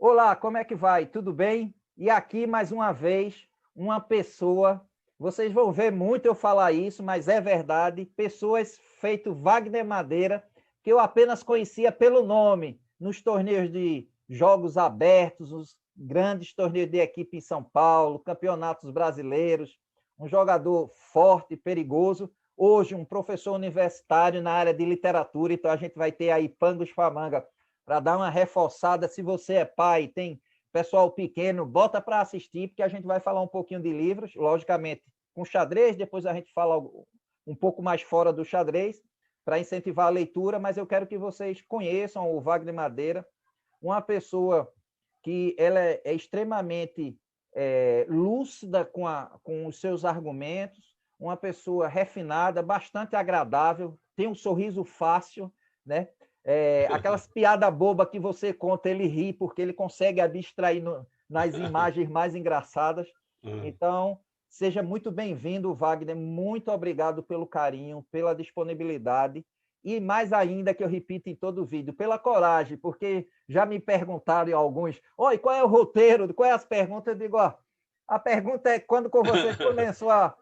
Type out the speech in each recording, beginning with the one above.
Olá, como é que vai? Tudo bem? E aqui, mais uma vez, uma pessoa, vocês vão ver muito eu falar isso, mas é verdade, pessoas feito Wagner Madeira, que eu apenas conhecia pelo nome, nos torneios de jogos abertos, os grandes torneios de equipe em São Paulo, campeonatos brasileiros, um jogador forte, perigoso, hoje um professor universitário na área de literatura, então a gente vai ter aí Pangos Famanga para dar uma reforçada. Se você é pai, tem pessoal pequeno, bota para assistir, porque a gente vai falar um pouquinho de livros, logicamente com xadrez, depois a gente fala um pouco mais fora do xadrez, para incentivar a leitura, mas eu quero que vocês conheçam o Wagner Madeira, uma pessoa que ela é extremamente lúcida com os seus argumentos, uma pessoa refinada, bastante agradável, tem um sorriso fácil, né? Aquelas piadas bobas que você conta, ele ri, porque ele consegue abstrair nas imagens mais engraçadas. Então, seja muito bem-vindo, Wagner. Muito obrigado pelo carinho, pela disponibilidade e mais ainda, que eu repito em todo o vídeo, pela coragem, porque já me perguntaram alguns, oi, qual é o roteiro, qual é as perguntas? Eu digo, ó, a pergunta é quando você começou a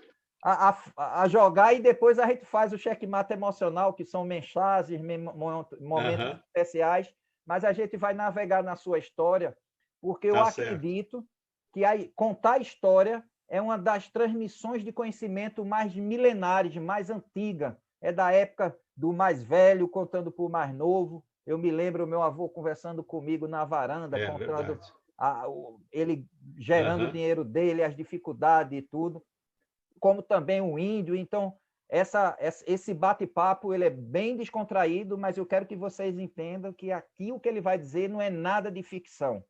jogar e depois a gente faz o checkmate emocional, que são mensagens, momentos especiais, mas a gente vai navegar na sua história, porque eu acredito que contar a história é uma das transmissões de conhecimento mais milenares, mais antiga, é da época do mais velho contando para o mais novo. Eu me lembro o meu avô conversando comigo na varanda, contando ele gerando o dinheiro dele, as dificuldades e tudo, como também o índio. Então, esse bate-papo ele é bem descontraído, mas eu quero que vocês entendam que aqui o que ele vai dizer não é nada de ficção.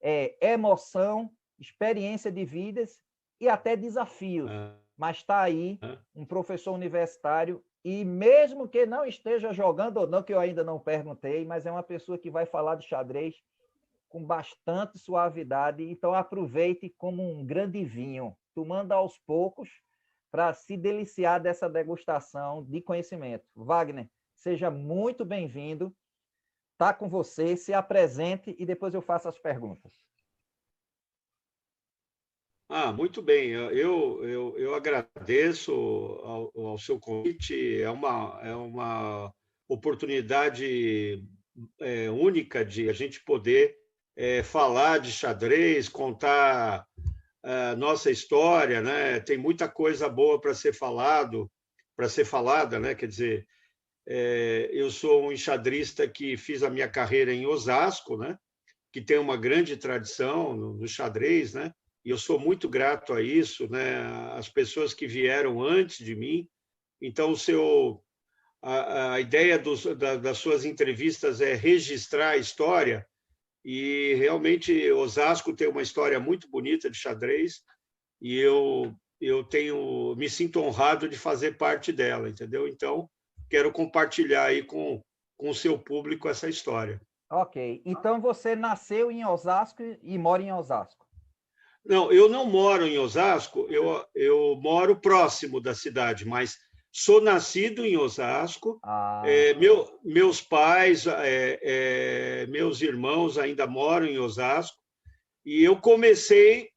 É emoção, experiência de vidas e até desafios. Mas está aí um professor universitário, e mesmo que não esteja jogando ou não, que eu ainda não perguntei, mas é uma pessoa que vai falar de xadrez com bastante suavidade. Então, aproveite como um grande vinho, tomando aos poucos para se deliciar dessa degustação de conhecimento. Wagner, seja muito bem-vindo. Está com você, se apresente e depois eu faço as perguntas. Muito bem. Eu agradeço ao seu convite. É uma oportunidade única de a gente poder falar de xadrez, contar a nossa história, né? Tem muita coisa boa para ser falada, né? Quer dizer, eu sou um enxadrista que fiz a minha carreira em Osasco, né? Que tem uma grande tradição no xadrez, né? E eu sou muito grato a isso, né? As pessoas que vieram antes de mim. Então, a ideia das suas entrevistas é registrar a história, e realmente Osasco tem uma história muito bonita de xadrez, e eu me sinto honrado de fazer parte dela, entendeu? Então, quero compartilhar aí com o seu público essa história. Ok. Então, você nasceu em Osasco e mora em Osasco? Não, eu não moro em Osasco, eu moro próximo da cidade, mas sou nascido em Osasco. Meus pais, meus irmãos ainda moram em Osasco, e eu comecei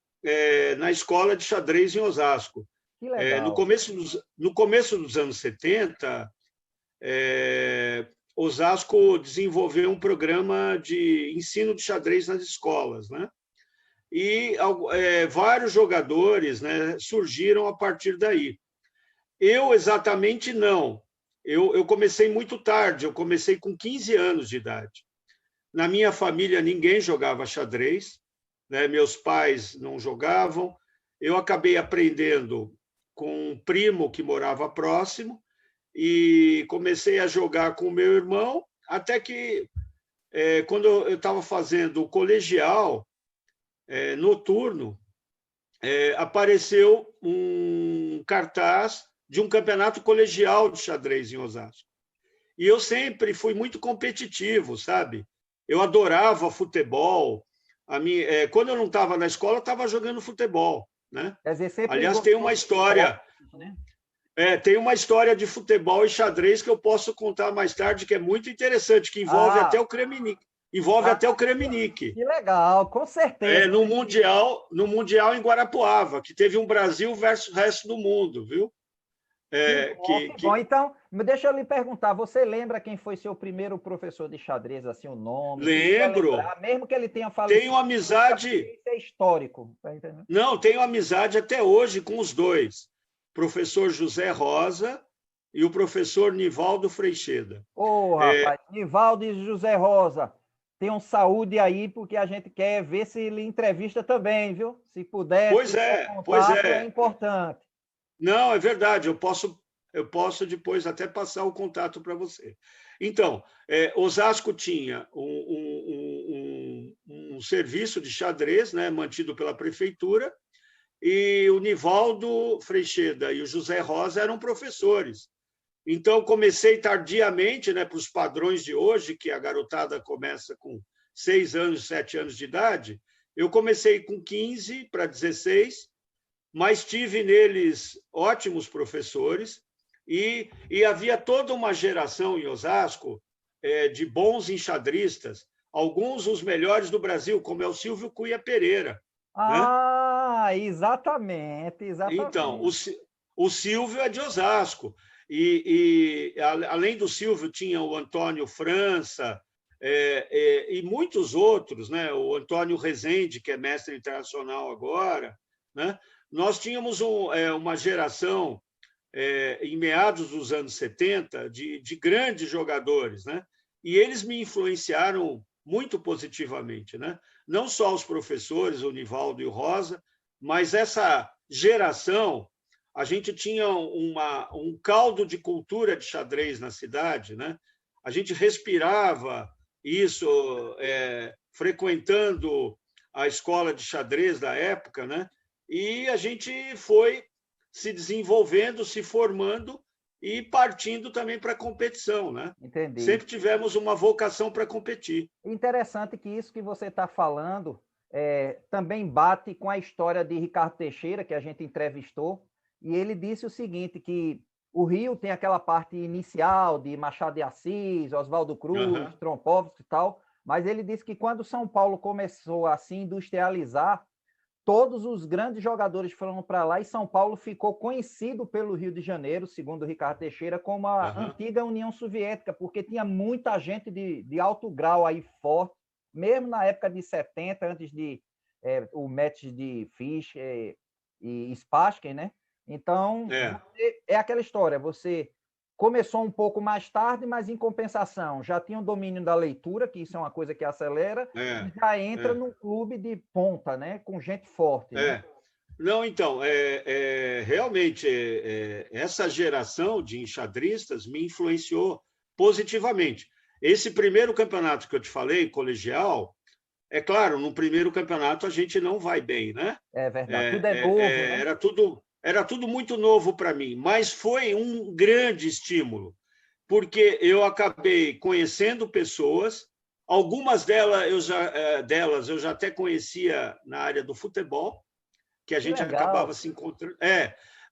na escola de xadrez em Osasco. Que legal. No começo dos anos 70, Osasco desenvolveu um programa de ensino de xadrez nas escolas, né? E vários jogadores, né, surgiram a partir daí. Eu exatamente não. Eu comecei muito tarde, eu comecei com 15 anos de idade. Na minha família, ninguém jogava xadrez, né? Meus pais não jogavam. Eu acabei aprendendo com um primo que morava próximo e comecei a jogar com o meu irmão, até que, quando eu estava fazendo o colegial, noturno, apareceu um cartaz de um campeonato colegial de xadrez em Osasco. E eu sempre fui muito competitivo, sabe? Eu adorava futebol. Quando eu não estava na escola, eu estava jogando futebol, né? Quer dizer, sempre aliás, tem uma história... tem uma história de futebol e xadrez que eu posso contar mais tarde, que é muito interessante, que envolve até o Kremlin. envolve até o Kremlnik. Que legal, com certeza. No mundial em Guarapuava, que teve um Brasil versus o resto do mundo, viu? Que bom. Então, deixa eu lhe perguntar, você lembra quem foi seu primeiro professor de xadrez, assim, o nome? Lembro. Lembrar, mesmo que ele tenha falecido. Tenho amizade... Isso é histórico. Tá entendendo? Não, tenho amizade até hoje com os dois. Professor José Rosa e o professor Nivaldo Freixeda. Rapaz, Nivaldo e José Rosa, tenham saúde aí, porque a gente quer ver se ele entrevista também, viu? Se puder, pois é importante. Não, é verdade, eu posso depois até passar o contato para você. Então, Osasco tinha um serviço de xadrez, né, mantido pela prefeitura, e o Nivaldo Freixeda e o José Rosa eram professores. Então, comecei tardiamente, né, para os padrões de hoje, que a garotada começa com 6 anos, 7 anos de idade, eu comecei com 15 para 16, mas tive neles ótimos professores e havia toda uma geração em Osasco de bons enxadristas, alguns os melhores do Brasil, como é o Silvio Cunha Pereira. Né? Exatamente. Então, o Silvio é de Osasco. E além do Silvio, tinha o Antônio França e muitos outros, né? O Antônio Rezende, que é mestre internacional agora, né? Nós tínhamos uma geração, em meados dos anos 70, de grandes jogadores, né? E eles me influenciaram muito positivamente, né? Não só os professores, o Nivaldo e o Rosa, mas essa geração, a gente tinha um caldo de cultura de xadrez na cidade, né? A gente respirava isso frequentando a escola de xadrez da época, né? E a gente foi se desenvolvendo, se formando e partindo também para a competição, né? Entendi. Sempre tivemos uma vocação para competir. Interessante que isso que você está falando também bate com a história de Ricardo Teixeira, que a gente entrevistou, e ele disse o seguinte, que o Rio tem aquela parte inicial de Machado de Assis, Oswaldo Cruz, Trompovski e tal, mas ele disse que quando São Paulo começou a se industrializar, todos os grandes jogadores foram para lá e São Paulo ficou conhecido pelo Rio de Janeiro, segundo Ricardo Teixeira, como a antiga União Soviética, porque tinha muita gente de alto grau aí forte, mesmo na época de 70, antes de o match de Fischer e Spassky, né? Então, é aquela história, você começou um pouco mais tarde, mas em compensação, já tinha o domínio da leitura, que isso é uma coisa que acelera, e já entra num clube de ponta, né? Com gente forte. Né? Não, então, realmente, essa geração de enxadristas me influenciou positivamente. Esse primeiro campeonato que eu te falei, colegial, é claro, no primeiro campeonato a gente não vai bem, né? É verdade, tudo é novo, né? Era tudo muito novo para mim, mas foi um grande estímulo, porque eu acabei conhecendo pessoas, algumas delas eu já até conhecia na área do futebol, que a gente acabava se encontrando.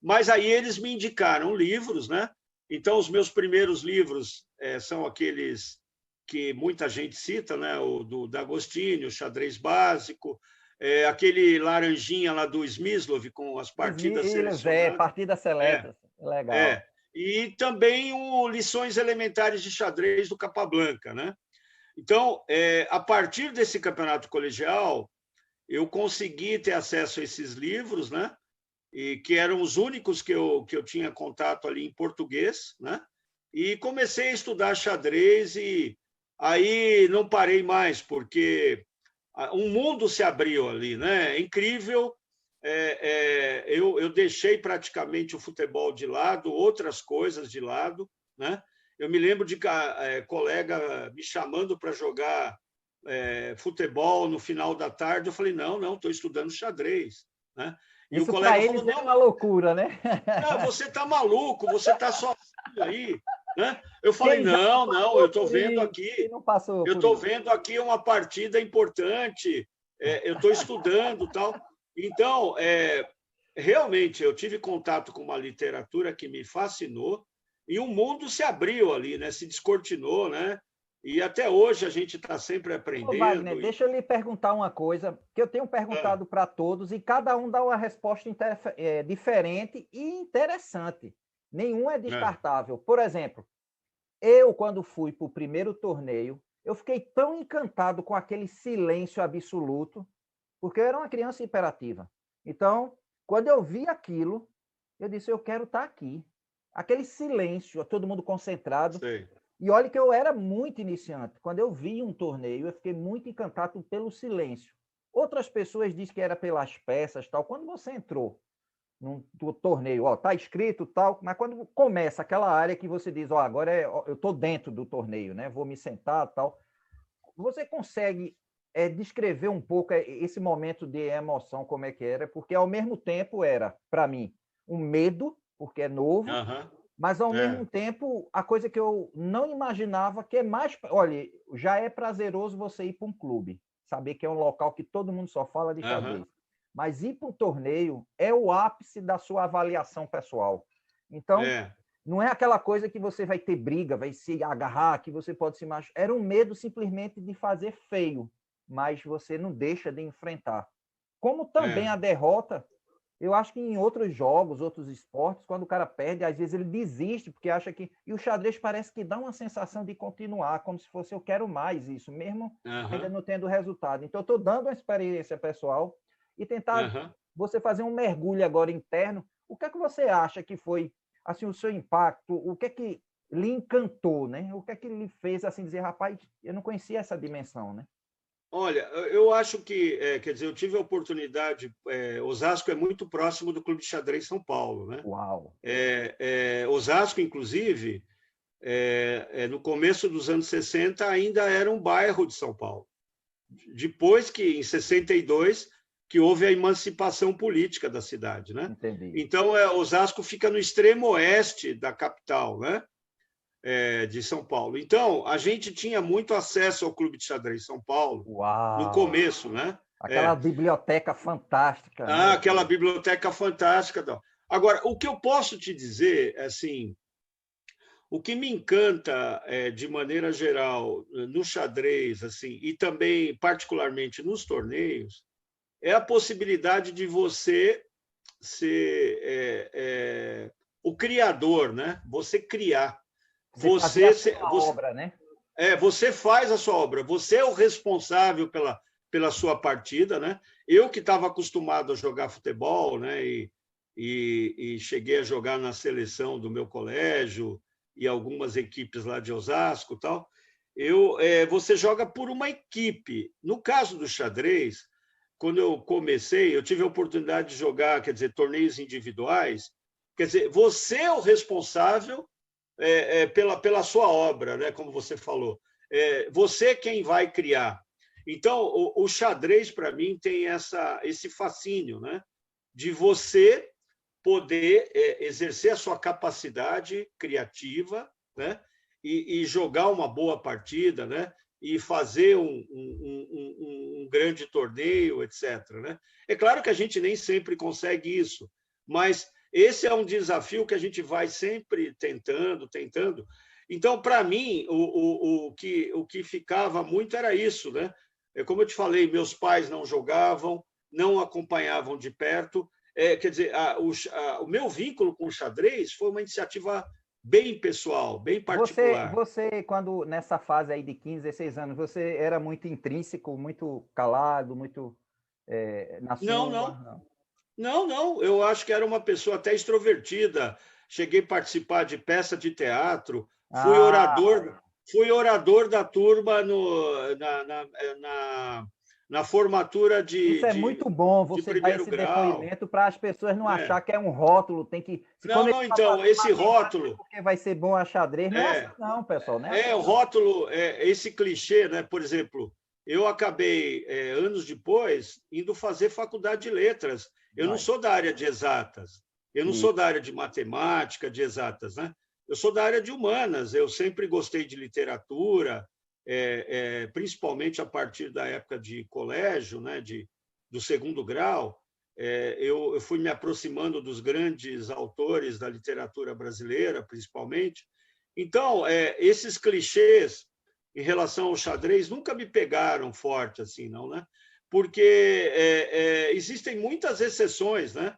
Mas aí eles me indicaram livros, né? Então, os meus primeiros livros são aqueles que muita gente cita, né? O do D'Agostini, o Xadrez Básico, aquele laranjinha lá do Smyslov com as partidas selecionadas. Partidas seletas. Legal. E também o Lições Elementares de Xadrez do Capablanca, né? Então, a partir desse campeonato colegial, eu consegui ter acesso a esses livros, né? E que eram os únicos que eu tinha contato ali em português, né? E comecei a estudar xadrez e aí não parei mais, porque um mundo se abriu ali, né? É incrível. Eu deixei praticamente o futebol de lado, outras coisas de lado, né? Eu me lembro de colega me chamando para jogar futebol no final da tarde. Eu falei, não, estou estudando xadrez, né? E isso o colega falou, não, é uma loucura, né? Não, você está maluco, você está sozinho aí, né? Eu falei, não, eu estou vendo aqui, uma partida importante, eu estou estudando, tal. Então, realmente, eu tive contato com uma literatura que me fascinou e o mundo se abriu ali, né? Se descortinou, né? E até hoje a gente está sempre Ô, Wagner, aprendendo. deixa eu lhe perguntar uma coisa, que eu tenho Ah, perguntado para todos e cada um dá uma resposta diferente e interessante. Nenhum é ah, descartável. Por exemplo, eu, quando fui para o primeiro torneio, eu fiquei tão encantado com aquele silêncio absoluto, porque eu era uma criança hiperativa. Então, quando eu vi aquilo, eu disse, eu quero estar aqui. Aquele silêncio, todo mundo concentrado. sei. E olha que eu era muito iniciante. Quando eu vi um torneio, eu fiquei muito encantado pelo silêncio. Outras pessoas dizem que era pelas peças, tal. Quando você entrou num torneio, ó, tá escrito tal, mas quando começa aquela área que você diz, ó, agora eu tô dentro do torneio, né? Vou me sentar, tal. Você consegue descrever um pouco esse momento de emoção, como é que era? Porque ao mesmo tempo era, para mim, um medo, porque é novo, Aham, mas ao mesmo é, tempo, a coisa que eu não imaginava que é mais. Olha, já é prazeroso você ir para um clube, saber que é um local que todo mundo só fala de aham, xadrez. Mas ir para um torneio é o ápice da sua avaliação pessoal. Então, é, não é aquela coisa que você vai ter briga, vai se agarrar, que você pode se machucar. Era um medo simplesmente de fazer feio, mas você não deixa de enfrentar. Como também é, a derrota, eu acho que em outros jogos, outros esportes, quando o cara perde, às vezes ele desiste, porque acha que. E o xadrez parece que dá uma sensação de continuar, como se fosse eu quero mais isso, mesmo ainda aham, não tendo resultado. Então, eu estou dando uma experiência pessoal e tentar aham. você fazer um mergulho agora interno. O que é que você acha que foi assim o seu impacto? O que é que lhe encantou, né? O que é que lhe fez assim dizer, rapaz, eu não conhecia essa dimensão, né? Olha, eu acho que, quer dizer, eu tive a oportunidade. Osasco é muito próximo do Clube de Xadrez São Paulo, né? Uau! Osasco, inclusive, no começo dos anos 60, ainda era um bairro de São Paulo. Depois que, em 62, que houve a emancipação política da cidade, né? Entendi. Então, Osasco fica no extremo oeste da capital, né? De São Paulo. Então, a gente tinha muito acesso ao Clube de Xadrez São Paulo no Uau! começo, né? Aquela É. biblioteca fantástica, né? Aquela biblioteca fantástica. Tal. Agora, o que eu posso te dizer, assim, o que me encanta de maneira geral no xadrez, assim, e também particularmente nos torneios, é a possibilidade de você ser o criador, né? Você criar. Você fazia a Você, sua você, obra, né? você faz a sua obra, você é o responsável pela sua partida, né? Eu que estava acostumado a jogar futebol, né? E cheguei a jogar na seleção do meu colégio e algumas equipes lá de Osasco, tal. Você joga por uma equipe. No caso do xadrez, quando eu comecei, eu tive a oportunidade de jogar, quer dizer, torneios individuais. Quer dizer, você é o responsável pela sua obra, né? Como você falou. Você é quem vai criar. Então, o xadrez, para mim, tem esse fascínio, né? De você poder exercer a sua capacidade criativa, né? E jogar uma boa partida, né? E fazer um grande torneio, etc. Né? É claro que a gente nem sempre consegue isso, mas esse é um desafio que a gente vai sempre tentando, tentando. Então, para mim, o que ficava muito era isso, né? Como eu te falei, meus pais não jogavam, não acompanhavam de perto. Quer dizer, o meu vínculo com o xadrez foi uma iniciativa bem pessoal, bem particular. Você, quando nessa fase aí de 15, 16 anos, você era muito intrínseco, muito calado, muito na Não, sua? não, Não. não, não. Eu acho que era uma pessoa até extrovertida. Cheguei a participar de peça de teatro, fui Ah, orador, fui orador da turma na formatura isso é muito bom, de você dar primeiro esse grau. depoimento para as pessoas não Né? achar que é um rótulo, tem que se Não, não, começar a então, fazer esse matemática rótulo, porque vai ser bom a xadrez, não é assim é, não, pessoal, não é assim o não. rótulo, esse clichê, né? Por exemplo, eu acabei, anos depois, indo fazer faculdade de letras. Eu não Vai. sou da área de exatas, eu não E sou da área de matemática, de exatas, né? Eu sou da área de humanas. Eu sempre gostei de literatura, principalmente a partir da época de colégio, né? Do segundo grau. Eu fui me aproximando dos grandes autores da literatura brasileira, principalmente. Então, esses clichês em relação ao xadrez nunca me pegaram forte assim, não, né? Porque existem muitas exceções, né?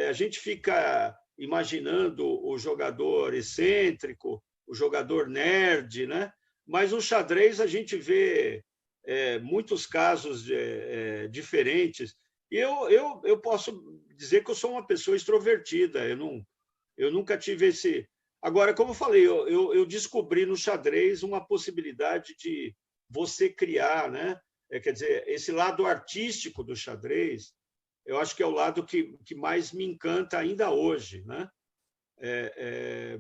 A gente fica imaginando o jogador excêntrico, o jogador nerd, né? Mas no xadrez a gente vê muitos casos diferentes. E eu posso dizer que eu sou uma pessoa extrovertida, eu nunca tive esse. Agora, como eu falei, eu descobri no xadrez uma possibilidade de você criar, né? Quer dizer, esse lado artístico do xadrez, eu acho que é o lado que mais me encanta ainda hoje, né?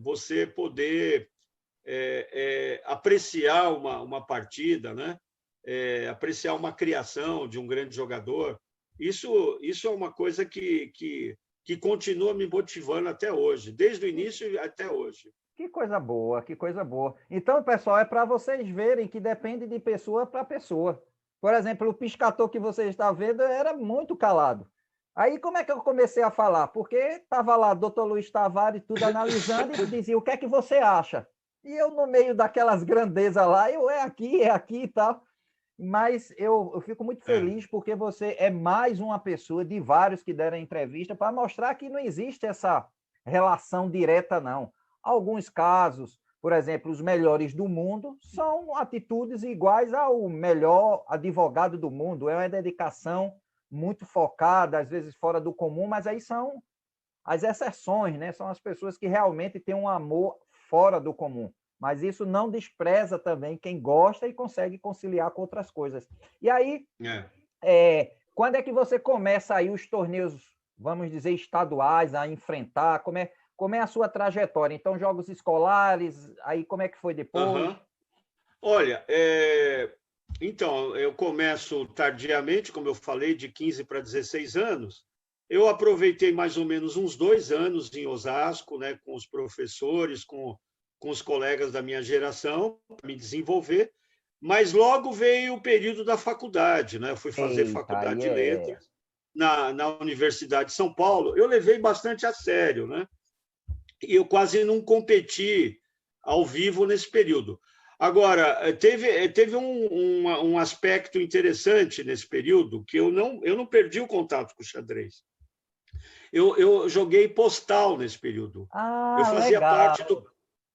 Você poder apreciar uma partida, né? Apreciar uma criação de um grande jogador. Isso é uma coisa que continua me motivando até hoje, desde o início até hoje. Que coisa boa, que coisa boa. Então, pessoal, é para vocês verem que depende de pessoa para pessoa. Por exemplo, o piscator que você está vendo era muito calado. Aí, como é que eu comecei a falar? Porque estava lá doutor Luiz Tavares, tudo analisando, e dizia, o que é que você acha? E eu, no meio daquelas grandezas lá, é aqui e tal. Mas eu fico muito feliz porque você é mais uma pessoa de vários que deram entrevista para mostrar que não existe essa relação direta, não. Alguns casos, por exemplo, os melhores do mundo são atitudes iguais ao melhor advogado do mundo. É uma dedicação muito focada, às vezes fora do comum, mas aí são as exceções, né? São as pessoas que realmente têm um amor fora do comum. Mas isso não despreza também quem gosta e consegue conciliar com outras coisas. E aí, quando é que você começa aí os torneios, vamos dizer, estaduais a enfrentar? Como é a sua trajetória? Então, jogos escolares, aí como é que foi depois? Olha, então, eu começo tardiamente, como eu falei, de 15 para 16 anos. Eu aproveitei mais ou menos uns 2 anos em Osasco, né, com os professores, com os colegas da minha geração, para me desenvolver, mas logo veio o período da faculdade, né? Eu fui fazer faculdade de letras na Universidade de São Paulo. Eu levei bastante a sério, né? E eu quase não competi ao vivo nesse período. Agora, teve um aspecto interessante nesse período, que eu não perdi o contato com o xadrez. Eu joguei postal nesse período. Eu fazia parte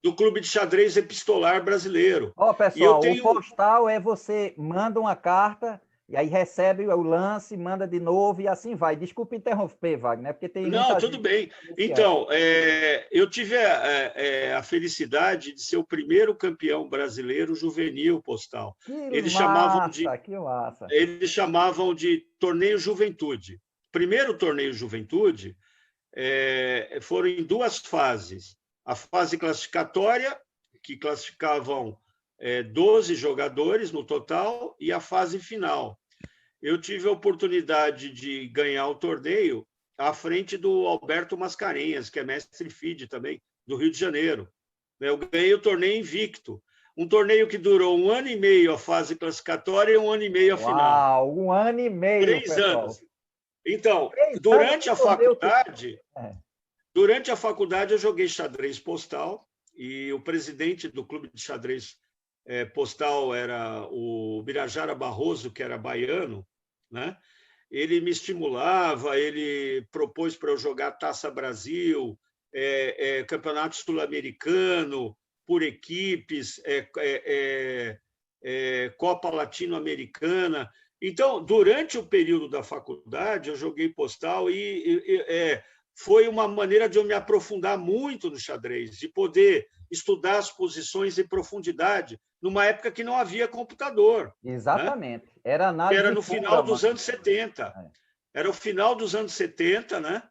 do Clube de Xadrez Epistolar Brasileiro. Pessoal, o postal é você manda uma carta e aí recebe o lance, manda de novo e assim vai. Desculpe interromper, Wagner, porque tem muita tudo bem. Então, eu tive a felicidade de ser o primeiro campeão brasileiro juvenil postal. Eles chamavam de torneio Juventude. Primeiro torneio Juventude foram em 2 fases. A fase classificatória, que classificavam 12 jogadores no total, e a fase final. Eu tive a oportunidade de ganhar o torneio à frente do Alberto Mascarenhas, que é mestre FIDE também, do Rio de Janeiro. Eu ganhei o torneio invicto. Um torneio que durou 1 ano e meio a fase classificatória e 1 ano e meio a final. Uau, 1 ano e meio, 3 anos. Então, durante a faculdade eu joguei xadrez postal e o presidente do clube de xadrez postal era o Birajara Barroso, que era baiano, né? Ele me estimulava, ele propôs para eu jogar Taça Brasil, Campeonato Sul-Americano, por equipes, Copa Latino-Americana. Então, durante o período da faculdade, eu joguei postal e foi uma maneira de eu me aprofundar muito no xadrez, de poder estudar as posições em profundidade, numa época que não havia computador. Exatamente. Né? Era análise Era no final dos anos 70. Era o final dos anos 70, né?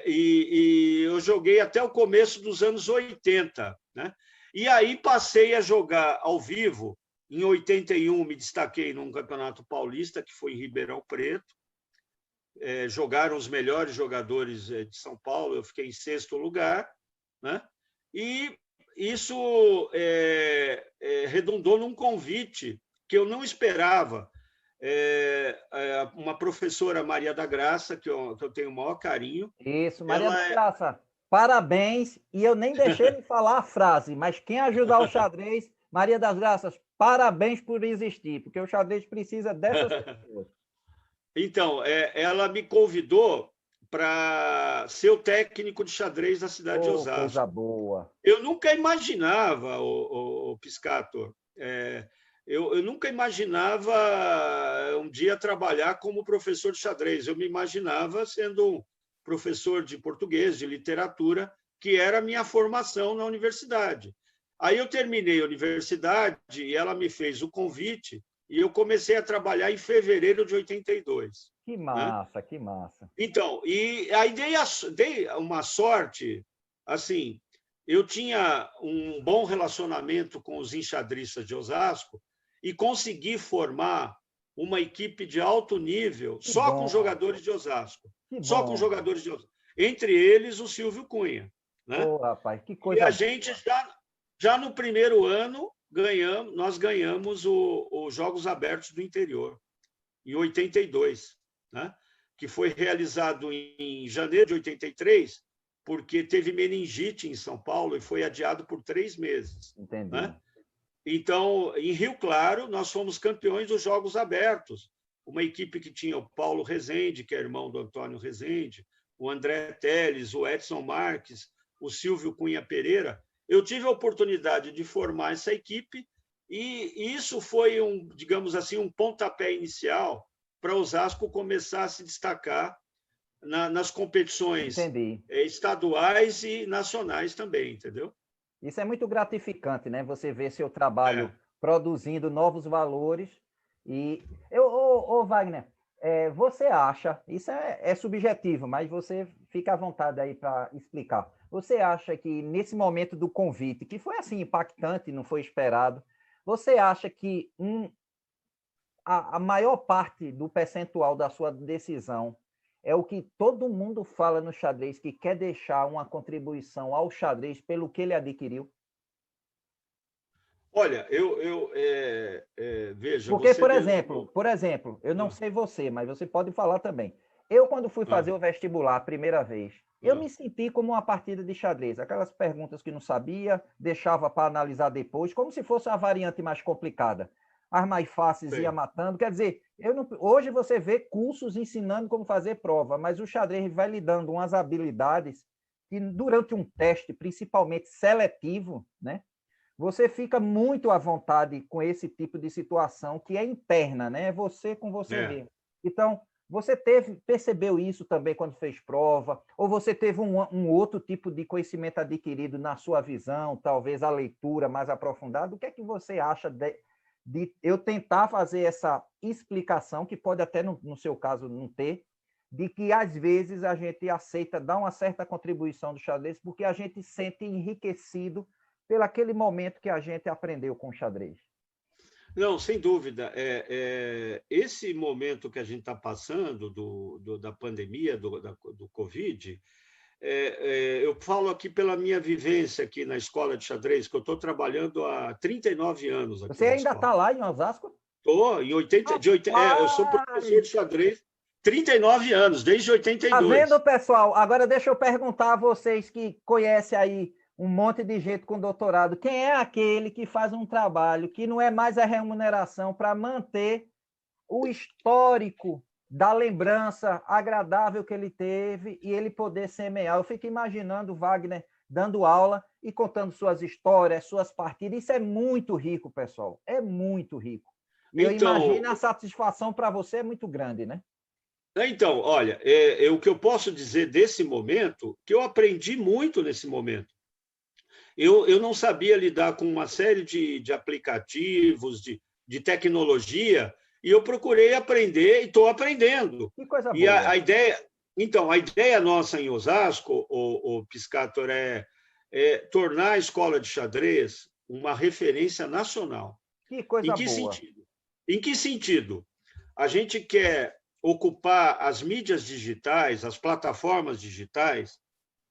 E eu joguei até o começo dos anos 80. Né? E aí passei a jogar ao vivo. Em 81, me destaquei num campeonato paulista, que foi em Ribeirão Preto. Jogaram os melhores jogadores de São Paulo, eu fiquei em 6º lugar. Né? E isso redundou num convite que eu não esperava. Uma professora, Maria da Graça, que eu tenho o maior carinho. Isso, Maria da Graça, parabéns. E eu nem deixei de falar a frase, mas quem ajudar o xadrez, Maria das Graças, parabéns por existir, porque o xadrez precisa dessas pessoas. Então, ela me convidou para ser o técnico de xadrez da cidade de Oh, coisa Osasco. boa. Eu nunca imaginava, o Piscator, eu nunca imaginava um dia trabalhar como professor de xadrez. Eu me imaginava sendo um professor de português, de literatura, que era a minha formação na universidade. Aí eu terminei a universidade e ela me fez o convite e eu comecei a trabalhar em fevereiro de 82. Que Né? massa, que massa. Então, e aí dei uma sorte, assim, eu tinha um bom relacionamento com os enxadristas de Osasco e consegui formar uma equipe de alto nível Que só com bom, jogadores de Osasco. que Só com bom. jogadores de Osasco. Entre eles, o Silvio Cunha. Né? Ô, rapaz, que E coisa a boa. gente, já no primeiro ano, nós ganhamos os Jogos Abertos do Interior, em 82, né? Que foi realizado em janeiro de 83, porque teve meningite em São Paulo e foi adiado por 3 meses. Entendi. Né? Então, em Rio Claro, nós fomos campeões dos Jogos Abertos. Uma equipe que tinha o Paulo Rezende, que é irmão do Antônio Rezende, o André Teles, o Edson Marques, o Silvio Cunha Pereira. Eu tive a oportunidade de formar essa equipe e isso foi, digamos assim, um pontapé inicial para Osasco começar a se destacar nas competições Entendi. estaduais e nacionais também, entendeu? Isso é muito gratificante, né? Você vê seu trabalho produzindo novos valores. E Wagner, você acha, isso é subjetivo, mas você fica à vontade aí para explicar. Você acha que nesse momento do convite, que foi assim impactante, não foi esperado, você acha que a maior parte do percentual da sua decisão é o que todo mundo fala no xadrez, que quer deixar uma contribuição ao xadrez pelo que ele adquiriu? Olha, veja, Porque, você por exemplo, eu não sei você, mas você pode falar também. Eu, quando fui fazer o vestibular a primeira vez, eu me senti como uma partida de xadrez. Aquelas perguntas que não sabia, deixava para analisar depois, como se fosse uma variante mais complicada. As mais fáceis ia matando. Quer dizer, hoje você vê cursos ensinando como fazer prova, mas o xadrez vai lhe dando umas habilidades que, durante um teste, principalmente seletivo, né? Você fica muito à vontade com esse tipo de situação que é interna, né? É você com você mesmo. Então, você percebeu isso também quando fez prova? Ou você teve um outro tipo de conhecimento adquirido na sua visão, talvez a leitura mais aprofundada? O que é que você acha de eu tentar fazer essa explicação, que pode até, no seu caso, não ter, de que, às vezes, a gente aceita dar uma certa contribuição do xadrez porque a gente se sente enriquecido pelo aquele momento que a gente aprendeu com o xadrez? Não, sem dúvida. Esse momento que a gente está passando da pandemia, do Covid, eu falo aqui pela minha vivência aqui na escola de xadrez, que eu estou trabalhando há 39 anos aqui Você na ainda escola. está lá em Osasco? Estou, eu sou professor de xadrez 39 anos, desde 82. Tá vendo, pessoal? Agora deixa eu perguntar a vocês que conhecem aí um monte de gente com doutorado. Quem é aquele que faz um trabalho que não é mais a remuneração para manter o histórico da lembrança agradável que ele teve e ele poder semear? Eu fico imaginando o Wagner dando aula e contando suas histórias, suas partidas. Isso é muito rico, pessoal. É muito rico. E eu imagino a satisfação para você é muito grande, né? Então, olha, o que eu posso dizer desse momento, que eu aprendi muito nesse momento. Eu não sabia lidar com uma série de aplicativos, de tecnologia, e eu procurei aprender e estou aprendendo. Que coisa boa. E a ideia nossa em Osasco, o Piscator, é tornar a escola de xadrez uma referência nacional. Que coisa boa. Sentido? Em que sentido? A gente quer ocupar as mídias digitais, as plataformas digitais,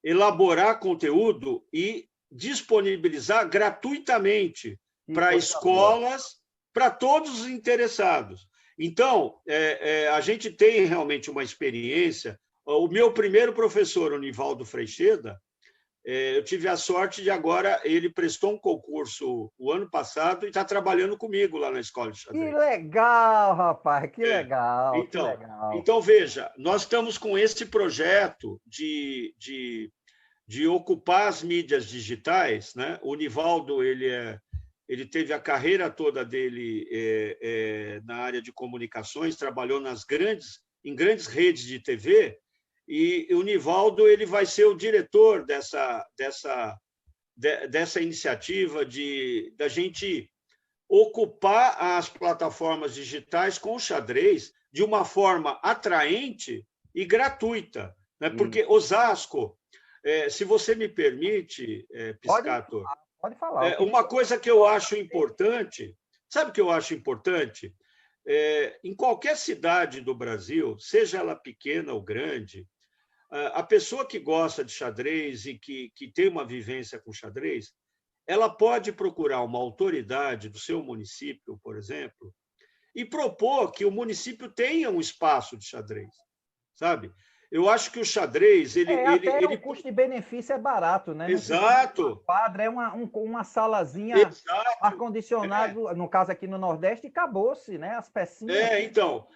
elaborar conteúdo e disponibilizar gratuitamente para escolas, para todos os interessados. Então, a gente tem realmente uma experiência. O meu primeiro professor, o Nivaldo Freixeda, Eu tive a sorte de agora, ele prestou um concurso o ano passado e está trabalhando comigo lá na escola de Que xadrez. legal, rapaz, que É. legal, que Então, legal. então, veja, nós estamos com esse projeto de ocupar as mídias digitais, né? O Nivaldo, ele teve a carreira toda dele na área de comunicações, trabalhou em grandes redes de TV, e o Nivaldo ele vai ser o diretor dessa iniciativa da gente ocupar as plataformas digitais com o xadrez de uma forma atraente e gratuita, né? Porque Osasco, se você me permite, Piscator, pode falar. uma coisa que eu acho importante, sabe o que eu acho importante? Em qualquer cidade do Brasil, seja ela pequena ou grande, a pessoa que gosta de xadrez e que tem uma vivência com xadrez, ela pode procurar uma autoridade do seu município, por exemplo, e propor que o município tenha um espaço de xadrez, sabe? Eu acho que o xadrez, Até o custo de benefício é barato, né? Exato. Uma quadra, é uma salazinha, ar-condicionado, no caso aqui no Nordeste, e acabou-se, né? As pecinhas. Então,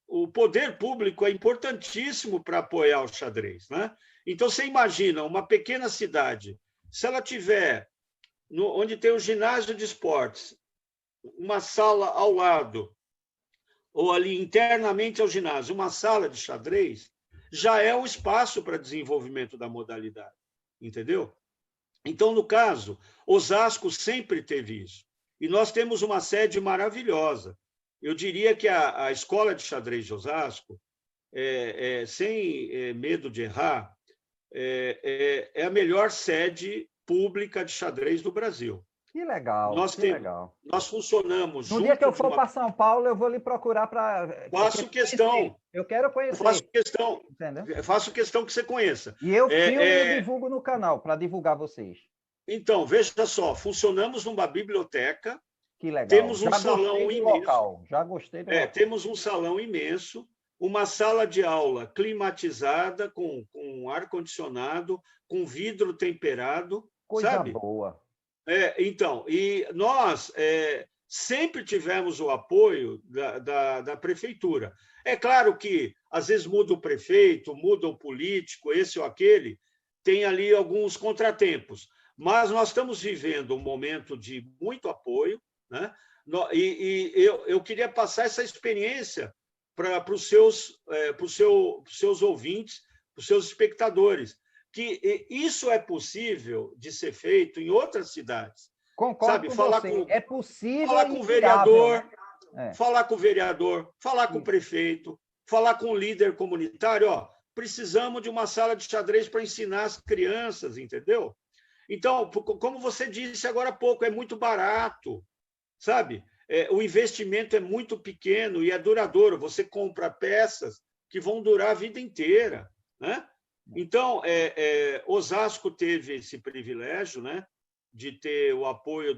o poder público é importantíssimo para apoiar o xadrez, né? Então, você imagina uma pequena cidade, se ela tiver, onde tem o ginásio de esportes, uma sala ao lado, ou ali internamente ao ginásio, uma sala de xadrez, já é o espaço para desenvolvimento da modalidade, entendeu? Então, no caso, Osasco sempre teve isso. E nós temos uma sede maravilhosa. Eu diria que a Escola de Xadrez de Osasco, sem medo de errar, é a melhor sede pública de xadrez do Brasil. Que legal, legal. Nós funcionamos junto. No dia que eu for para São Paulo, eu vou lhe procurar para... Faço questão. Eu quero conhecer. Faço questão. Entendeu? Faço questão que você conheça. E eu filmo e divulgo no canal, para divulgar vocês. Então, veja só, funcionamos numa biblioteca. Que legal. Temos um salão imenso. Local. Já gostei do local. Temos um salão imenso, uma sala de aula climatizada, com ar-condicionado, com vidro temperado. Coisa sabe? Boa. Então, e nós sempre tivemos o apoio da prefeitura. É claro que, às vezes, muda o prefeito, muda o político, esse ou aquele, tem ali alguns contratempos. Mas nós estamos vivendo um momento de muito apoio, né? E eu queria passar essa experiência para os seus ouvintes, para os seus espectadores, que isso é possível de ser feito em outras cidades. Concordo com você. É possível falar com o vereador, né? Falar com o vereador, falar com o prefeito, falar com o líder comunitário, precisamos de uma sala de xadrez para ensinar as crianças, entendeu? Então, como você disse agora há pouco, é muito barato, sabe? O investimento é muito pequeno e é duradouro. Você compra peças que vão durar a vida inteira, né? Então, Osasco teve esse privilégio, né, de ter o apoio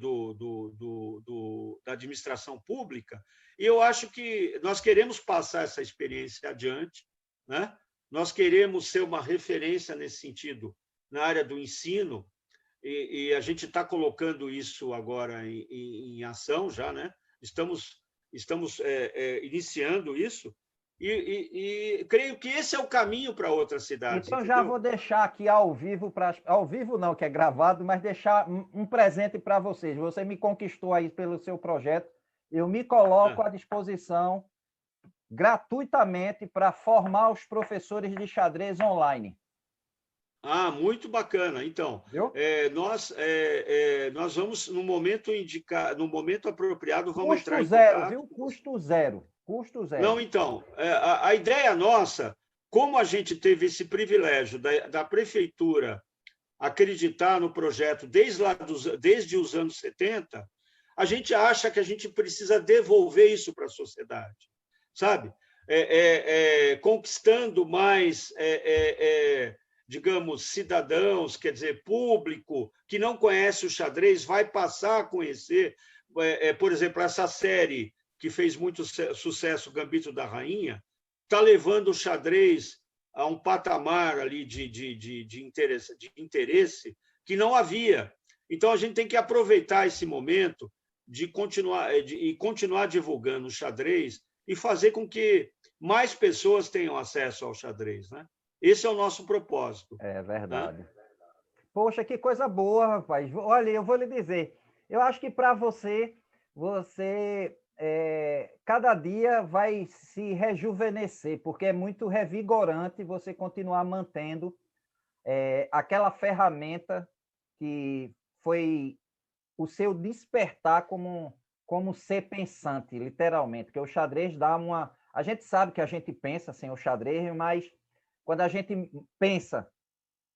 da administração pública, e eu acho que nós queremos passar essa experiência adiante, né? Nós queremos ser uma referência nesse sentido na área do ensino, e a gente está colocando isso agora em ação já, né? Estamos iniciando isso, e creio que esse é o caminho para outras cidades. Então, entendeu? já vou deixar aqui ao vivo, ao vivo não, que é gravado, mas deixar um presente para vocês. Você me conquistou aí pelo seu projeto, eu me coloco à disposição gratuitamente para formar os professores de xadrez online. Muito bacana. Então, nós vamos, no momento apropriado, vamos entrar em contato. Custo zero, viu? Custo zero. Custo zero. Não, então, a ideia nossa, como a gente teve esse privilégio da prefeitura acreditar no projeto desde os anos 70, a gente acha que a gente precisa devolver isso para a sociedade, sabe? Conquistando mais, digamos, cidadãos, quer dizer, público que não conhece o xadrez, vai passar a conhecer, por exemplo, essa série que fez muito sucesso, Gambito da Rainha, está levando o xadrez a um patamar ali de interesse que não havia. Então, a gente tem que aproveitar esse momento de continuar divulgando o xadrez e fazer com que mais pessoas tenham acesso ao xadrez, né? Esse é o nosso propósito. É verdade. Né? Poxa, que coisa boa, rapaz. Olha, eu vou lhe dizer, eu acho que para você, cada dia vai se rejuvenescer, porque é muito revigorante você continuar mantendo aquela ferramenta que foi o seu despertar como ser pensante, literalmente, porque o xadrez dá uma... A gente sabe que a gente pensa sem o xadrez, mas quando a gente pensa,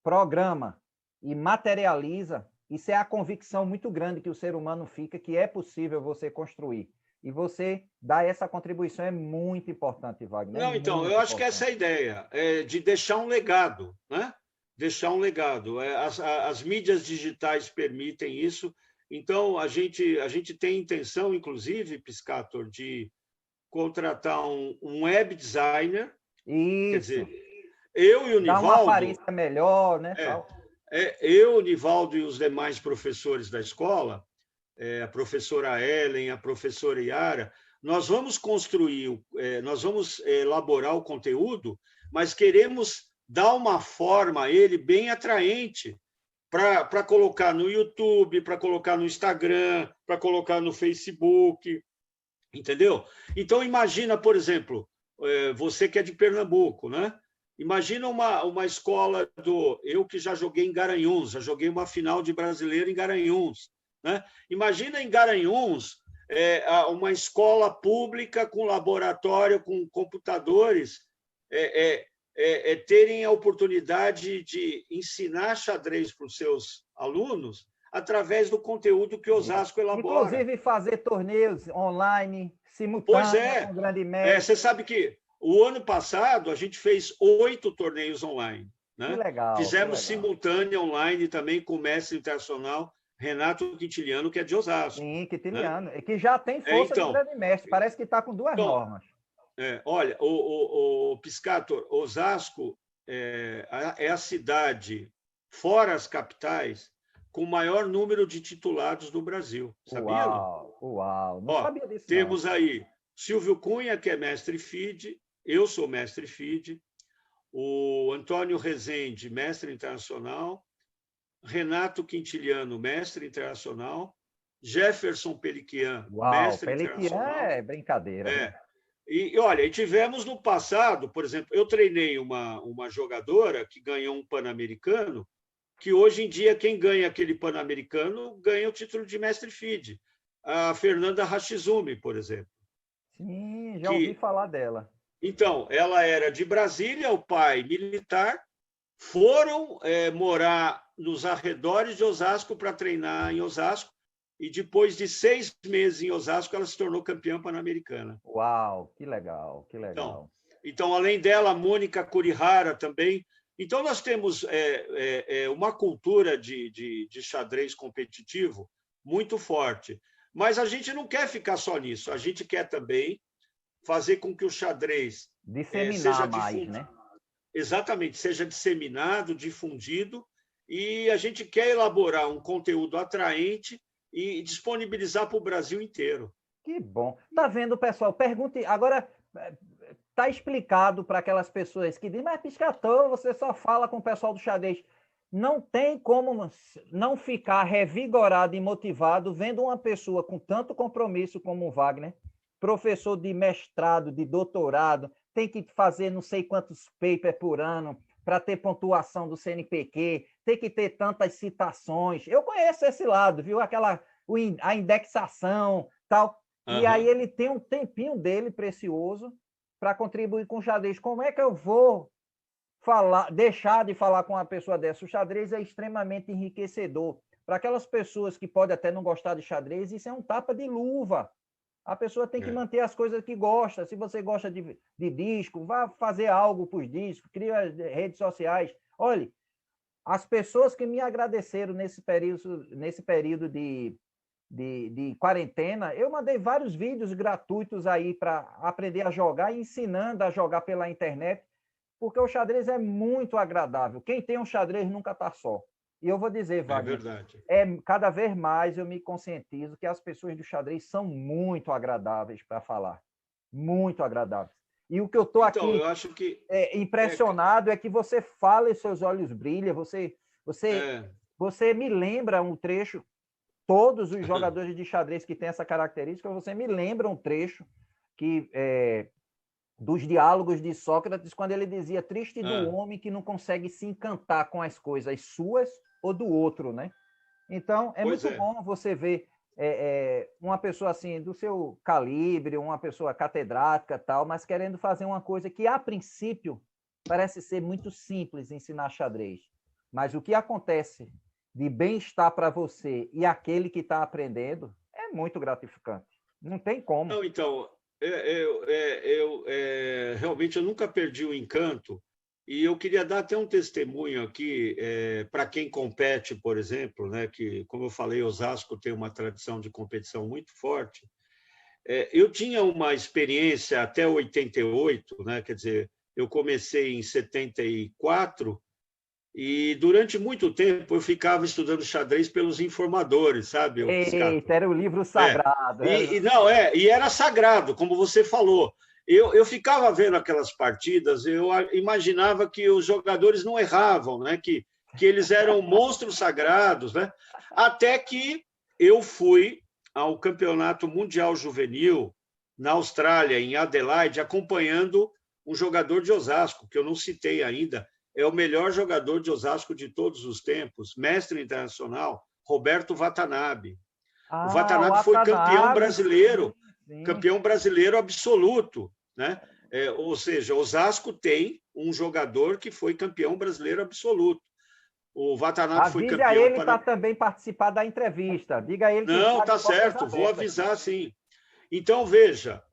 programa e materializa, isso é a convicção muito grande que o ser humano fica, que é possível você construir. E você dar essa contribuição é muito importante, Wagner. Não, então, eu acho que essa é a ideia, de deixar um legado, né? Deixar um legado. As mídias digitais permitem isso, então a gente tem intenção, inclusive, Piscator, de contratar um web designer, quer Isso. dizer, eu e o Dá uma Nivaldo, aparência melhor, né? eu, o Nivaldo e os demais professores da escola, a professora Ellen, a professora Yara, nós vamos construir, nós vamos elaborar o conteúdo, mas queremos dar uma forma a ele bem atraente para colocar no YouTube, para colocar no Instagram, para colocar no Facebook, entendeu? Então, imagina, por exemplo, você que é de Pernambuco, né? Imagina uma escola do... Eu que já joguei em Garanhuns, já joguei uma final de brasileiro em Garanhuns. Né? Imagina em Garanhuns uma escola pública com laboratório, com computadores, terem a oportunidade de ensinar xadrez para os seus alunos através do conteúdo que Osasco elabora. Inclusive fazer torneios online, simultâneos com o grande mestre. Você sabe que o ano passado a gente fez 8 torneios online. Né? Que legal. Fizemos simultâneo online também com o mestre internacional Renato Quintiliano, que é de Osasco. Sim, Quintiliano. Né? Que já tem força de grande mestre. Parece que está com 2 normas. Olha, o Piscator, Osasco é a cidade, fora as capitais, com o maior número de titulados do Brasil. Sabia? Uau! Não sabia disso. Temos aí Silvio Cunha, que é mestre FIDE, eu sou mestre FIDE, o Antônio Rezende, mestre internacional, Renato Quintiliano, mestre internacional, Jefferson Peliquian, mestre internacional. É brincadeira. Né? E olha, tivemos no passado, por exemplo, eu treinei uma jogadora que ganhou um Pan-Americano, que hoje em dia quem ganha aquele Pan-Americano ganha o título de mestre FIDE. A Fernanda Hashizumi, por exemplo. Sim, já ouvi falar dela. Então, ela era de Brasília, o pai militar, foram morar nos arredores de Osasco para treinar em Osasco, e depois de 6 meses em Osasco, ela se tornou campeã pan-americana. Uau, que legal, que legal. Então, além dela, a Mônica Kurihara também. Então, nós temos uma cultura de xadrez competitivo muito forte. Mas a gente não quer ficar só nisso, a gente quer também fazer com que o xadrez seja mais, né? Exatamente, seja disseminado, difundido, e a gente quer elaborar um conteúdo atraente e disponibilizar para o Brasil inteiro. Que bom. Tá vendo, pessoal? Pergunte. Agora, tá explicado para aquelas pessoas que dizem, mas Piscator, você só fala com o pessoal do xadrez. Não tem como não ficar revigorado e motivado vendo uma pessoa com tanto compromisso como o Wagner, professor de mestrado, de doutorado, tem que fazer não sei quantos papers por ano para ter pontuação do CNPq, tem que ter tantas citações. Eu conheço esse lado, viu? A indexação, tal. Uhum. E aí ele tem um tempinho dele precioso para contribuir com o xadrez. Como é que eu vou deixar de falar com uma pessoa dessa? O xadrez é extremamente enriquecedor. Para aquelas pessoas que podem até não gostar de xadrez, isso é um tapa de luva. A pessoa tem que manter as coisas que gosta. Se você gosta de disco, vá fazer algo para os discos, cria redes sociais. Olha, as pessoas que me agradeceram nesse período de quarentena, eu mandei vários vídeos gratuitos aí para aprender a jogar, ensinando a jogar pela internet. porque o xadrez é muito agradável. Quem tem um xadrez nunca está só. E eu vou dizer, Wagner, É verdade. cada vez mais eu me conscientizo que as pessoas do xadrez são muito agradáveis para falar. Muito agradáveis. E o que eu estou Então, aqui eu acho que impressionado é que você fala e seus olhos brilham, é, você me lembra um trecho, todos os jogadores de xadrez que têm essa característica, você me lembra um trecho que dos diálogos de Sócrates, quando ele dizia triste do homem que não consegue se encantar com as coisas suas ou do outro, né? Então, é muito bom você ver uma pessoa assim, do seu calibre, uma pessoa catedrática tal, mas querendo fazer uma coisa que, a princípio, parece ser muito simples ensinar xadrez. Mas o que acontece de bem-estar para você e aquele que está aprendendo é muito gratificante. Não tem como. Não, então, realmente eu nunca perdi o encanto e eu queria dar até um testemunho aqui para quem compete, por exemplo, né, que, como eu falei, Osasco tem uma tradição de competição muito forte. Eu tinha uma experiência até 88, né, quer dizer, eu comecei em 74 e durante muito tempo eu ficava estudando xadrez pelos informadores, sabe, o Piscato? Eita, era o livro sagrado. E era sagrado, como você falou. Eu ficava vendo aquelas partidas, eu imaginava que os jogadores não erravam, né? que eles eram monstros sagrados, né? Até que eu fui ao Campeonato Mundial Juvenil na Austrália, em Adelaide, acompanhando um jogador de Osasco, que eu não citei ainda, é o melhor jogador de Osasco de todos os tempos, mestre internacional, Roberto Watanabe. O O Watanabe foi Watanabe, sim. campeão brasileiro absoluto, né? Ou seja, Osasco tem um jogador que foi campeão brasileiro absoluto. O Watanabe foi Avise a campeão ele para também participar da entrevista. Diga a ele que Não, está de tá portas certo, vou abertas. avisar sim. Então, veja,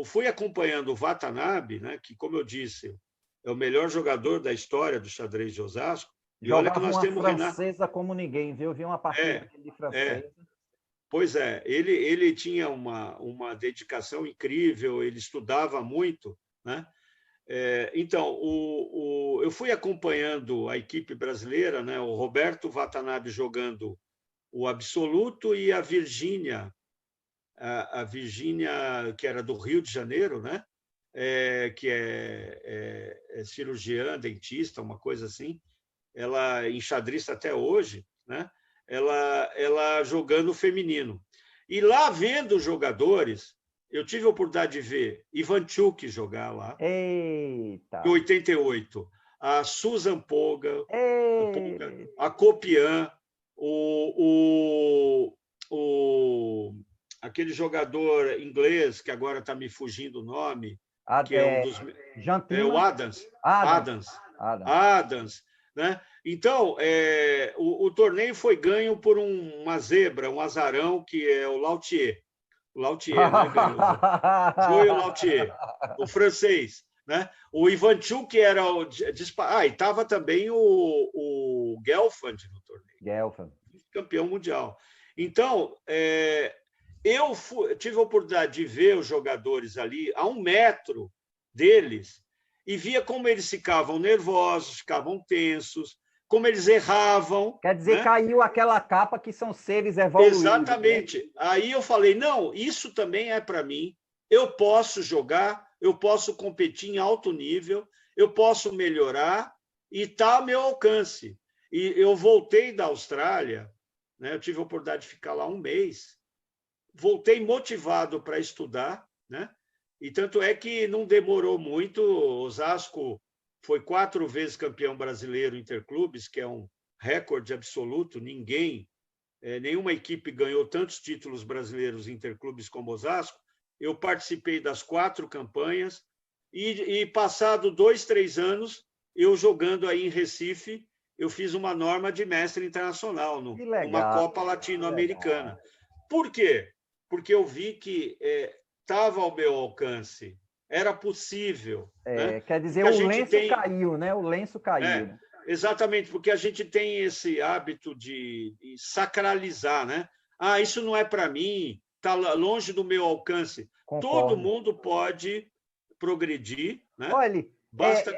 fui acompanhando o Watanabe, né, que, como eu disse, é o melhor jogador da história do xadrez de Osasco. E olha que Jogava nós uma temos o Renato. francesa como ninguém, viu? Eu vi uma partida de francesa. Pois é, ele tinha uma dedicação incrível, ele estudava muito, né? Então, eu fui acompanhando a equipe brasileira, né? O Roberto Watanabe jogando o absoluto e a Virgínia, que era do Rio de Janeiro, né? Que é cirurgiã, dentista, uma coisa assim. Ela enxadrista até hoje, né? Ela jogando feminino. E lá vendo os jogadores, eu tive a oportunidade de ver Ivanchuk jogar lá, Eita! em 88, a Susan Polgar, Eita! a Copian, aquele jogador inglês, que agora está me fugindo o nome, que é um dos... o Adams. Adams, né? Então, o torneio foi ganho por uma zebra, um azarão, que é o Lautier. O Lautier, né, ganhou. Foi o Lautier, o francês. Né? O Ivanchuk era o... e estava também o Gelfand no torneio. Gelfand. Campeão mundial. Então, eu tive a oportunidade de ver os jogadores ali a 1 metro deles e via como eles ficavam nervosos, ficavam tensos, como eles erravam. Quer dizer, né? Caiu aquela capa que são seres evoluídos. Exatamente. Né? Aí eu falei, não, isso também é para mim. Eu posso jogar, eu posso competir em alto nível, eu posso melhorar e está ao meu alcance. E eu voltei da Austrália, né? Eu tive a oportunidade de ficar lá 1 mês, voltei motivado para estudar, né? E tanto é que não demorou muito. Osasco foi 4 vezes campeão brasileiro interclubes, que é um recorde absoluto. Nenhuma equipe ganhou tantos títulos brasileiros interclubes como Osasco. Eu participei das 4 campanhas e passado 2, 3 anos, eu jogando aí em Recife, eu fiz uma norma de mestre internacional numa Copa Latino-Americana. Por quê? Porque eu vi que estava ao meu alcance, era possível. Né? Quer dizer, o lenço caiu, né? O lenço caiu. Né? Exatamente, porque a gente tem esse hábito de sacralizar, né? Isso não é para mim, está longe do meu alcance. Concordo. Todo mundo pode progredir. Né? Olha, Basta...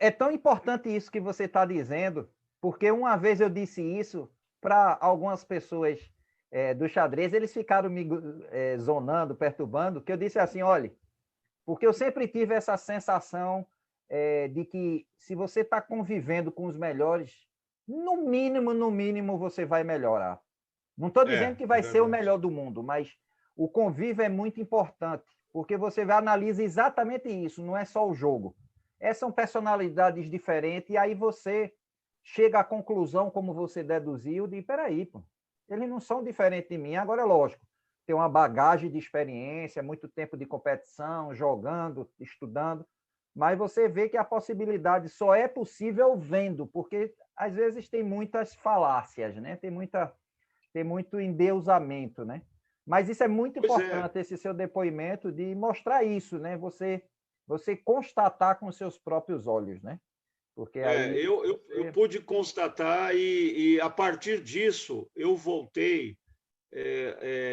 É tão importante isso que você está dizendo, porque uma vez eu disse isso para algumas pessoas do xadrez, eles ficaram me zonando, perturbando, que eu disse assim, olha, porque eu sempre tive essa sensação de que se você está convivendo com os melhores, no mínimo, você vai melhorar. Não estou dizendo que vai ser o melhor do mundo, mas o convívio é muito importante, porque você analisa exatamente isso, não é só o jogo. São personalidades diferentes, e aí você chega à conclusão, como você deduziu, de, peraí, pô, eles não são diferentes de mim. Agora, é lógico, tem uma bagagem de experiência, muito tempo de competição, jogando, estudando, mas você vê que a possibilidade só é possível vendo, porque às vezes tem muitas falácias, né? Tem muito endeusamento, né? Mas isso é muito importante, esse seu depoimento de mostrar isso, né? Você constatar com seus próprios olhos, né? Porque aí eu pude constatar e a partir disso eu voltei,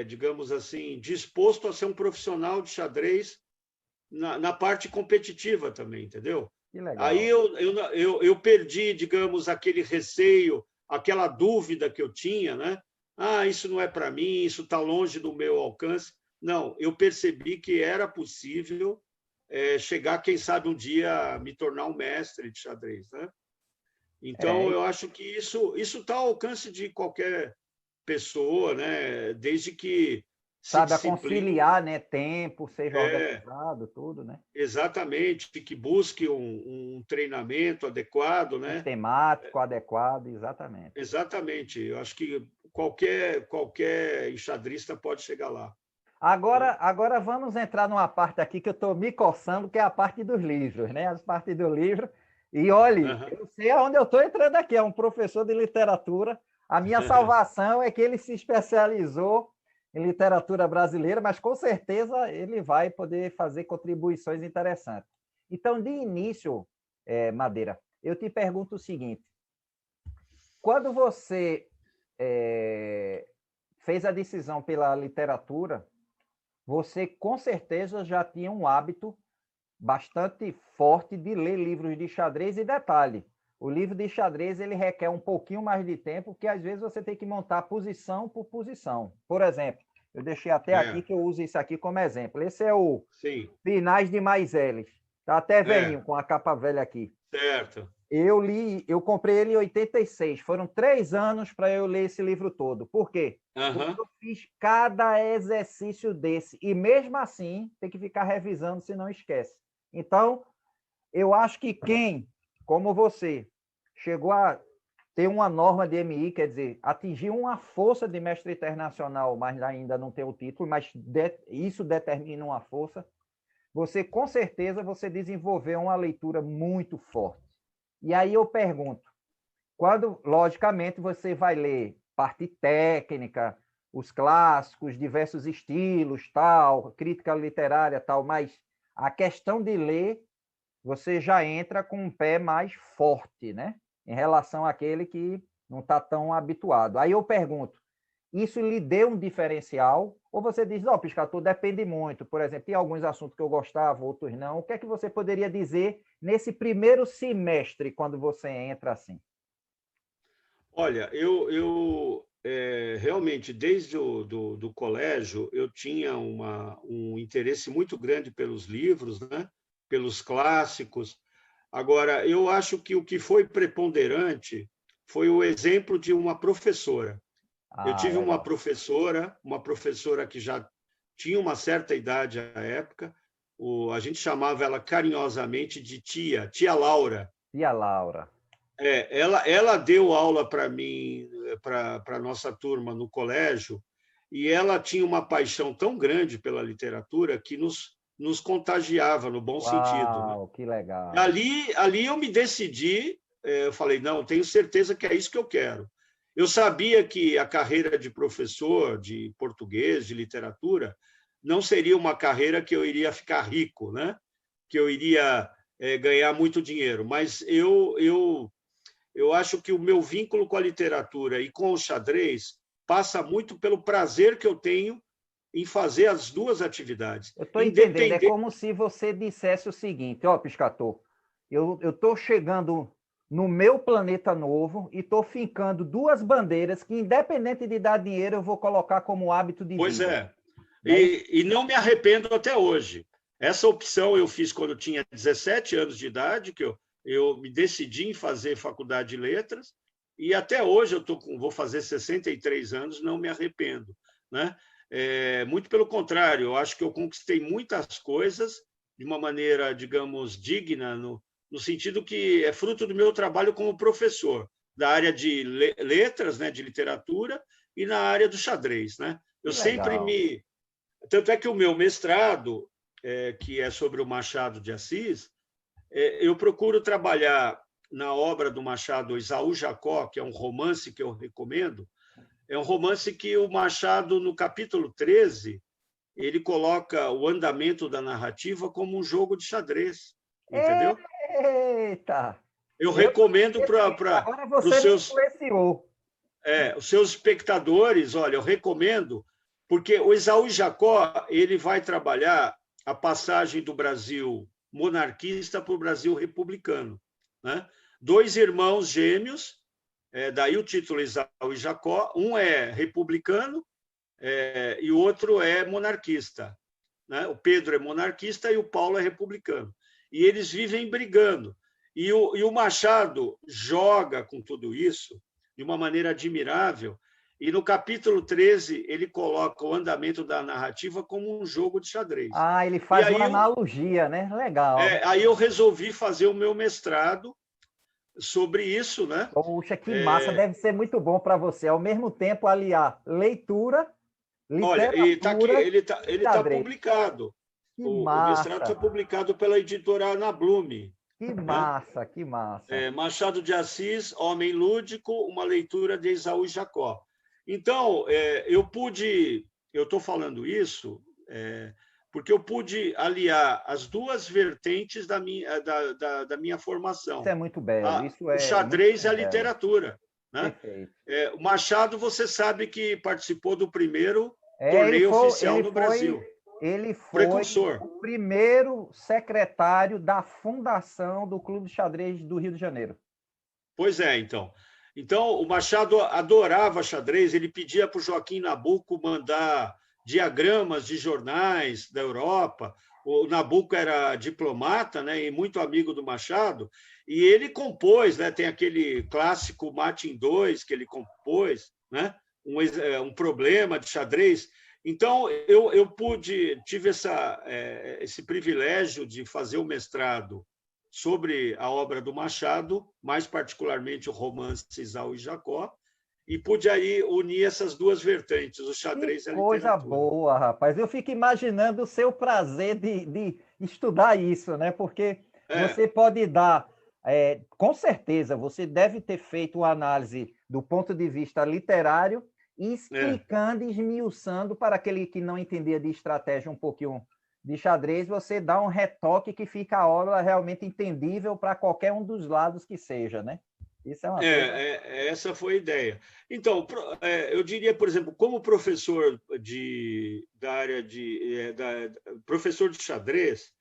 digamos assim, disposto a ser um profissional de xadrez na parte competitiva também, entendeu? Que legal. Aí eu perdi, digamos, aquele receio, aquela dúvida que eu tinha, né? Isso não é para mim, isso está longe do meu alcance. Não, eu percebi que era possível chegar, quem sabe, um dia me tornar um mestre de xadrez, né? Então, eu acho que isso está ao alcance de qualquer pessoa, né? Desde que sabe conciliar, né? Tempo, seja organizado, tudo, né? Exatamente, que busque um treinamento adequado, né? Sistemático, adequado, exatamente. Exatamente. Eu acho que qualquer enxadrista pode chegar lá. Agora vamos entrar numa parte aqui que eu estou me coçando, que é a parte dos livros, né? As partes do livro. E olhe, eu sei aonde eu estou entrando aqui, é um professor de literatura. A minha salvação é que ele se especializou em literatura brasileira, mas com certeza ele vai poder fazer contribuições interessantes. Então, de início, Madeira, eu te pergunto o seguinte: quando você fez a decisão pela literatura, você com certeza já tinha um hábito bastante forte de ler livros de xadrez, e detalhe, o livro de xadrez ele requer um pouquinho mais de tempo, porque às vezes você tem que montar posição por posição. Por exemplo, eu deixei até aqui que eu uso isso aqui como exemplo. Esse é o Finais de Maiseles. Está até velhinho, com a capa velha aqui. Certo. Eu comprei ele em 86. Foram 3 anos para eu ler esse livro todo. Por quê? Porque eu fiz cada exercício desse. E mesmo assim, tem que ficar revisando, se não esquece. Então, eu acho que quem, como você, chegou a ter uma norma de MI, quer dizer, atingir uma força de mestre internacional, mas ainda não tem o título, mas isso determina uma força, você, com certeza, você desenvolveu uma leitura muito forte. E aí eu pergunto, quando, logicamente, você vai ler parte técnica, os clássicos, diversos estilos, tal, crítica literária, tal, mas a questão de ler, você já entra com um pé mais forte, né? Em relação àquele que não está tão habituado. Aí eu pergunto, isso lhe deu um diferencial? Ou você diz, Piscator, depende muito. Por exemplo, tem alguns assuntos que eu gostava, outros não. O que é que você poderia dizer nesse primeiro semestre, quando você entra assim? Olha, eu realmente, desde do colégio, eu tinha um interesse muito grande pelos livros, né? Pelos clássicos. Agora, eu acho que o que foi preponderante foi o exemplo de uma professora. Eu tive uma professora que já tinha uma certa idade à época, a gente chamava ela carinhosamente de tia Laura. Tia Laura. Ela deu aula para mim, para a nossa turma no colégio, e ela tinha uma paixão tão grande pela literatura que nos contagiava no bom sentido. Né? Que legal. Ali eu me decidi, eu falei, não, tenho certeza que é isso que eu quero. Eu sabia que a carreira de professor de português, de literatura, não seria uma carreira que eu iria ficar rico, né? Que eu iria ganhar muito dinheiro, mas eu acho que o meu vínculo com a literatura e com o xadrez passa muito pelo prazer que eu tenho em fazer as duas atividades. Eu estou entendendo, é como se você dissesse o seguinte, Piscator, eu estou chegando no meu planeta novo e estou fincando duas bandeiras que, independente de dar dinheiro, eu vou colocar como hábito de Pois vida. é. Né? E não me arrependo até hoje. Essa opção eu fiz quando eu tinha 17 anos de idade, que eu me decidi em fazer faculdade de letras, e até hoje vou fazer 63 anos, não me arrependo. Né? Muito pelo contrário, eu acho que eu conquistei muitas coisas de uma maneira, digamos, digna, no sentido que é fruto do meu trabalho como professor, da área de letras, né, de literatura, e na área do xadrez. Né? Eu Que sempre legal. me... Tanto é que o meu mestrado, que é sobre o Machado de Assis, eu procuro trabalhar na obra do Machado, Esaú Jacó, que é um romance que eu recomendo. É um romance que o Machado, no capítulo 13, ele coloca o andamento da narrativa como um jogo de xadrez, entendeu? Eita! Eu Eu não recomendo esqueci. Agora para você me influenciou. os seus espectadores, olha, eu recomendo, porque o Esaú Jacó ele vai trabalhar a passagem do Brasil monarquista para o Brasil republicano. Né? Dois irmãos gêmeos, daí o título Esaú e Jacó, um é republicano e o outro é monarquista. Né? O Pedro é monarquista e o Paulo é republicano. E eles vivem brigando. E o Machado joga com tudo isso de uma maneira admirável. E no capítulo 13, ele coloca o andamento da narrativa como um jogo de xadrez. Ah, ele E faz uma analogia, né? Legal. aí eu resolvi fazer o meu mestrado sobre isso, né? Poxa, que massa. Deve ser muito bom para você. Ao mesmo tempo, aliar leitura, Olha, e tá aqui, literatura e ele tá xadrez. publicado. Que O mestrado está massa. publicado pela editora Ana Blume. Que Né? massa, que massa. Machado de Assis, Homem Lúdico, uma leitura de Esaú e Jacó. Então, eu estou falando isso porque eu pude aliar as duas vertentes da minha Isso formação, é muito belo. Isso o é muito xadrez e a belo. literatura. Né? Perfeito. O Machado, você sabe que participou do primeiro É, torneio oficial no Brasil, ele foi precursor. o primeiro secretário da fundação do Clube de Xadrez do Rio de Janeiro. Pois é, então. Então, o Machado adorava xadrez, ele pedia para o Joaquim Nabuco mandar diagramas de jornais da Europa. O Nabuco era diplomata, né, e muito amigo do Machado, e ele compôs, né, tem aquele clássico Matin 2 que ele compôs, né, um problema de xadrez. Então, eu tive esse privilégio de fazer o mestrado sobre a obra do Machado, mais particularmente o romance Esaú e Jacó, e pude aí unir essas duas vertentes, o Que xadrez e a coisa literatura. boa, rapaz. Eu fico imaginando o seu prazer de estudar isso, né? Porque você pode dar, com certeza, você deve ter feito uma análise do ponto de vista literário, explicando e esmiuçando para aquele que não entendia de estratégia um pouquinho de xadrez, você dá um retoque que fica a obra realmente entendível para qualquer um dos lados que seja, né? Isso é uma coisa... Essa foi a ideia. Então, eu diria, por exemplo, como professor da área professor de xadrez,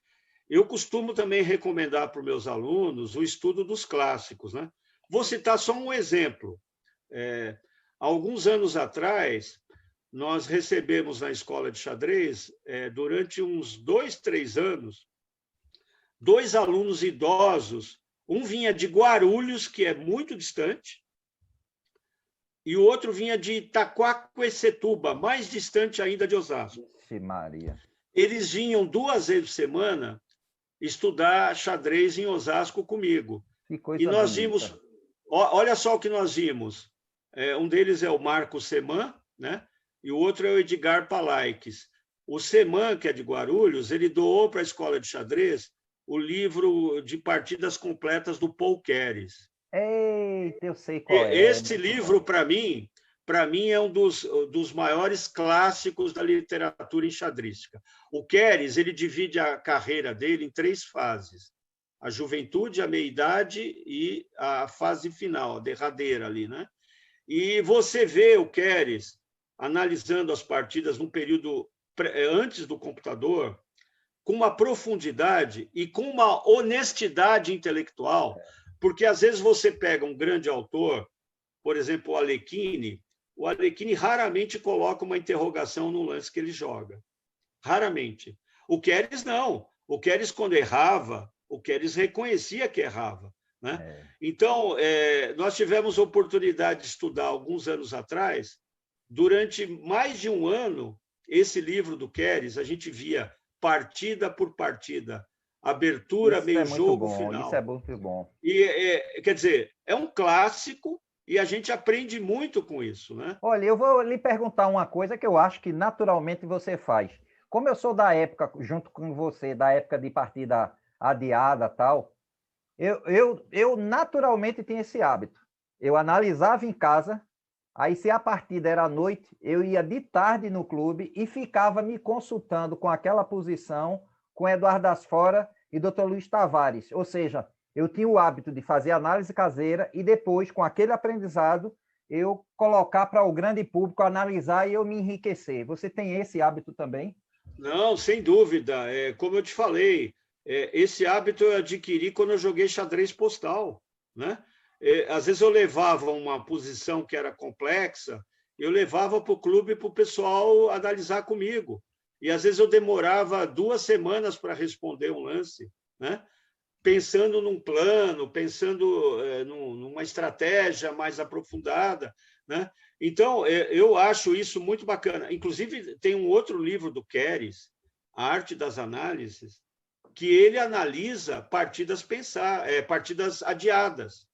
eu costumo também recomendar para os meus alunos o estudo dos clássicos. Né? Vou citar só um exemplo. Alguns anos atrás, nós recebemos na escola de xadrez, durante uns 2, 3 anos, 2 alunos idosos. Um vinha de Guarulhos, que é muito distante, e o outro vinha de Itaquaquecetuba, mais distante ainda de Osasco. Vixe Maria. Eles vinham 2 vezes por semana estudar xadrez em Osasco comigo. Que E coisa nós bonita. vimos, olha só o que nós vimos. Um deles é o Marco Seman, né? E o outro é o Edgar Palaikes. O Seman, que é de Guarulhos, ele doou para a escola de xadrez o livro de partidas completas do Paul Keres. Eita, eu sei qual é. Esse livro, para mim, é um dos maiores clássicos da literatura enxadrística. O Keres, ele divide a carreira dele em 3 fases: a juventude, a meia-idade e a fase final, a derradeira ali, né? E você vê o Keres analisando as partidas num período antes do computador, com uma profundidade e com uma honestidade intelectual, porque às vezes você pega um grande autor, por exemplo, o Arlecchini raramente coloca uma interrogação no lance que ele joga. Raramente. O Keyes não. O Keyes, quando errava, o Keyes reconhecia que errava. Né? Então, nós tivemos a oportunidade de estudar, alguns anos atrás, durante mais de um ano, esse livro do Keyes, a gente via partida por partida, abertura, Isso meio é muito jogo, bom, final. isso é muito bom. E, quer dizer, é um clássico e a gente aprende muito com isso. Né? Olha, eu vou lhe perguntar uma coisa que eu acho que naturalmente você faz. Como eu sou da época, junto com você, da época de partida adiada tal, eu naturalmente tinha esse hábito. Eu analisava em casa, aí se a partida era à noite, eu ia de tarde no clube e ficava me consultando com aquela posição, com Eduardo Asfora e Dr. Luiz Tavares. Ou seja, eu tinha o hábito de fazer análise caseira e depois, com aquele aprendizado, eu colocar para o grande público analisar e eu me enriquecer. Você tem esse hábito também? Não, sem dúvida. Como eu te falei, esse hábito eu adquiri quando eu joguei xadrez postal. Né? Às vezes eu levava uma posição que era complexa, eu levava para o clube para o pessoal analisar comigo. E às vezes eu demorava 2 semanas para responder um lance, né? Pensando num plano, pensando numa estratégia mais aprofundada. Né? Então, eu acho isso muito bacana. Inclusive, tem um outro livro do Keyes, A Arte das Análises, que ele analisa partidas adiadas.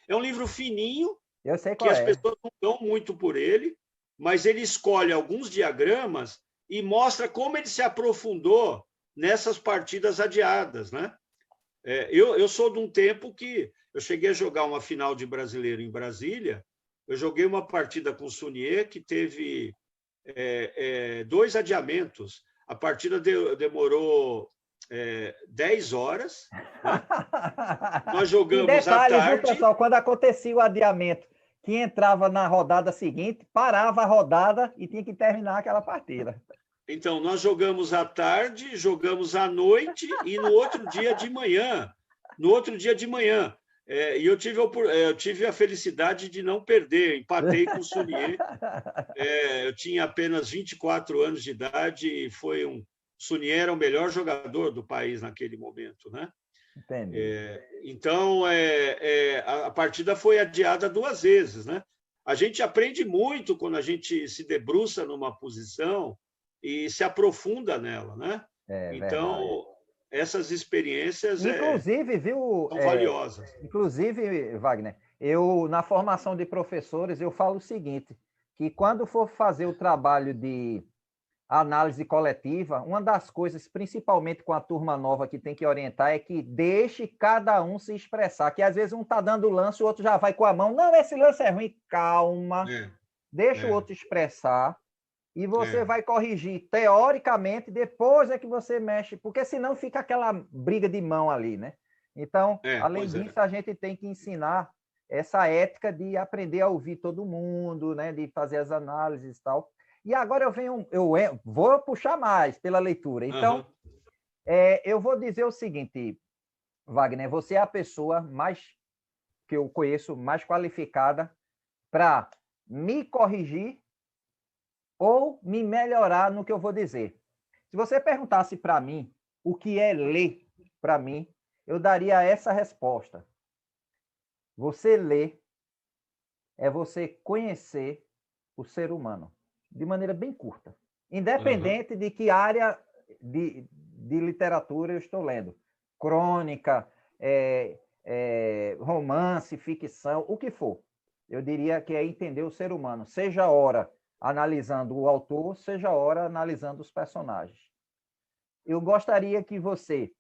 É um livro fininho, Eu sei que qual as é. pessoas não dão muito por ele, mas ele escolhe alguns diagramas e mostra como ele se aprofundou nessas partidas adiadas. Né? Eu sou de um tempo que eu cheguei a jogar uma final de brasileiro em Brasília. Eu joguei uma partida com o Sunier que teve 2 adiamentos. A partida demorou 10 horas. Né? Nós E jogamos à detalhe, viu, tarde. pessoal? Quando acontecia o adiamento, que entrava na rodada seguinte, parava a rodada e tinha que terminar aquela partida. Então, nós jogamos à tarde, jogamos à noite e no outro dia de manhã. No outro dia de manhã. E eu tive a felicidade de não perder, empatei com o Sunier. Eu tinha apenas 24 anos de idade e Sunier era o melhor jogador do país naquele momento. Né? Entendi. Então, a partida foi adiada 2 vezes. Né? A gente aprende muito quando a gente se debruça numa posição e se aprofunda nela. Né? Verdade. Então, essas experiências Inclusive, viu, são valiosas. inclusive, Wagner, eu, na formação de professores, eu falo o seguinte, que quando for fazer o trabalho de análise coletiva, uma das coisas, principalmente com a turma nova que tem que orientar, é que deixe cada um se expressar, que às vezes um está dando lance, o outro já vai com a mão, não, esse lance é ruim, calma, deixa o outro expressar, e você vai corrigir teoricamente, depois é que você mexe, porque senão fica aquela briga de mão ali, né? Então, além disso, a gente tem que ensinar essa ética de aprender a ouvir todo mundo, né? De fazer as análises e tal. E agora eu vou puxar mais pela leitura. Então, eu vou dizer o seguinte, Wagner, você é a pessoa mais que eu conheço, mais qualificada para me corrigir ou me melhorar no que eu vou dizer. Se você perguntasse para mim o que é ler para mim, eu daria essa resposta. Você ler é você conhecer o ser humano de maneira bem curta, independente de que área de literatura eu estou lendo. Crônica, romance, ficção, o que for. Eu diria que é entender o ser humano, seja ora analisando o autor, seja ora analisando os personagens. Eu gostaria que você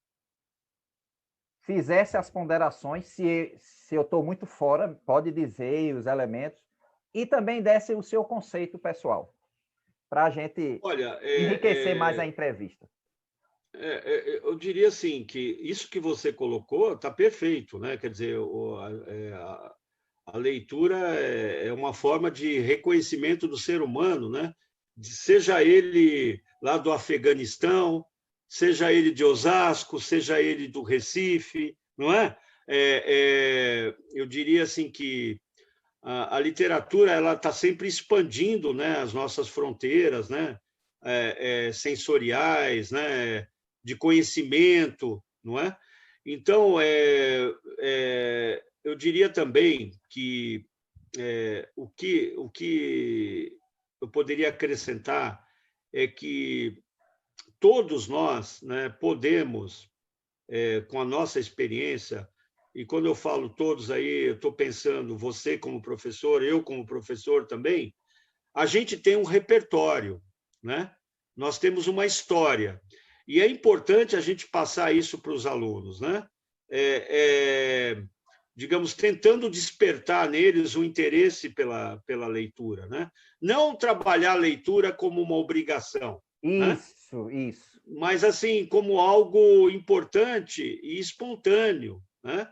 fizesse as ponderações, se eu estou muito fora, pode dizer os elementos, e também desse o seu conceito pessoal, para a gente enriquecer mais a entrevista. Eu diria assim, que isso que você colocou está perfeito, né? Quer dizer, a leitura é uma forma de reconhecimento do ser humano, né? Seja ele lá do Afeganistão, seja ele de Osasco, seja ele do Recife, não é? Eu diria assim que a literatura ela está sempre expandindo, né, as nossas fronteiras, né, sensoriais, né, de conhecimento, não é? Então, eu diria também que o que eu poderia acrescentar é que todos nós, né, podemos, com a nossa experiência, e quando eu falo todos aí, eu estou pensando você como professor, eu como professor também, a gente tem um repertório, né? Nós temos uma história. E é importante a gente passar isso para os alunos, né? Digamos, tentando despertar neles o interesse pela leitura, né? Não trabalhar a leitura como uma obrigação, né? Isso. Mas assim como algo importante e espontâneo, né?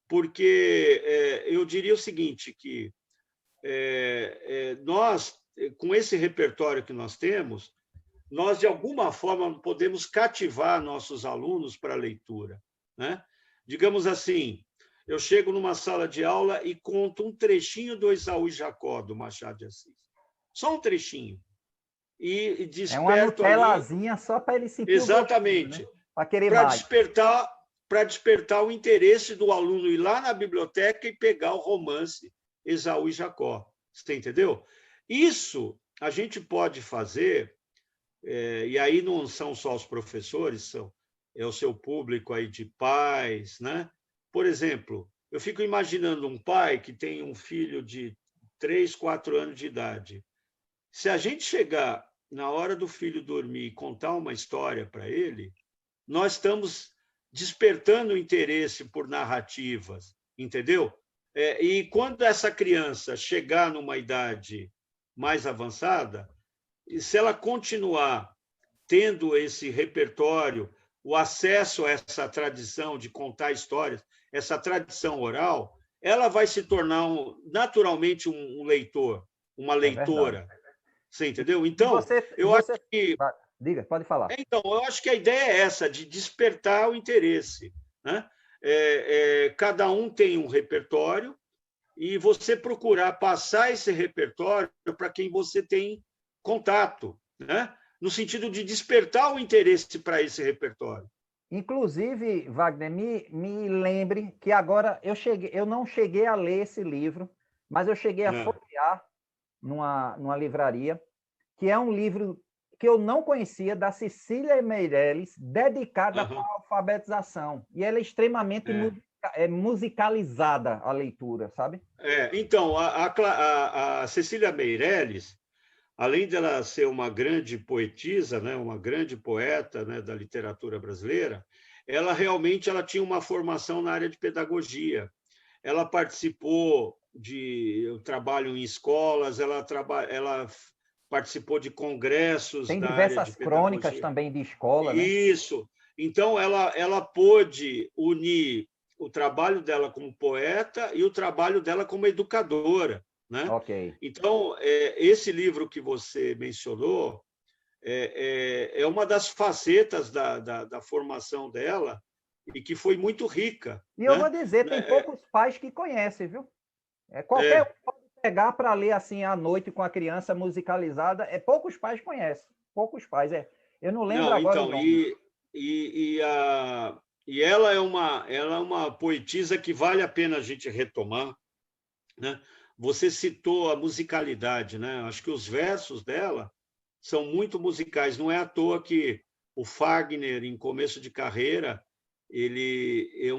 Porque eu diria o seguinte, que nós, com esse repertório que nós temos, nós, de alguma forma, podemos cativar nossos alunos para a leitura, né? Digamos assim, eu chego numa sala de aula e conto um trechinho do Esaú e Jacó, do Machado de Assis. Só um trechinho. E É uma desperto ali... Nutelazinha só para ele sentir o gostinho, né? Exatamente. Para querer Para mais. despertar o interesse do aluno ir lá na biblioteca e pegar o romance Esaú e Jacó. Você entendeu? Isso a gente pode fazer, e aí não são só os professores, é o seu público aí de pais, né? Por exemplo, eu fico imaginando um pai que tem um filho de 3, 4 anos de idade. Se a gente chegar na hora do filho dormir e contar uma história para ele, nós estamos despertando o interesse por narrativas, entendeu? E quando essa criança chegar numa idade mais avançada, se ela continuar tendo esse repertório, o acesso a essa tradição de contar histórias, essa tradição oral, ela vai se tornar naturalmente um leitor, uma É verdade. leitora. Você entendeu? E Então, eu acho que diga, pode falar. então, eu acho que a ideia é essa, de despertar o interesse, né? Cada um tem um repertório e você procurar passar esse repertório para quem você tem contato, né? No sentido de despertar o interesse para esse repertório. Inclusive, Wagner, me lembre que agora eu não cheguei a ler esse livro, mas eu cheguei a folhear numa livraria, que é um livro que eu não conhecia, da Cecília Meirelles, dedicada para a alfabetização. E ela é extremamente musicalizada, a leitura, sabe? Então, a Cecília Meirelles, além dela ser uma grande poetisa, né, uma grande poeta, né, da literatura brasileira, ela realmente tinha uma formação na área de pedagogia. Ela participou de trabalho em escolas, ela participou de congressos Tem da área de diversas crônicas pedagogia. também de escola, né? Isso. Então, ela pôde unir o trabalho dela como poeta e o trabalho dela como educadora, né? Ok. Então, esse livro que você mencionou é uma das facetas da formação dela e que foi muito rica. E eu vou Né? dizer, tem poucos pais que conhecem, viu? Qualquer um pode pegar para ler assim à noite com a criança musicalizada, poucos pais conhecem. Poucos pais, Eu não lembro agora o nome. E ela é uma poetisa que vale a pena a gente retomar, né? Você citou a musicalidade, né? Acho que os versos dela são muito musicais. Não é à toa que o Fagner, em começo de carreira,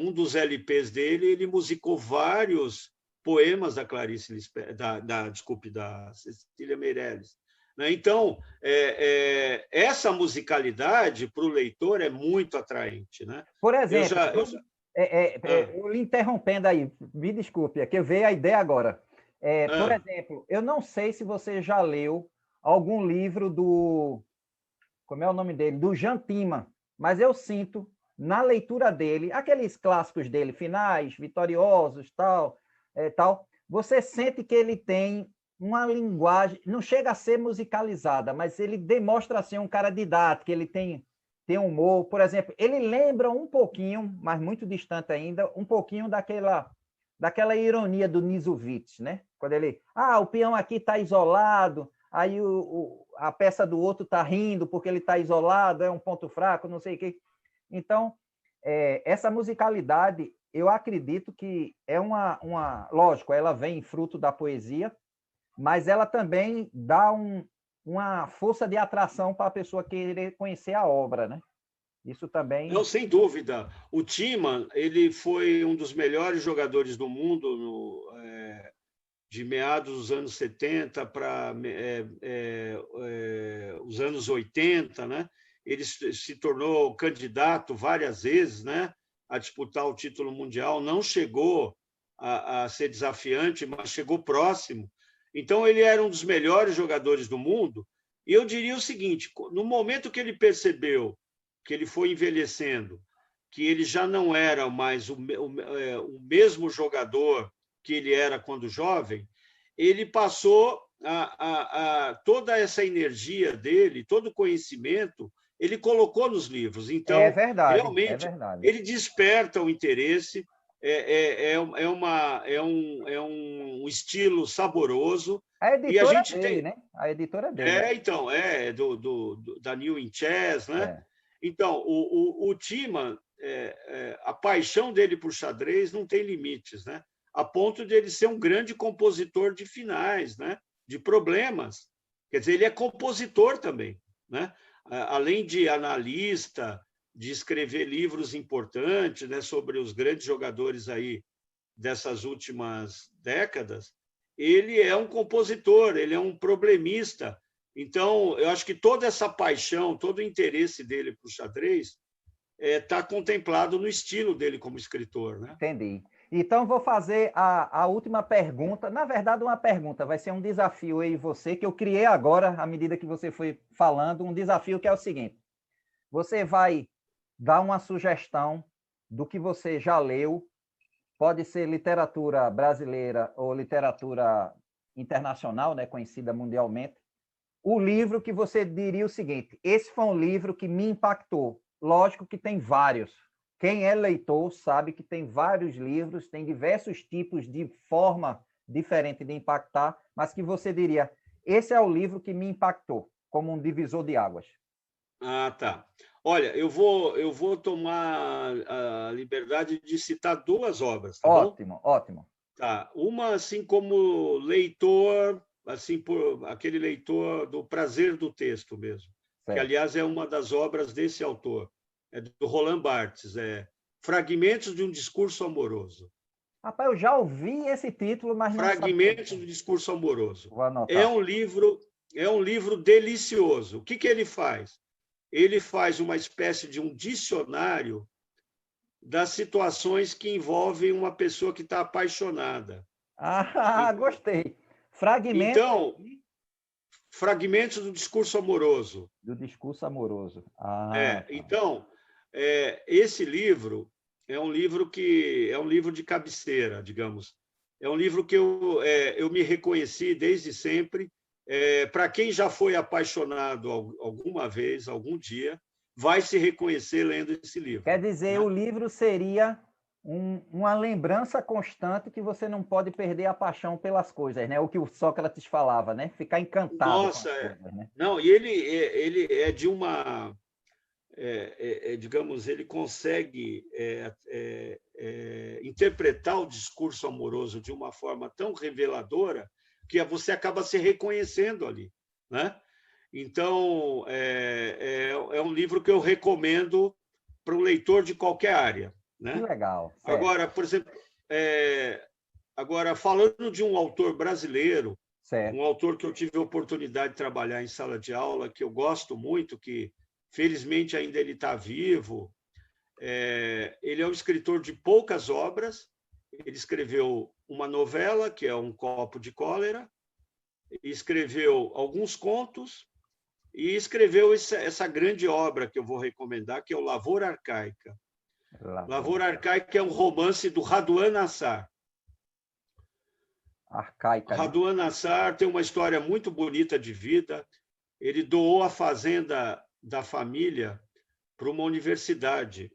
um dos LPs dele, ele musicou vários poemas da Clarice Lispector, da Cecília Meirelles. Então, essa musicalidade para o leitor é muito atraente, né? Por exemplo, eu lhe interrompendo aí, me desculpe, é que veio a ideia agora. Por exemplo, eu não sei se você já leu algum livro como é o nome dele? Do Jean Tima, mas eu sinto na leitura dele, aqueles clássicos dele, Finais, Vitoriosos, tal, você sente que ele tem uma linguagem, não chega a ser musicalizada, mas ele demonstra ser um cara didático, ele tem tem humor. Por exemplo, ele lembra um pouquinho, mas muito distante ainda, um pouquinho daquela ironia do Nisovitz, né? Quando ele, o peão aqui está isolado, aí a peça do outro está rindo porque ele está isolado, é um ponto fraco, não sei o quê. Então, essa musicalidade, eu acredito que é lógico, ela vem fruto da poesia, mas ela também dá uma força de atração para a pessoa querer conhecer a obra, né? Isso também... Não, sem dúvida. O Tiemann, ele foi um dos melhores jogadores do mundo de meados dos anos 70 para os anos 80, né? Ele se tornou candidato várias vezes, né, a disputar o título mundial. Não chegou a ser desafiante, mas chegou próximo. Então, ele era um dos melhores jogadores do mundo. E eu diria o seguinte, no momento que ele percebeu que ele foi envelhecendo, que ele já não era mais o mesmo jogador que ele era quando jovem, ele passou toda essa energia dele, todo o conhecimento, ele colocou nos livros. Então, é verdade, realmente, ele desperta o interesse, é um estilo saboroso. A E a editora gente dele, tem... né? A editora dele. Então, da New in Chess, né? Então, o Tiemann, a paixão dele por xadrez não tem limites, né? A ponto de ele ser um grande compositor de finais, né? De problemas. Quer dizer, ele é compositor também, né? Além de analista, de escrever livros importantes, né, sobre os grandes jogadores aí dessas últimas décadas, ele é um compositor, ele é um problemista. Então, eu acho que toda essa paixão, todo o interesse dele por xadrez está contemplado no estilo dele como escritor, né? Entendi. Então, vou fazer a última pergunta. Na verdade, uma pergunta, vai ser um desafio aí você, que eu criei agora, à medida que você foi falando, um desafio que é o seguinte. Você vai dar uma sugestão do que você já leu, pode ser literatura brasileira ou literatura internacional, né, conhecida mundialmente, o livro que você diria o seguinte, esse foi um livro que me impactou. Lógico que tem vários. Quem é leitor sabe que tem vários livros, tem diversos tipos de forma diferente de impactar, mas que você diria, esse é o livro que me impactou, como um divisor de águas. Tá. Olha, eu vou tomar a liberdade de citar duas obras, tá bom? Ótimo, ótimo. Tá. Uma, assim, como leitor, assim, por aquele leitor do prazer do texto mesmo, que, aliás, é uma das obras desse autor, é do Roland Barthes, Fragmentos de um Discurso Amoroso. Rapaz, eu já ouvi esse título, mas não sabia. Fragmentos do Discurso Amoroso. Vou anotar. É um livro delicioso. O que ele faz? Ele faz uma espécie de um dicionário das situações que envolvem uma pessoa que está apaixonada. Gostei. Fragmentos. Então, fragmentos do discurso amoroso. Do discurso amoroso. Então, esse livro é um livro de cabeceira, digamos. É um livro que eu me reconheci desde sempre. Para quem já foi apaixonado alguma vez, algum dia, vai se reconhecer lendo esse livro. Quer dizer, né? O livro seria uma lembrança constante que você não pode perder a paixão pelas coisas, né? O que o Sócrates falava, né? Ficar encantado. Nossa, com as coisas, né? Não, e ele é de uma... digamos, ele consegue interpretar o discurso amoroso de uma forma tão reveladora que você acaba se reconhecendo ali, né? Então, é um livro que eu recomendo para um leitor de qualquer área, né? Que legal. Certo. Agora, por exemplo, falando de um autor brasileiro, certo. Um autor que eu tive a oportunidade de trabalhar em sala de aula, que eu gosto muito, que felizmente ainda ele está vivo. Ele é um escritor de poucas obras. Ele escreveu uma novela, que é Um Copo de Cólera, escreveu alguns contos e escreveu essa grande obra que eu vou recomendar, que é o Lavoura Arcaica. Lavoura Arcaica é um romance do Raduan Nassar. Arcaica. Raduan Nassar tem uma história muito bonita de vida. Ele doou a fazenda da família para uma universidade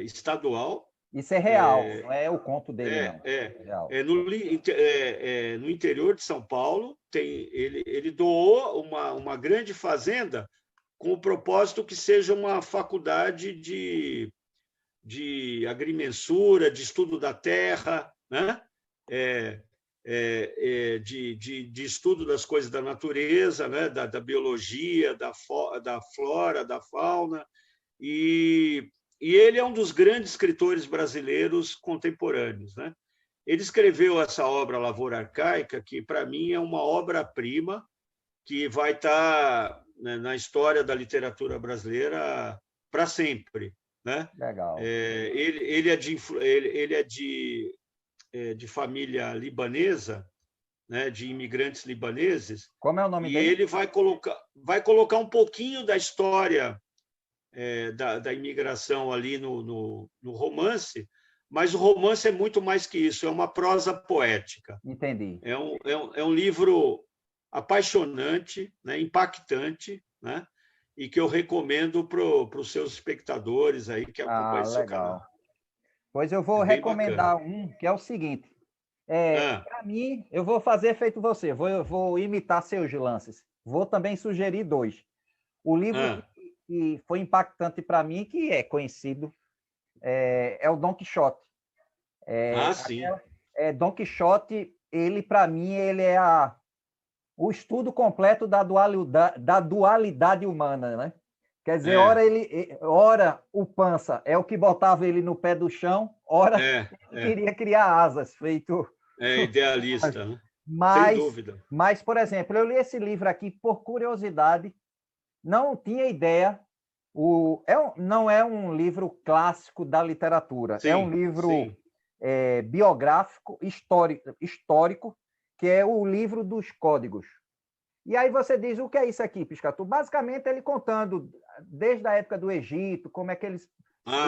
estadual. Isso é real, não é o conto dele, não. É, É real. no interior de São Paulo, ele doou uma grande fazenda com o propósito que seja uma faculdade de agrimensura, de estudo da terra, né? De estudo das coisas da natureza, né? Da biologia, da flora, da fauna. E ele é um dos grandes escritores brasileiros contemporâneos, né? Ele escreveu essa obra Lavoura Arcaica, que, para mim, é uma obra-prima que vai estar, né, na história da literatura brasileira para sempre, né? Legal. Ele é de família libanesa, né, de imigrantes libaneses, Como é o nome e dele? ele vai colocar um pouquinho da história da imigração ali no romance, mas o romance é muito mais que isso, é uma prosa poética. Entendi. É um livro apaixonante, né, impactante, né, e que eu recomendo para os seus espectadores aí que acompanham seu canal. Legal. Pois eu É vou bem bacana. recomendar um, que é o seguinte. Ah, Para mim, eu vou fazer feito você, vou imitar seus lances. Vou também sugerir dois. O livro ah, que foi impactante para mim, que é conhecido, é o Dom Quixote. sim. Dom Quixote, ele, para mim, ele é o estudo completo da dualidade humana, né? Quer dizer, ora o Pança é o que botava ele no pé do chão, ora ele queria criar asas, feito... É idealista, né? Sem Mas, dúvida. mas, por exemplo, eu li esse livro aqui por curiosidade, não tinha ideia. Não é um livro clássico da literatura, é um Sim, livro sim. biográfico, histórico, que é o livro dos códigos. E aí você diz, o que é isso aqui, Piscatu? Basicamente, ele contando desde a época do Egito, como é que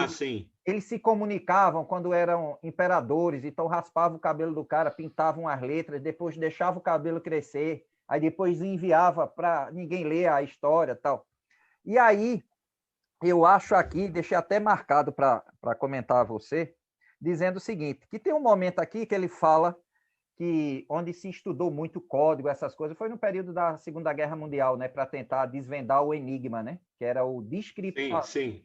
Sim. eles se comunicavam quando eram imperadores, então raspavam o cabelo do cara, pintavam as letras, depois deixava o cabelo crescer, aí depois enviava para ninguém ler a história, tal. E aí eu acho aqui, deixei até marcado para comentar a você, dizendo o seguinte, que tem um momento aqui que ele fala que onde se estudou muito código, essas coisas, foi no período da Segunda Guerra Mundial, né, para tentar desvendar o enigma, né, que era o Sim, sim.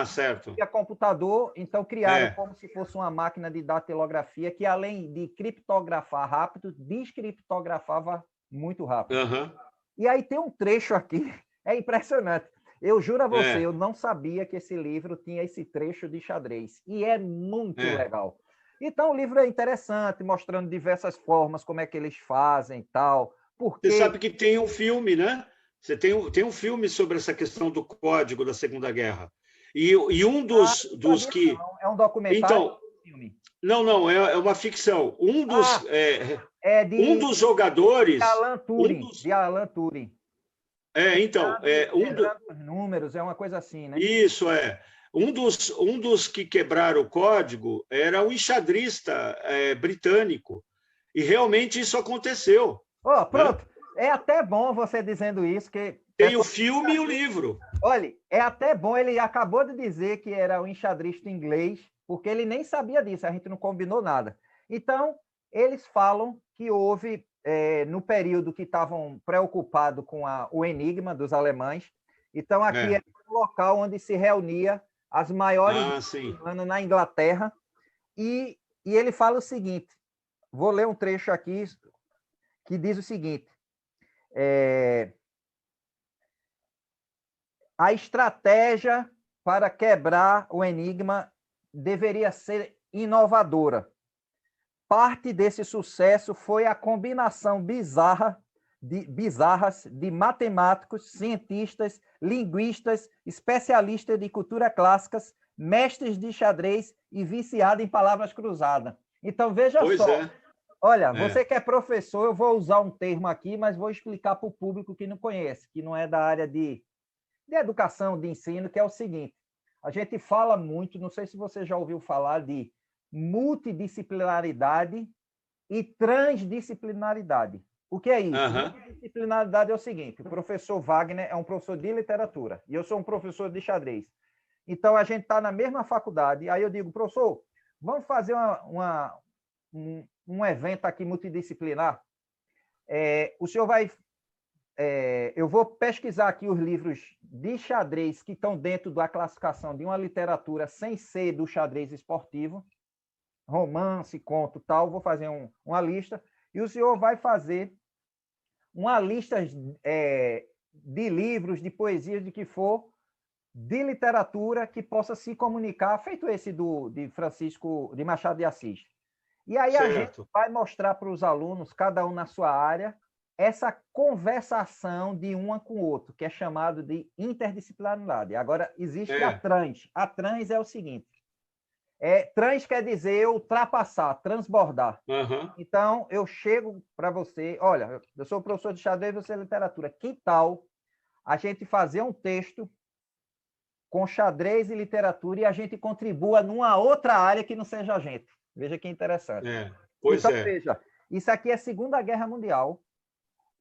Certo. tinha computador, então criaram como se fosse uma máquina de datilografia que, além de criptografar rápido, descriptografava muito rápido. Uhum. E aí tem um trecho aqui, é impressionante. Eu juro a você, É, eu não sabia que esse livro tinha esse trecho de xadrez. E é muito é. legal. Então, o livro é interessante, mostrando diversas formas, como é que eles fazem e tal. Você Porque sabe que tem um filme, né? Você tem um filme sobre essa questão do código da Segunda Guerra. E um dos sabia que. não, é um documentário Então, ou um filme? não, é uma ficção. É Um de dos jogadores. Alan Turing, de Alan Turing. Então, Quebrando os números, é uma coisa assim, né? isso é. Um dos que quebraram o código era um enxadrista britânico. E realmente isso aconteceu. Oh, Né? pronto. É até bom você dizendo isso, que Tem o filme e o livro. olha, é até bom, ele acabou de dizer que era um enxadrista inglês, porque ele nem sabia disso, a gente não combinou nada. Então, eles falam que houve, no período que estavam preocupados com o enigma dos alemães, então aqui é um local onde se reunia as maiores Sim. na Inglaterra, e ele fala o seguinte, vou ler um trecho aqui, que diz o seguinte, a estratégia para quebrar o enigma deveria ser inovadora. Parte desse sucesso foi a combinação bizarras de matemáticos, cientistas, linguistas, especialistas de cultura clássicas, mestres de xadrez e viciados em palavras cruzadas. Então, veja só. Olha, você que é professor, eu vou usar um termo aqui, mas vou explicar para o público que não conhece, que não é da área de educação, de ensino, que é o seguinte, a gente fala muito, não sei se você já ouviu falar de multidisciplinaridade e transdisciplinaridade. O que é isso? Aham. Multidisciplinaridade é o seguinte: o professor Wagner é um professor de literatura e eu sou um professor de xadrez. Então, a gente está na mesma faculdade. Aí eu digo, professor, vamos fazer um evento aqui multidisciplinar. O senhor vai. Eu vou pesquisar aqui os livros de xadrez que estão dentro da classificação de uma literatura sem ser do xadrez esportivo, romance, conto, tal. Vou fazer uma lista. E o senhor vai fazer uma lista de livros, de poesias, de que for, de literatura que possa se comunicar, feito esse de Francisco de Machado de Assis. E aí a gente Certo. vai mostrar para os alunos, cada um na sua área, essa conversação de uma com o outro, que é chamado de interdisciplinaridade. Agora, existe a trans. A trans é o seguinte: trans quer dizer ultrapassar, transbordar. Aham. Então, eu chego para você, olha, eu sou professor de xadrez, você é literatura. Que tal a gente fazer um texto com xadrez e literatura e a gente contribua numa outra área que não seja a gente? Veja que interessante. Pois Então, é. veja, isso aqui é Segunda Guerra Mundial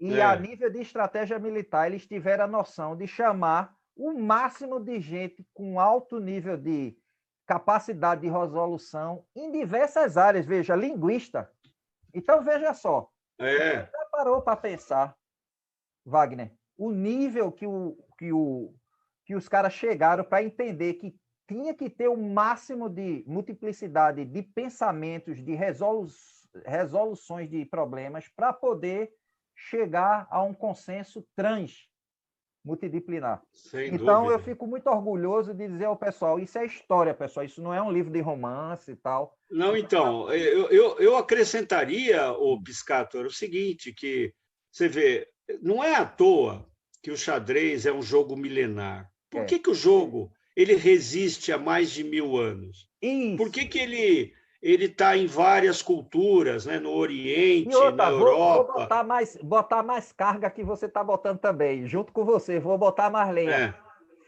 e a nível de estratégia militar eles tiveram a noção de chamar o máximo de gente com alto nível de capacidade de resolução em diversas áreas. Veja, linguista. Então, veja só. Você já parou para pensar, Wagner, o nível que os caras chegaram para entender que tinha que ter o máximo de multiplicidade de pensamentos, de resoluções de problemas para poder chegar a um consenso multidisciplinar. Sem Então, dúvida. eu fico muito orgulhoso de dizer ao pessoal, isso é história, pessoal, isso não é um livro de romance e tal. Não, então, eu acrescentaria, o Piscato, era o seguinte, que você vê, não é à toa que o xadrez é um jogo milenar. Por que o jogo ele resiste há mais de 1000 anos? Isso. Por que ele está em várias culturas, né? No Oriente, E outra, na vou Europa? botar mais carga que você está botando também, junto com você, vou botar mais lenha.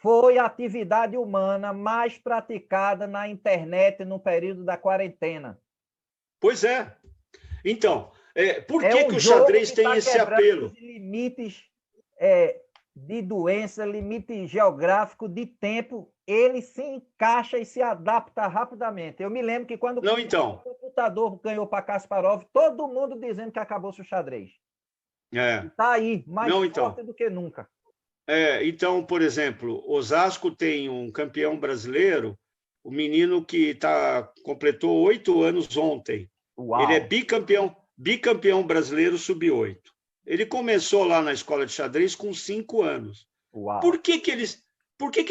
Foi a atividade humana mais praticada na internet no período da quarentena. Pois é. Então, por que o xadrez tem esse apelo? Os limites de doença, limite geográfico, de tempo, ele se encaixa e se adapta rapidamente. Eu me lembro que quando o computador ganhou para Kasparov, todo mundo dizendo que acabou-se o xadrez. Está aí, mais forte do que nunca. Então, por exemplo, Osasco tem um campeão brasileiro, o menino que completou 8 anos ontem. Uau. Ele é bicampeão brasileiro sub-8. Ele começou lá na escola de xadrez com 5 anos. Uau. Por que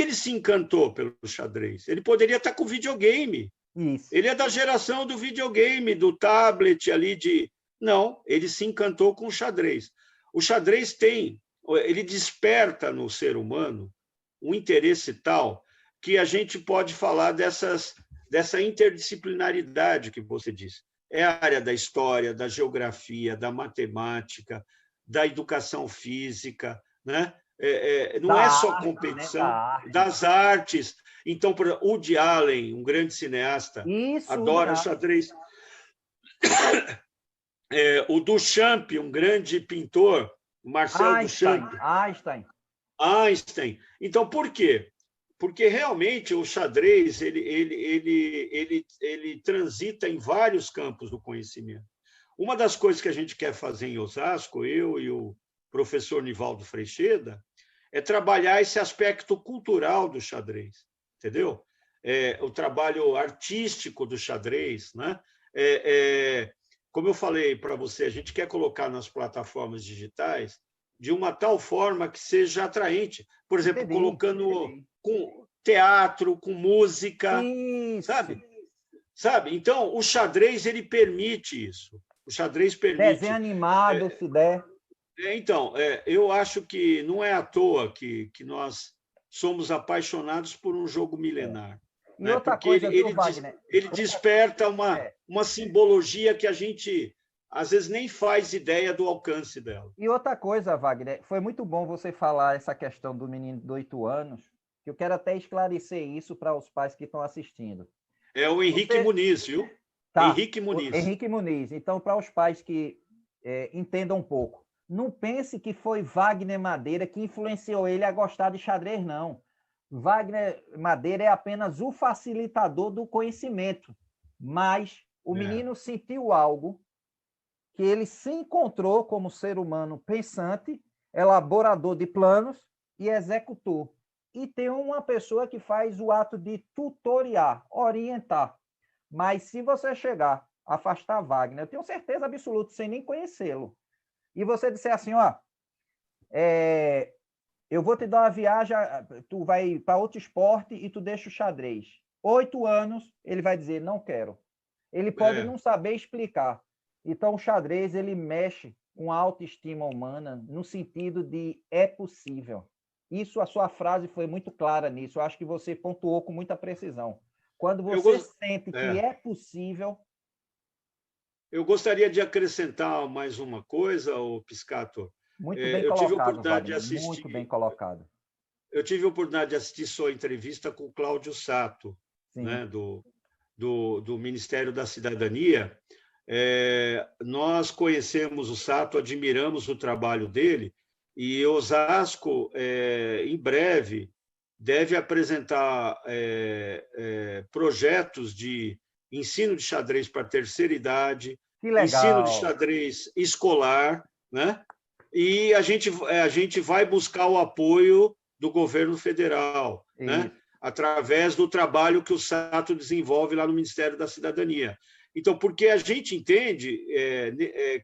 ele se encantou pelo xadrez? Ele poderia estar com videogame. Isso. Ele é da geração do videogame, do tablet ali de... Não, ele se encantou com o xadrez. O xadrez ele desperta no ser humano um interesse tal que a gente pode falar dessa interdisciplinaridade que você disse. É a área da história, da geografia, da matemática, da educação física, né? Não é só competição, né? das artes. Então, o Woody Allen, um grande cineasta, adora xadrez. O Duchamp, um grande pintor, Marcel Duchamp. Einstein. Então, por quê? Porque realmente o xadrez ele transita em vários campos do conhecimento. Uma das coisas que a gente quer fazer em Osasco, eu e o professor Nivaldo Freixeda, é trabalhar esse aspecto cultural do xadrez, entendeu? O trabalho artístico do xadrez, né? Como eu falei para você, a gente quer colocar nas plataformas digitais de uma tal forma que seja atraente. Por exemplo, colocando com teatro, com música, sabe? Então, o xadrez ele permite isso. O xadrez permite. Desenho animado, se der. Então, eu acho que não é à toa que nós somos apaixonados por um jogo milenar. E outra coisa, Wagner? Ele desperta uma simbologia que a gente, às vezes, nem faz ideia do alcance dela. E outra coisa, Wagner, foi muito bom você falar essa questão do menino de 8 anos, que eu quero até esclarecer isso para os pais que estão assistindo. É o Henrique Muniz, viu? Tá. Henrique Muniz. Henrique Muniz. Então, para os pais que entenda um pouco. Não pense que foi Wagner Madeira que influenciou ele a gostar de xadrez, não. Wagner Madeira é apenas o facilitador do conhecimento, mas o menino sentiu algo que ele se encontrou como ser humano pensante, elaborador de planos e executor. E tem uma pessoa que faz o ato de tutoriar, orientar. Mas se você chegar, afastar Wagner, eu tenho certeza absoluta, sem nem conhecê-lo, e você disser assim, ó, eu vou te dar uma viagem, tu vai para outro esporte e tu deixa o xadrez. 8 anos, ele vai dizer, não quero. Ele pode não saber explicar. Então, o xadrez, ele mexe com a autoestima humana no sentido de é possível. Isso, a sua frase foi muito clara nisso. Eu acho que você pontuou com muita precisão. Quando você sente que é possível... Eu gostaria de acrescentar mais uma coisa, Piscator. Muito bem colocado, Wagner. Muito bem colocado. Eu tive a oportunidade de assistir sua entrevista com o Cláudio Sato, né, do Ministério da Cidadania. Nós conhecemos o Sato, admiramos o trabalho dele, e Osasco, em breve, deve apresentar projetos de ensino de xadrez para a terceira idade, ensino de xadrez escolar, né? E a gente vai buscar o apoio do governo federal, né? Através do trabalho que o Sato desenvolve lá no Ministério da Cidadania. Então, porque a gente entende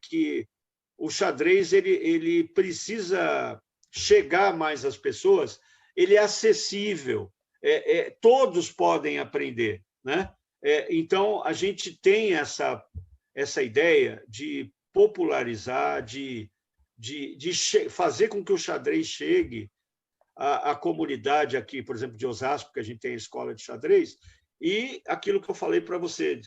que o xadrez ele precisa chegar mais às pessoas, ele é acessível, todos podem aprender, né? Então, a gente tem essa ideia de popularizar, de fazer com que o xadrez chegue à comunidade aqui, por exemplo, de Osasco, que a gente tem a escola de xadrez, e aquilo que eu falei para você,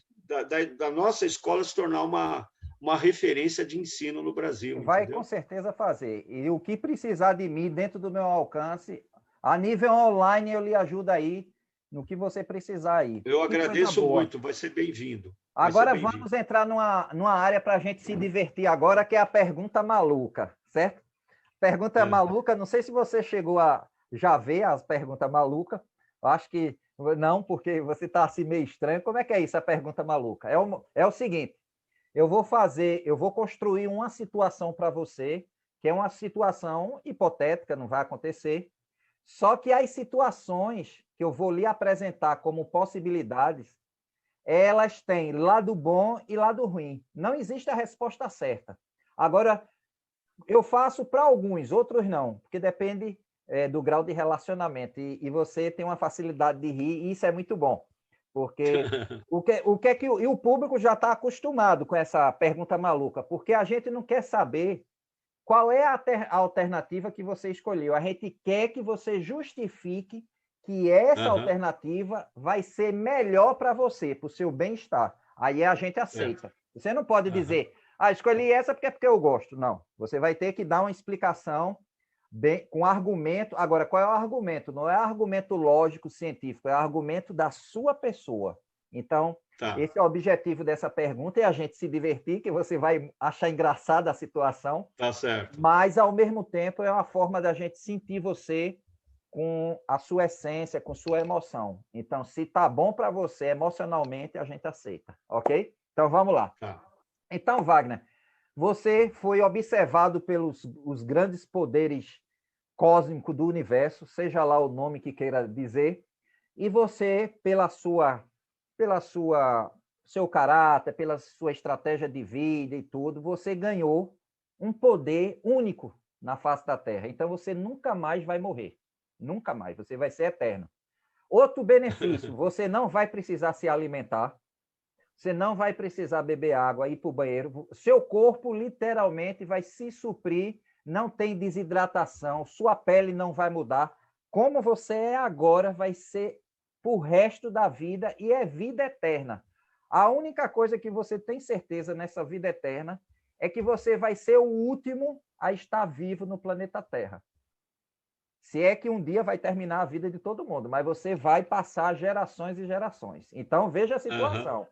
da nossa escola se tornar uma referência de ensino no Brasil. Vai, entendeu? Com certeza fazer. E o que precisar de mim, dentro do meu alcance, a nível online, eu lhe ajudo aí, no que você precisar aí. Eu agradeço muito, vai ser bem-vindo. Agora vamos entrar numa área para a gente se divertir agora, que é a pergunta maluca, certo? Pergunta maluca, não sei se você chegou a já ver as perguntas malucas, acho que não, porque você está assim meio estranho. Como é que é isso, a pergunta maluca? É o seguinte, eu vou construir uma situação para você, que é uma situação hipotética, não vai acontecer, só que as situações que eu vou lhe apresentar como possibilidades, elas têm lado bom e lado ruim. Não existe a resposta certa. Agora, eu faço para alguns, outros não, porque depende do grau de relacionamento. E você tem uma facilidade de rir, e isso é muito bom. Porque e o público já está acostumado com essa pergunta maluca, porque a gente não quer saber qual é a alternativa que você escolheu. A gente quer que você justifique que essa alternativa vai ser melhor para você, para o seu bem-estar. Aí a gente aceita. Você não pode dizer, escolhi essa porque eu gosto. Não. Você vai ter que dar uma explicação com argumento. Agora, qual é o argumento? Não é argumento lógico, científico, é argumento da sua pessoa. Então, esse é o objetivo dessa pergunta, é a gente se divertir, que você vai achar engraçada a situação. Tá certo. Mas, ao mesmo tempo, é uma forma da gente sentir você com a sua essência, com sua emoção. Então, se está bom para você emocionalmente, a gente aceita, ok? Então, vamos lá. Então, Wagner, você foi observado pelos os grandes poderes cósmicos do universo, seja lá o nome que queira dizer, e você, seu caráter, pela sua estratégia de vida e tudo, você ganhou um poder único na face da Terra. Então, você nunca mais vai morrer. Nunca mais. Você vai ser eterno. Outro benefício, você não vai precisar se alimentar, você não vai precisar beber água, ir para o banheiro. Seu corpo, literalmente, vai se suprir, não tem desidratação, sua pele não vai mudar. Como você é agora, vai ser para o resto da vida, e é vida eterna. A única coisa que você tem certeza nessa vida eterna é que você vai ser o último a estar vivo no planeta Terra. Se é que um dia vai terminar a vida de todo mundo, mas você vai passar gerações e gerações. Então, veja a situação.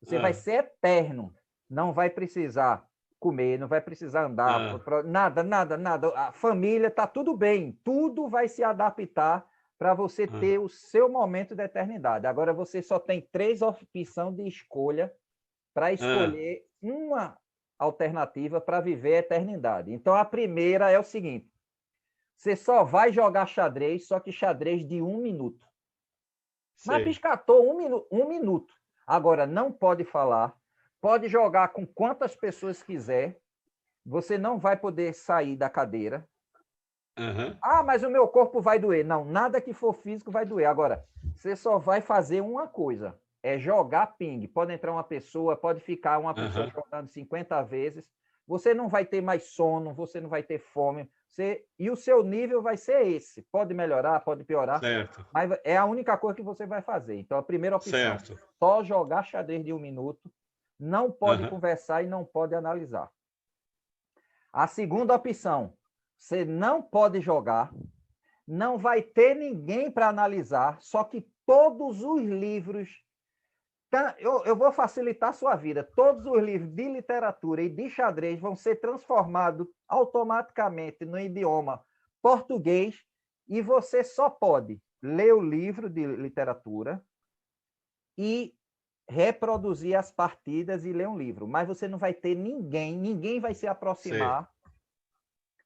Você vai ser eterno, não vai precisar comer, não vai precisar andar, nada, nada, nada. A família está tudo bem, tudo vai se adaptar para você ter o seu momento de eternidade. Agora você só tem 3 opções de escolha para escolher uma alternativa para viver a eternidade. Então, a primeira é o seguinte: você só vai jogar xadrez, só que xadrez de 1 minuto. Mas piscatou 1 minuto. Agora, não pode falar, pode jogar com quantas pessoas quiser, você não vai poder sair da cadeira. Ah, mas o meu corpo vai doer. Não, nada que for físico vai doer. Agora, você só vai fazer uma coisa, é jogar ping. Pode entrar uma pessoa, pode ficar uma pessoa jogando 50 vezes. Você não vai ter mais sono, você não vai ter fome. E o seu nível vai ser esse. Pode melhorar, pode piorar, mas é a única coisa que você vai fazer. Então, a primeira opção, só jogar xadrez de 1 minuto, não pode conversar e não pode analisar. A segunda opção, você não pode jogar, não vai ter ninguém para analisar, só que todos os livros... Eu vou facilitar a sua vida. Todos os livros de literatura e de xadrez vão ser transformados automaticamente no idioma português e você só pode ler o livro de literatura e reproduzir as partidas e ler um livro. Mas você não vai ter ninguém vai se aproximar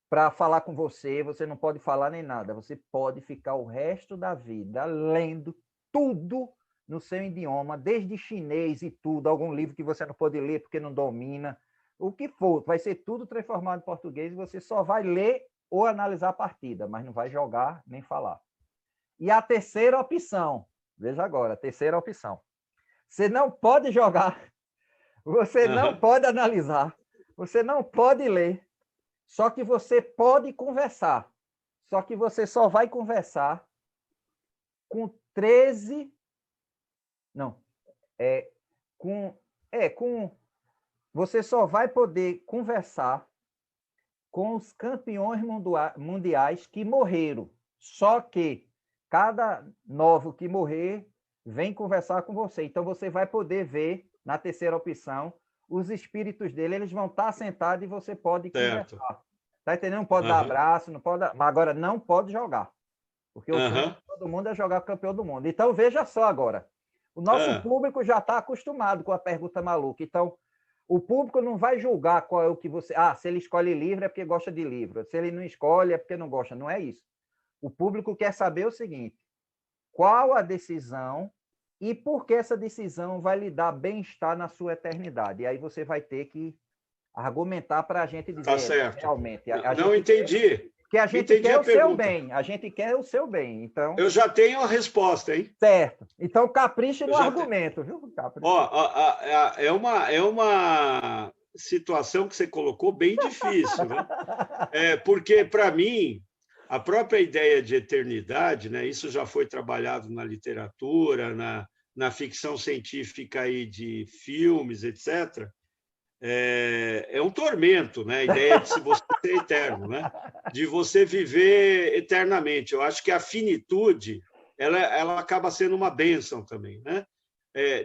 para falar com você, você não pode falar nem nada. Você pode ficar o resto da vida lendo tudo no seu idioma, desde chinês e tudo, algum livro que você não pode ler porque não domina, o que for, vai ser tudo transformado em português e você só vai ler ou analisar a partida, mas não vai jogar nem falar. E a terceira opção, veja agora, a terceira opção, você não pode jogar, você não pode analisar, você não pode ler, só que você pode conversar, só que você só vai conversar com 13... Não, você só vai poder conversar com os campeões mundiais que morreram. Só que cada novo que morrer vem conversar com você. Então, você vai poder ver, na terceira opção, os espíritos dele, eles vão estar sentados e você pode conversar. Tá entendendo? Não pode dar abraço, não pode mas agora não pode jogar. Porque o sonho de todo mundo é jogar campeão do mundo. Então, veja só agora. O nosso público já está acostumado com a pergunta maluca. Então, o público não vai julgar qual é o que você... se ele escolhe livro é porque gosta de livro. Se ele não escolhe é porque não gosta. Não é isso. O público quer saber o seguinte: qual a decisão e por que essa decisão vai lhe dar bem-estar na sua eternidade. E aí você vai ter que argumentar para a gente dizer... Tá certo. Realmente. Não entendi. Porque a gente quer o seu bem. A gente quer o seu bem. Então... Eu já tenho a resposta, hein? Certo. Então, capricha no argumento, viu? É uma situação que você colocou bem difícil, né? Porque, para mim, a própria ideia de eternidade, né, isso já foi trabalhado na literatura, na ficção científica e de filmes, etc., é um tormento, né? A ideia de você ser eterno, né? De você viver eternamente. Eu acho que a finitude ela acaba sendo uma bênção também, né?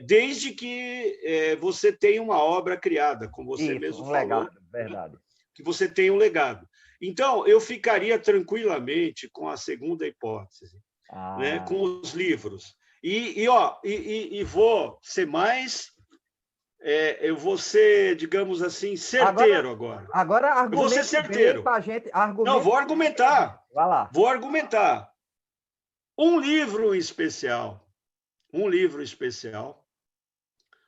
Desde que você tenha uma obra criada, como você mesmo falou. Legado, verdade. Né? Que você tenha um legado. Então, eu ficaria tranquilamente com a segunda hipótese, né? Com os livros. E vou ser mais... eu vou ser, digamos assim, certeiro agora. Agora eu vou ser certeiro. Gente, não, vou argumentar. Vai lá. Vou argumentar. Um livro especial,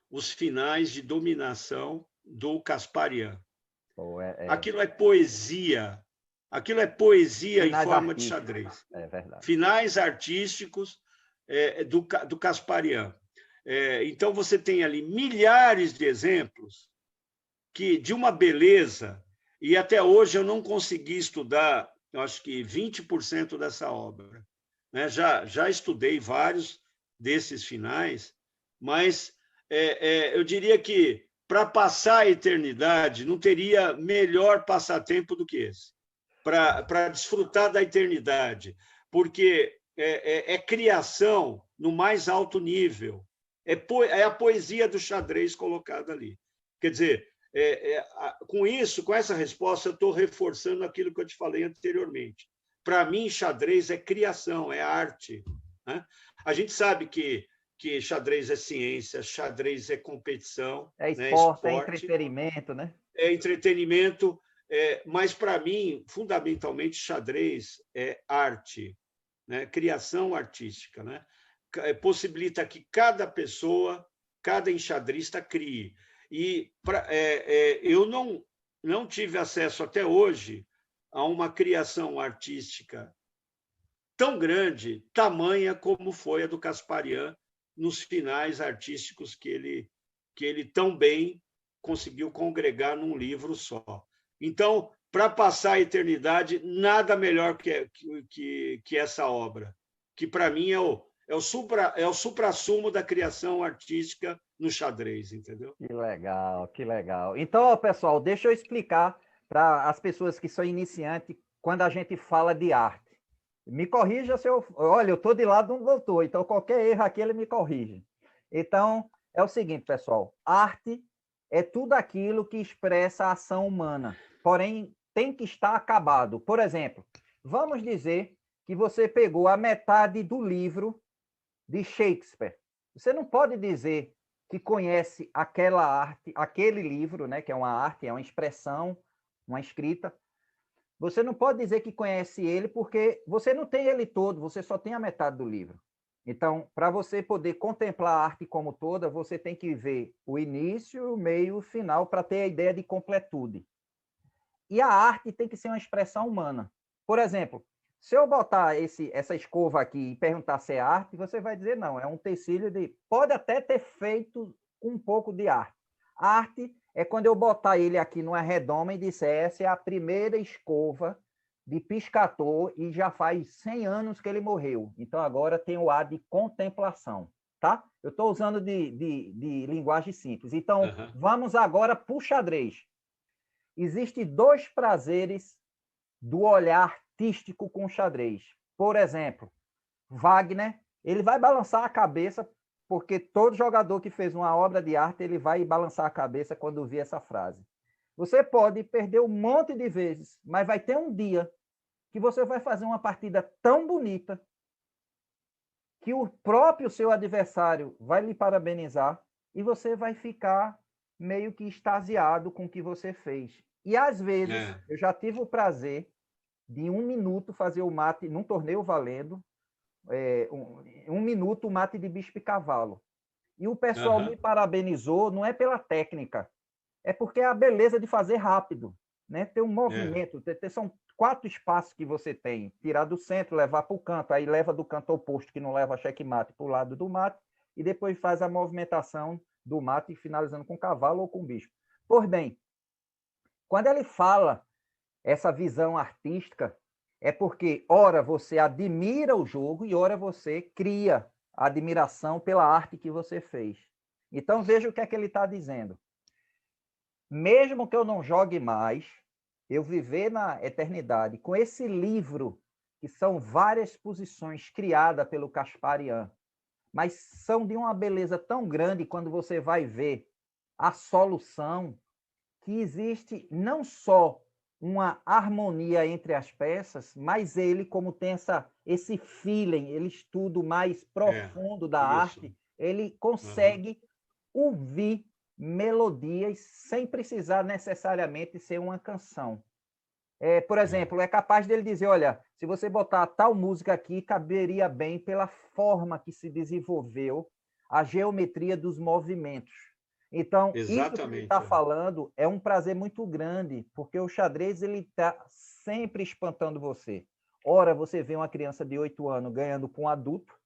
Os Finais de Dominação, do Casparian. Aquilo é poesia. Aquilo é poesia em forma de xadrez. É verdade. Finais artísticos do Casparian. Então, você tem ali milhares de exemplos de uma beleza, e até hoje eu não consegui estudar, eu acho que 20% dessa obra. Né? Já estudei vários desses finais, mas eu diria que, para passar a eternidade, não teria melhor passatempo do que esse, para desfrutar da eternidade, porque é criação no mais alto nível. É a poesia do xadrez colocada ali. Quer dizer, Com isso, com essa resposta, eu estou reforçando aquilo que eu te falei anteriormente. Para mim, xadrez é criação, é arte, né? A gente sabe que xadrez é ciência, xadrez é competição, É né? esporte, é Esporte, entretenimento, né? é entretenimento, mas para mim, fundamentalmente, xadrez é arte, né? Criação artística, né? Possibilita que cada pessoa, cada enxadrista crie. E eu não tive acesso até hoje a uma criação artística tão grande, tamanha como foi a do Casparian nos finais artísticos que ele tão bem conseguiu congregar num livro só. Então, para passar a eternidade, nada melhor que essa obra, que para mim é o suprassumo da criação artística no xadrez, entendeu? Que legal, que legal. Então, ó, pessoal, deixa eu explicar para as pessoas que são iniciantes quando a gente fala de arte. Me corrija se eu. Olha, eu estou de lado de um doutor, então qualquer erro aqui ele me corrige. Então, é o seguinte, pessoal: arte é tudo aquilo que expressa a ação humana, porém tem que estar acabado. Por exemplo, vamos dizer que você pegou a metade do livro de Shakespeare. Você não pode dizer que conhece aquela arte, aquele livro, né, que é uma arte, é uma expressão, uma escrita. Você não pode dizer que conhece ele porque você não tem ele todo, você só tem a metade do livro. Então, para você poder contemplar a arte como toda, você tem que ver o início, o meio e o final para ter a ideia de completude. E a arte tem que ser uma expressão humana. Por exemplo, se eu botar essa escova aqui e perguntar se é arte, você vai dizer não, é um tecido de... Pode até ter feito um pouco de arte. A arte é quando eu botar ele aqui numa redoma e disser essa é a primeira escova de Piscator e já faz 100 anos que ele morreu. Então agora tem o ar de contemplação, tá? Eu estou usando de linguagem simples. Então vamos agora para o xadrez. Existem dois prazeres do olhar artístico com xadrez. Por exemplo, Wagner, ele vai balançar a cabeça, porque todo jogador que fez uma obra de arte, ele vai balançar a cabeça quando ouvir essa frase. Você pode perder um monte de vezes, mas vai ter um dia que você vai fazer uma partida tão bonita que o próprio seu adversário vai lhe parabenizar e você vai ficar meio que extasiado com o que você fez. E às vezes, eu já tive o prazer de 1 minuto fazer o mate num torneio valendo, 1 minuto o mate de bispo e cavalo. E o pessoal me parabenizou, não é pela técnica, é porque é a beleza de fazer rápido, né? Ter um movimento, são 4 espaços que você tem, tirar do centro, levar para o canto, aí leva do canto oposto, que não leva checkmate, para o lado do mate, e depois faz a movimentação do mate, finalizando com cavalo ou com bispo. Pois bem, quando ele fala essa visão artística, é porque, ora, você admira o jogo e, ora, você cria a admiração pela arte que você fez. Então, veja o que é que ele está dizendo. Mesmo que eu não jogue mais, eu viver na eternidade com esse livro, que são várias posições criadas pelo Casparian, mas são de uma beleza tão grande quando você vai ver a solução, que existe não só uma harmonia entre as peças, mas ele, como tem esse feeling, ele estudo mais profundo da arte, ele consegue ouvir melodias sem precisar necessariamente ser uma canção. Por exemplo, é capaz dele dizer, olha, se você botar tal música aqui, caberia bem pela forma que se desenvolveu a geometria dos movimentos. Então, isso que ele está falando é um prazer muito grande, porque o xadrez ele está sempre espantando você. Ora, você vê uma criança de 8 anos ganhando com um adulto,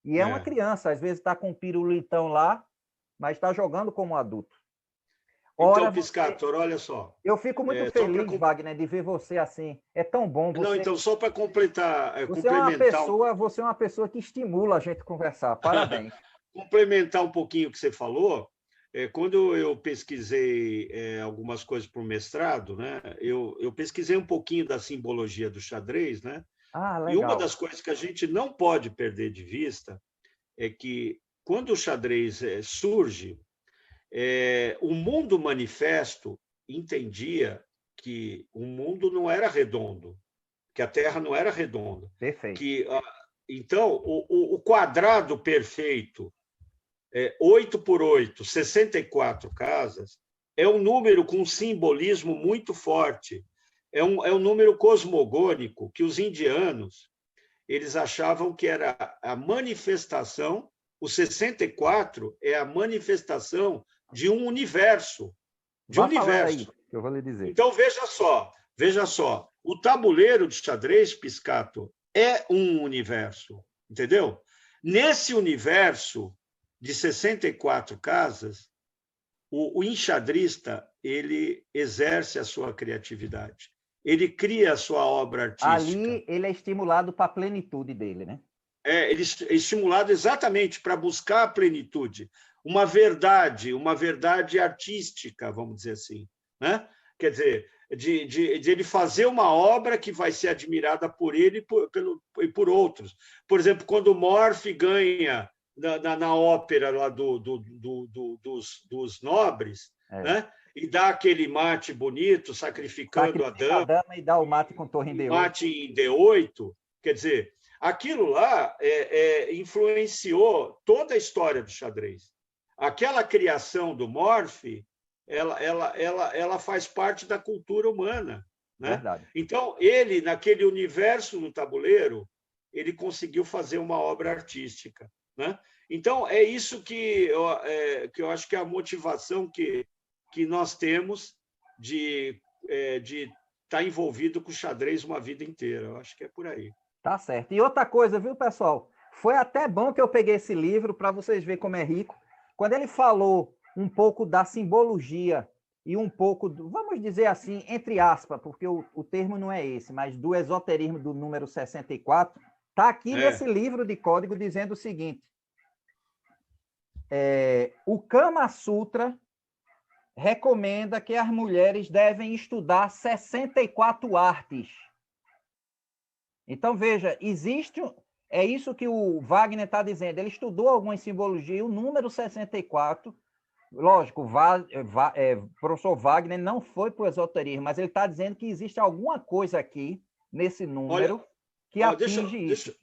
e é uma criança, às vezes está com um pirulitão lá, mas está jogando como um adulto. Ora, então, Piscator, olha só. Eu fico muito feliz, Wagner, de ver você assim. É tão bom. Não, então, só para completar, você é uma pessoa que estimula a gente a conversar. Parabéns. Complementar um pouquinho o que você falou, quando eu pesquisei algumas coisas para o mestrado, né, eu pesquisei um pouquinho da simbologia do xadrez, né? Legal. E uma das coisas que a gente não pode perder de vista é que, quando o xadrez surge, O mundo manifesto entendia que o mundo não era redondo, que a Terra não era redonda. Perfeito. Então, o quadrado perfeito, 8 por 8, 64 casas, é um número com um simbolismo muito forte. É um número cosmogônico que os indianos eles achavam que era a manifestação, o 64 é a manifestação de um universo. Vá falando aí, que eu vou lhe dizer. Então, veja só, o tabuleiro de xadrez, Piscato, é um universo, entendeu? Nesse universo de 64 casas, o enxadrista ele exerce a sua criatividade. Ele cria a sua obra artística. Ali ele é estimulado para a plenitude dele, né? Ele é estimulado exatamente para buscar a plenitude, uma verdade artística, vamos dizer assim, né? Quer dizer, de ele fazer uma obra que vai ser admirada por ele e por outros. Por exemplo, quando o Morphy ganha na ópera lá dos nobres, né? E dá aquele mate bonito, sacrificando a dama e dá o mate com torre em D8. Mate em D8, quer dizer, aquilo lá influenciou toda a história do xadrez. Aquela criação do Morphy, ela faz parte da cultura humana, né? Verdade. Então, ele, naquele universo no tabuleiro, ele conseguiu fazer uma obra artística, né? Então, é isso que eu acho que é a motivação que nós temos de estar envolvido com o xadrez uma vida inteira. Eu acho que é por aí. Tá certo. E outra coisa, viu, pessoal? Foi até bom que eu peguei esse livro para vocês verem como é rico. Quando ele falou um pouco da simbologia e um pouco, vamos dizer assim, entre aspas, porque o termo não é esse, mas do esoterismo do número 64, está aqui nesse livro de código dizendo o seguinte: o Kama Sutra recomenda que as mulheres devem estudar 64 artes. Então, veja, existe... É isso que o Wagner está dizendo. Ele estudou algumas simbologias, o número 64... Lógico, o professor Wagner não foi para o esoterismo, mas ele está dizendo que existe alguma coisa aqui, nesse número, que atinge isso.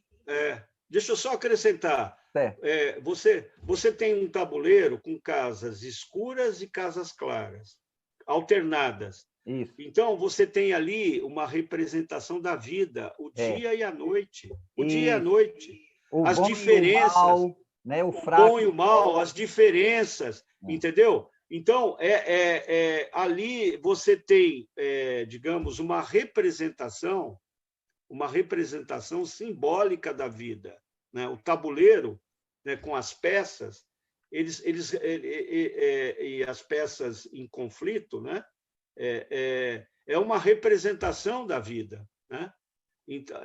Deixa eu só acrescentar. Você tem um tabuleiro com casas escuras e casas claras, alternadas. Isso. Então, você tem ali uma representação da vida, o dia e a noite. O dia e a noite. As diferenças, o mal, né? O bom e o mal, as diferenças, entendeu? Então, ali você tem, digamos, uma representação simbólica da vida, né? O tabuleiro, né, com as peças, e as peças em conflito, né? É uma representação da vida, né? Então,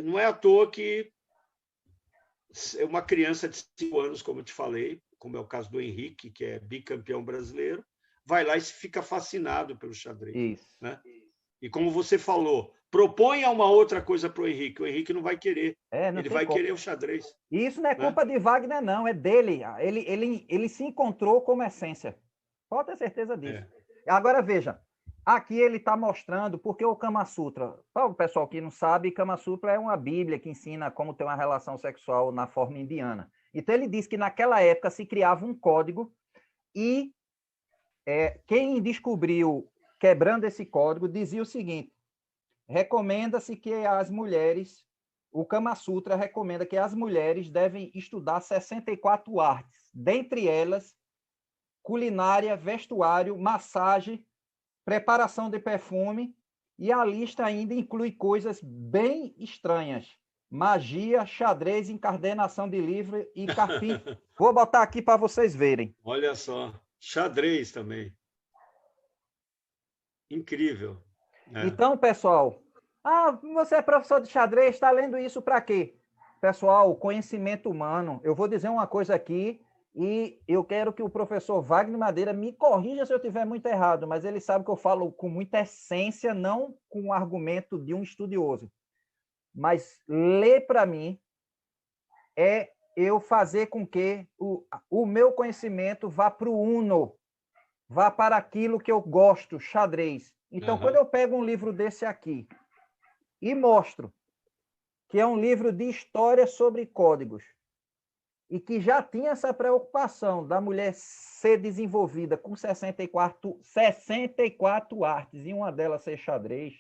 não é à toa que uma criança de 5 anos, como eu te falei, como é o caso do Henrique, que é bicampeão brasileiro, vai lá e fica fascinado pelo xadrez. Isso. Né? E como você falou, proponha uma outra coisa para o Henrique não vai querer. Ele vai querer o xadrez. Isso não é culpa de Wagner, não, é dele. Ele se encontrou como essência. Pode ter certeza disso. Agora, veja, aqui ele está mostrando porque o Kama Sutra, para o pessoal que não sabe, Kama Sutra é uma bíblia que ensina como ter uma relação sexual na forma indiana. Então, ele diz que naquela época se criava um código e quem descobriu, quebrando esse código, dizia o seguinte: recomenda-se que as mulheres, o Kama Sutra recomenda que as mulheres devem estudar 64 artes, dentre elas culinária, vestuário, massagem, preparação de perfume, e a lista ainda inclui coisas bem estranhas: magia, xadrez, encadernação de livro e carpinteiro. Vou botar aqui para vocês verem. Olha só, xadrez também. Incrível. Então, pessoal, você é professor de xadrez, está lendo isso para quê? Pessoal, conhecimento humano. Eu vou dizer uma coisa aqui, e eu quero que o professor Wagner Madeira me corrija se eu estiver muito errado, mas ele sabe que eu falo com muita essência, não com o argumento de um estudioso. Mas ler, para mim, é eu fazer com que o meu conhecimento vá para o uno, vá para aquilo que eu gosto, xadrez. Então, quando eu pego um livro desse aqui e mostro que é um livro de história sobre códigos, e que já tinha essa preocupação da mulher ser desenvolvida com 64 artes, e uma delas ser xadrez,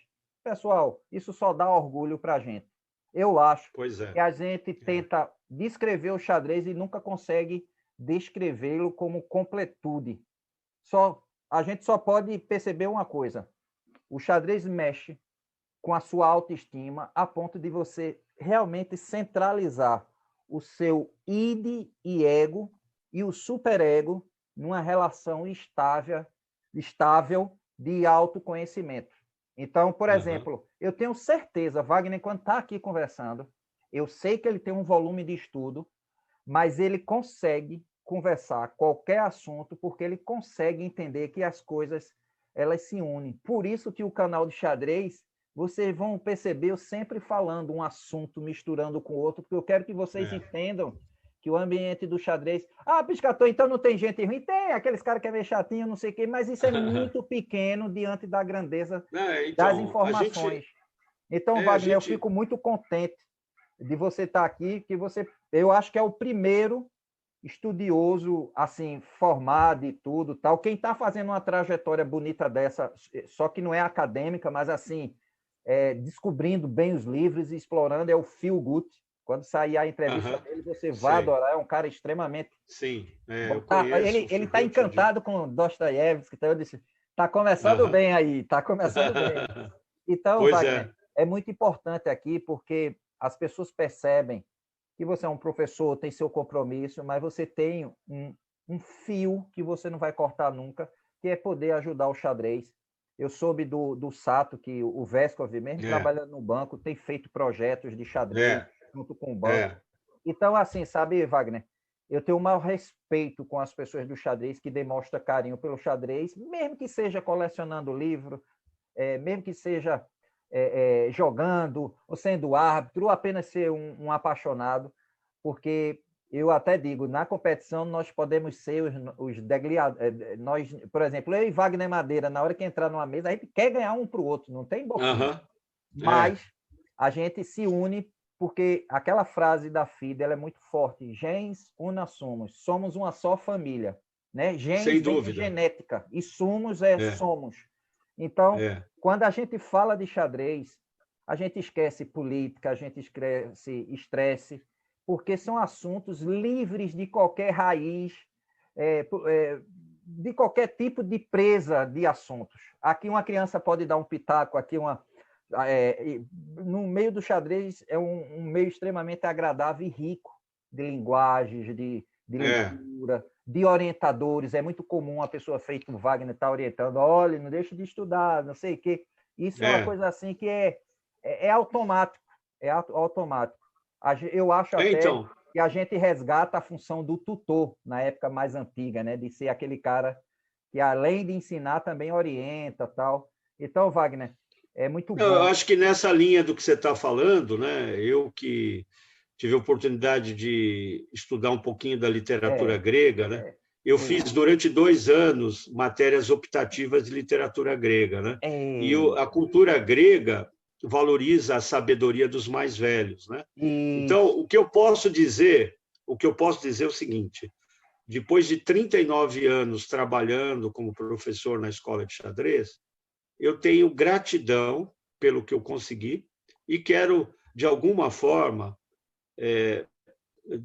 pessoal, isso só dá orgulho para a gente. Eu acho que a gente tenta descrever o xadrez e nunca consegue descrevê-lo como completude. A gente só pode perceber uma coisa: o xadrez mexe com a sua autoestima a ponto de você realmente centralizar o seu id e ego e o superego numa relação estável de autoconhecimento. Então, por exemplo, eu tenho certeza, Wagner, quando está aqui conversando, eu sei que ele tem um volume de estudo, mas ele consegue conversar qualquer assunto porque ele consegue entender que as coisas elas se unem. Por isso que o canal de xadrez, vocês vão perceber eu sempre falando um assunto, misturando com o outro, porque eu quero que vocês entendam que o ambiente do xadrez... Ah, Piscator, então não tem gente ruim? Tem, aqueles caras que é meio chatinho, não sei o quê, mas isso é muito pequeno diante da grandeza das informações. Então, Wagner, eu fico muito contente de você estar aqui, que eu acho que é o primeiro estudioso, assim, formado e tudo, tal. Quem está fazendo uma trajetória bonita dessa, só que não é acadêmica, mas assim, descobrindo bem os livros e explorando, é o Phil Gut. Quando sair a entrevista dele, você vai adorar, é um cara extremamente... Sim, eu conheço. Ele está encantado com Dostoiévski, então eu disse, está começando bem aí, está começando bem. Então, Wagner, é muito importante aqui, porque as pessoas percebem que você é um professor, tem seu compromisso, mas você tem um fio que você não vai cortar nunca, que é poder ajudar o xadrez. Eu soube do Sato, que o Veskov, mesmo trabalhando no banco, tem feito projetos de xadrez junto com o banco. Então, assim, sabe, Wagner, eu tenho o maior respeito com as pessoas do xadrez que demonstram carinho pelo xadrez, mesmo que seja colecionando livro, mesmo que seja jogando, ou sendo árbitro, ou apenas ser um apaixonado, porque eu até digo, na competição nós podemos ser os nós, por exemplo, eu e Wagner Madeira, na hora que entrar numa mesa, a gente quer ganhar um para o outro, não tem boquinha. Mas a gente se une porque aquela frase da FIDE ela é muito forte, gens una sumus, somos uma só família, né? Gens Sem vem de dúvida. genética e sumus somos. Então, quando a gente fala de xadrez, a gente esquece política, a gente esquece estresse, porque são assuntos livres de qualquer raiz, de qualquer tipo de presa de assuntos. Aqui uma criança pode dar um pitaco, aqui no meio do xadrez é um meio extremamente agradável e rico de linguagens, de leitura, de orientadores. É muito comum a pessoa feita o Wagner estar orientando, olha, não deixe de estudar, não sei o quê. Isso é uma coisa assim que é automático, automático. Eu acho até que a gente resgata a função do tutor na época mais antiga, né? De ser aquele cara que, além de ensinar, também orienta, tal. Então, Wagner, é muito bom. Eu acho que nessa linha do que você está falando, né? Eu que tive a oportunidade de estudar um pouquinho da literatura grega, né? Eu fiz durante 2 anos matérias optativas de literatura grega, né? E a cultura grega valoriza a sabedoria dos mais velhos, né? Então, o que eu posso dizer é o seguinte: depois de 39 anos trabalhando como professor na escola de xadrez, eu tenho gratidão pelo que eu consegui e quero, de alguma forma,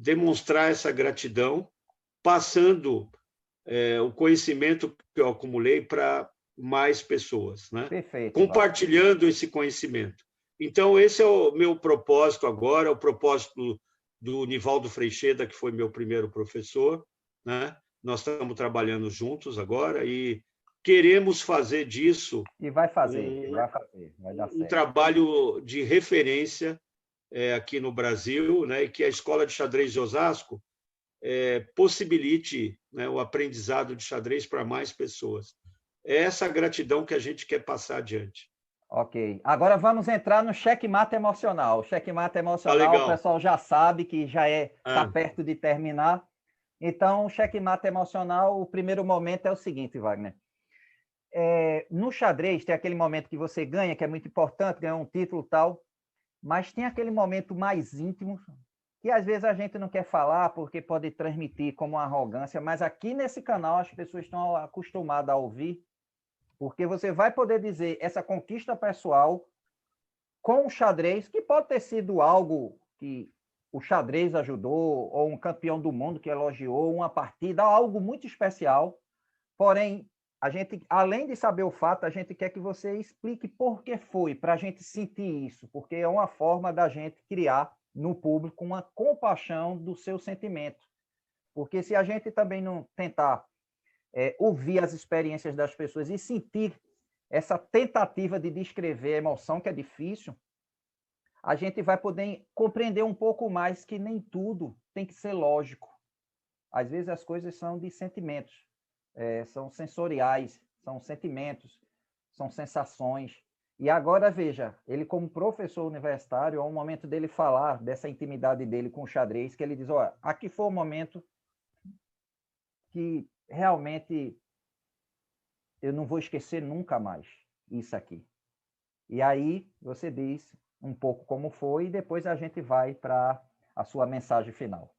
demonstrar essa gratidão, passando o conhecimento que eu acumulei para mais pessoas, né? Perfeito, compartilhando esse conhecimento. Então, esse é o meu propósito agora, o propósito do Nivaldo Freixeda, que foi meu primeiro professor, né? Nós estamos trabalhando juntos agora e queremos fazer disso vai dar certo. Um trabalho de referência aqui no Brasil, né? E que a Escola de Xadrez de Osasco possibilite, né, o aprendizado de xadrez para mais pessoas. É essa gratidão que a gente quer passar adiante. Ok. Agora vamos entrar no checkmate emocional. O checkmate Tá emocional, o legal. pessoal já sabe que já está Ah, perto de terminar. Então, o checkmate emocional, o primeiro momento é o seguinte, Wagner. No xadrez, tem aquele momento que você ganha, que é muito importante, ganhar um título e tal, mas tem aquele momento mais íntimo, que às vezes a gente não quer falar, porque pode transmitir como uma arrogância, mas aqui nesse canal as pessoas estão acostumadas a ouvir, porque você vai poder dizer essa conquista pessoal com o xadrez, que pode ter sido algo que o xadrez ajudou, ou um campeão do mundo que elogiou, uma partida, algo muito especial. Porém, a gente, além de saber o fato, a gente quer que você explique por que foi, para a gente sentir isso, porque é uma forma da gente criar no público uma compaixão do seu sentimento. Porque se a gente também não tentar ouvir as experiências das pessoas e sentir essa tentativa de descrever a emoção, que é difícil, a gente vai poder compreender um pouco mais que nem tudo tem que ser lógico. Às vezes as coisas são de sentimentos, são sensoriais, são sentimentos, são sensações. E agora, veja, ele como professor universitário, é um momento dele falar dessa intimidade dele com o xadrez, que ele diz, olha, aqui foi o momento que realmente eu não vou esquecer nunca mais isso aqui. E aí você diz um pouco como foi e depois a gente vai para a sua mensagem final.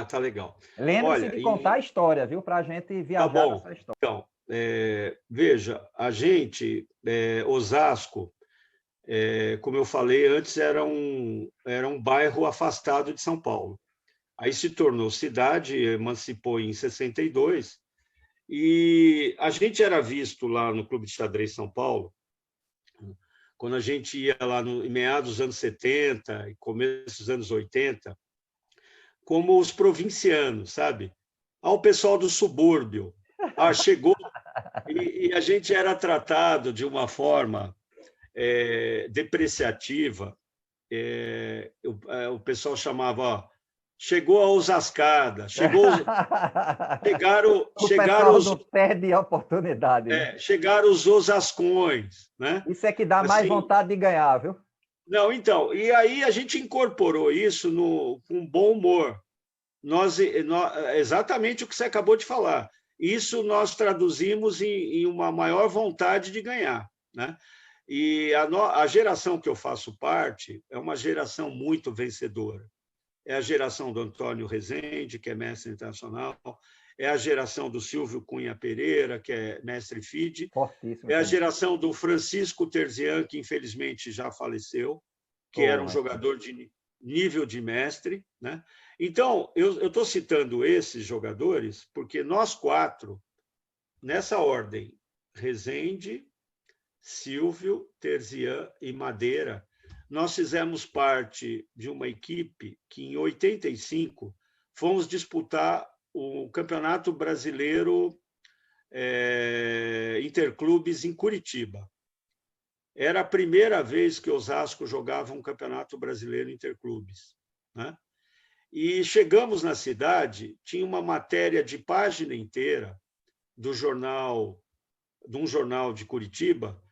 tá legal. Lembre-se Olha, de contar a história, viu? Para a gente tá viajar bom. nessa história. Então, veja, a gente, Osasco, como eu falei antes, era um bairro afastado de São Paulo. Aí se tornou cidade, emancipou em 62, e a gente era visto lá no Clube de Xadrez São Paulo, quando a gente ia lá em meados dos anos 70 e começo dos anos 80, como os provincianos, sabe? O pessoal do subúrbio. Chegou e a gente era tratado de uma forma depreciativa. O pessoal chamava, chegou a Osascada, O chegaram pessoal não perde a oportunidade, né? chegaram os osascões, né? Isso é que dá mais Assim, vontade de ganhar, viu? não, então, e aí a gente incorporou isso com bom humor. Exatamente o que você acabou de falar. Isso nós traduzimos em uma maior vontade de ganhar, né? E a geração que eu faço parte é uma geração muito vencedora. É a geração do Antônio Rezende, que é mestre internacional, é a geração do Silvio Cunha Pereira, que é mestre FIDE, Fortíssimo é a também. geração do Francisco Terzian, que infelizmente já faleceu, que era um jogador de nível de mestre, né? Então, eu estou citando esses jogadores porque nós quatro, nessa ordem, Rezende, Silvio, Terzian e Madeira, nós fizemos parte de uma equipe que, em 85, fomos disputar o Campeonato Brasileiro Interclubes em Curitiba. Era a primeira vez que Osasco jogava um Campeonato Brasileiro Interclubes, né? E chegamos na cidade, tinha uma matéria de página inteira de um jornal de Curitiba,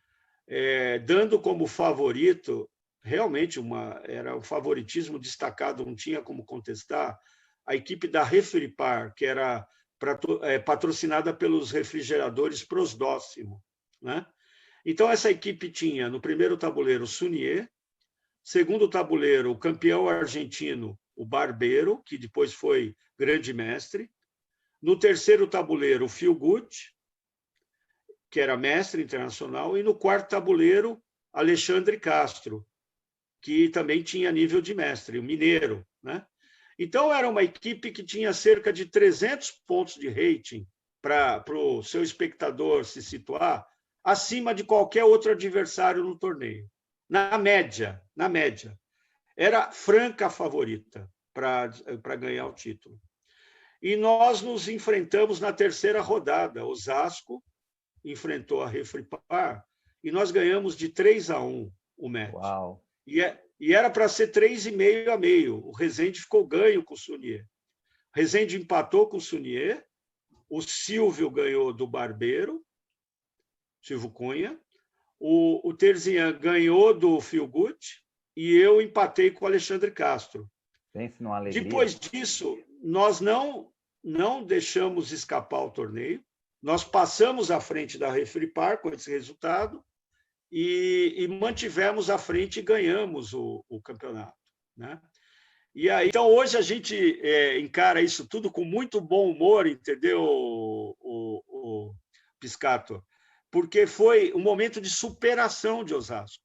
dando como favorito, realmente era um favoritismo destacado, não tinha como contestar, a equipe da Refripar, que era patrocinada pelos refrigeradores Prosdóximo, né? Então, essa equipe tinha, no primeiro tabuleiro, o Sunier, segundo tabuleiro, o campeão argentino, o Barbeiro, que depois foi grande mestre, no terceiro tabuleiro, o Phil Good, que era mestre internacional, e no quarto tabuleiro, Alexandre Castro, que também tinha nível de mestre, o mineiro, né? Então, era uma equipe que tinha cerca de 300 pontos de rating para o seu espectador se situar acima de qualquer outro adversário no torneio. Na média. Era franca favorita para ganhar o título. E nós nos enfrentamos na terceira rodada. Osasco enfrentou a Refripar e nós ganhamos de 3-1 o match. Uau. E era para ser 3,5-5. O Rezende ficou ganho com o Sunier. O Rezende empatou com o Sunier. O Silvio ganhou do Barbeiro, Silvio Cunha. o Terzian ganhou do Phil Good e eu empatei com o Alexandre Castro. Pense numa alegria. Depois disso, nós não deixamos escapar o torneio, nós passamos à frente da Refripar com esse resultado e mantivemos à frente e ganhamos o campeonato, né? E aí, então, hoje a gente encara isso tudo com muito bom humor, entendeu, o Piscato? Porque foi um momento de superação de Osasco.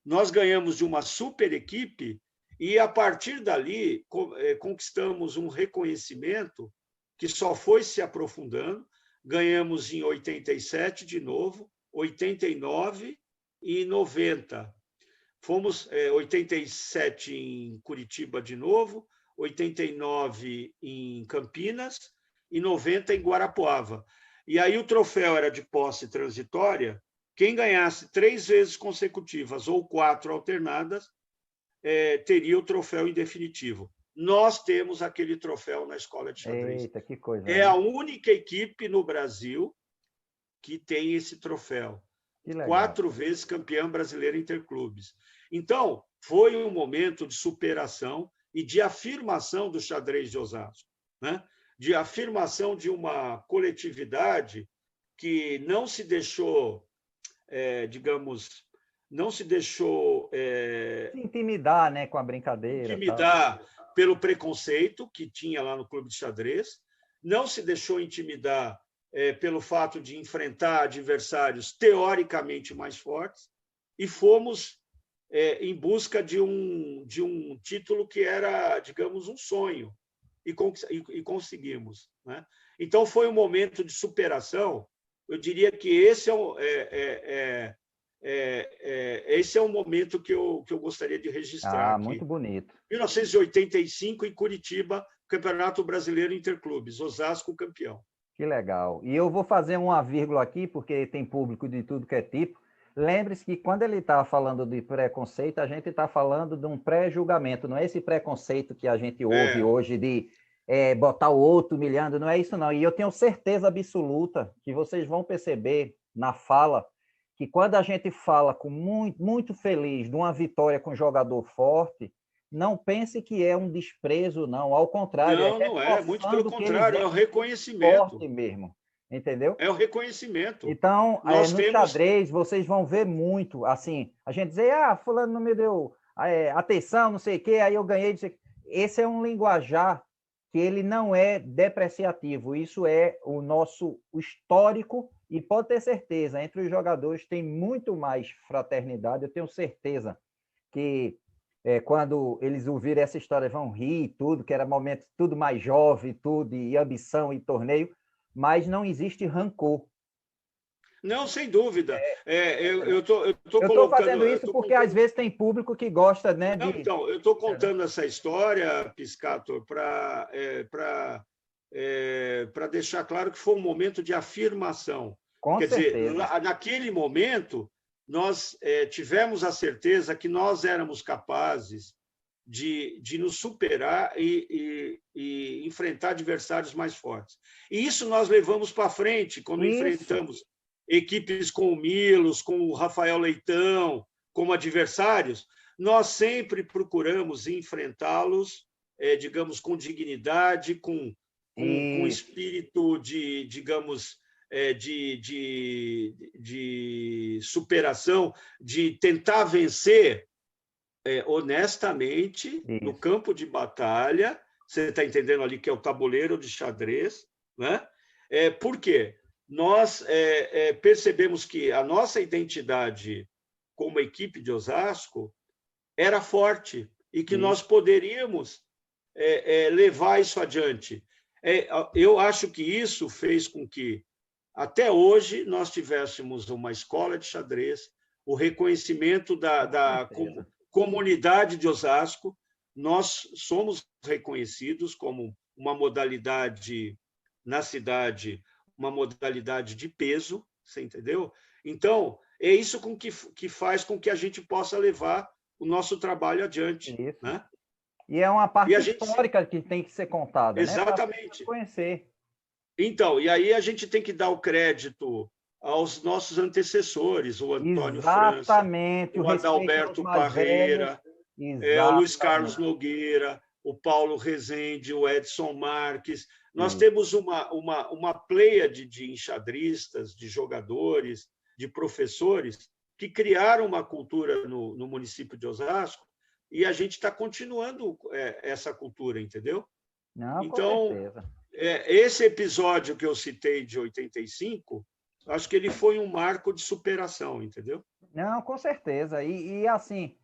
Nós ganhamos de uma super equipe e, a partir dali, conquistamos um reconhecimento que só foi se aprofundando. Ganhamos em 87 de novo, 89 e 90. Fomos 87 em Curitiba de novo, 89 em Campinas e 90 em Guarapuava. E aí o troféu era de posse transitória. Quem ganhasse 3 vezes consecutivas ou 4 alternadas teria o troféu em definitivo. Nós temos aquele troféu na Escola de Xadrez. Eita, que coisa. É a única equipe no Brasil que tem esse troféu. 4 vezes campeã brasileira interclubes. Então, foi um momento de superação e de afirmação do xadrez de Osasco, né? De afirmação de uma coletividade que não se deixou, digamos, não se deixou se intimidar, né, com a brincadeira. Intimidar pelo preconceito que tinha lá no clube de xadrez, não se deixou intimidar pelo fato de enfrentar adversários teoricamente mais fortes, e fomos em busca de um título que era, digamos, um sonho, e conseguimos, né? Então, foi um momento de superação. Eu diria que esse é um momento que eu gostaria de registrar aqui. Muito bonito. 1985, em Curitiba, Campeonato Brasileiro Interclubes, Osasco campeão. Que legal. E eu vou fazer uma vírgula aqui, porque tem público de tudo que é tipo. Lembre-se que quando ele está falando de preconceito, a gente está falando de um pré-julgamento, não é esse preconceito que a gente ouve hoje de botar o outro humilhando, não é isso não. E eu tenho certeza absoluta que vocês vão perceber na fala que quando a gente fala com muito feliz de uma vitória com um jogador forte, não pense que é um desprezo, não. Ao contrário. Não é. Muito pelo contrário, é o reconhecimento. Forte mesmo. Entendeu? É o reconhecimento. Então, no xadrez, vocês vão ver muito, assim, a gente dizer, fulano não me deu atenção, não sei o quê, aí eu ganhei, não sei o quê. Esse é um linguajar que ele não é depreciativo, isso é o nosso histórico, e pode ter certeza, entre os jogadores tem muito mais fraternidade, eu tenho certeza que quando eles ouvirem essa história vão rir, tudo, que era momento tudo mais jovem, tudo, e ambição e torneio, mas não existe rancor. Não, sem dúvida. Eu estou fazendo isso porque às vezes tem público que gosta, né? Não, então, eu estou contando essa história, Piscato, para deixar claro que foi um momento de afirmação. Com certeza. Dizer, naquele momento, nós tivemos a certeza que nós éramos capazes de nos superar e enfrentar adversários mais fortes. E isso nós levamos para frente, quando enfrentamos equipes com o Milos, com o Rafael Leitão, como adversários, nós sempre procuramos enfrentá-los, digamos, com dignidade, com espírito de, digamos, de superação, de tentar vencer honestamente no campo de batalha. Você está entendendo ali que é o tabuleiro de xadrez, né? Por quê? Nós percebemos que a nossa identidade como equipe de Osasco era forte e que nós poderíamos levar isso adiante. Eu acho que isso fez com que, até hoje, nós tivéssemos uma escola de xadrez, o reconhecimento da comunidade de Osasco. Nós somos reconhecidos como uma modalidade na cidade, uma modalidade de peso, você entendeu? Então, é isso que faz com que a gente possa levar o nosso trabalho adiante. Isso. Né? E é uma parte histórica que tem que ser contada. Exatamente. Né? Para conhecer. Então, e aí a gente tem que dar o crédito aos nossos antecessores, o Antônio França, Exatamente, o o respeito aos Adalberto mais velhos. Parreira, o Luiz Carlos Exatamente. Nogueira, o Paulo Rezende, o Edson Marques. Nós Isso. temos uma pleiade de enxadristas, de jogadores, de professores que criaram uma cultura no município de Osasco e a gente está continuando essa cultura, entendeu? Não, com Então, certeza. esse episódio que eu citei de 85, acho que ele foi um marco de superação, entendeu? Não, com certeza. E assim,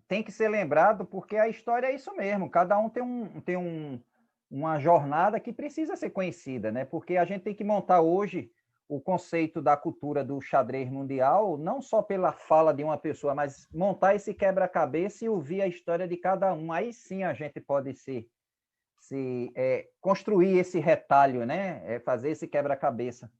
tem que ser lembrado porque a história é isso mesmo. Cada um tem uma jornada que precisa ser conhecida, né? Porque a gente tem que montar hoje o conceito da cultura do xadrez mundial, não só pela fala de uma pessoa, mas montar esse quebra-cabeça e ouvir a história de cada um. Aí sim a gente pode construir esse retalho, né? Fazer esse quebra-cabeça. Tá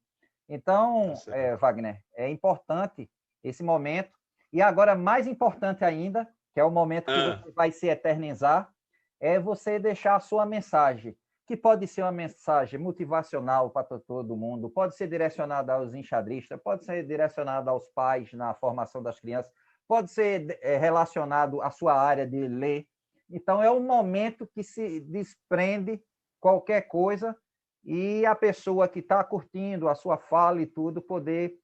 Então, certo. Wagner, é importante esse momento. E agora, mais importante ainda, que é o momento que você vai se eternizar, é você deixar a sua mensagem, que pode ser uma mensagem motivacional para todo mundo, pode ser direcionada aos enxadristas, pode ser direcionada aos pais na formação das crianças, pode ser relacionado à sua área de ler. Então, é um momento que se desprende qualquer coisa e a pessoa que está curtindo a sua fala e tudo poder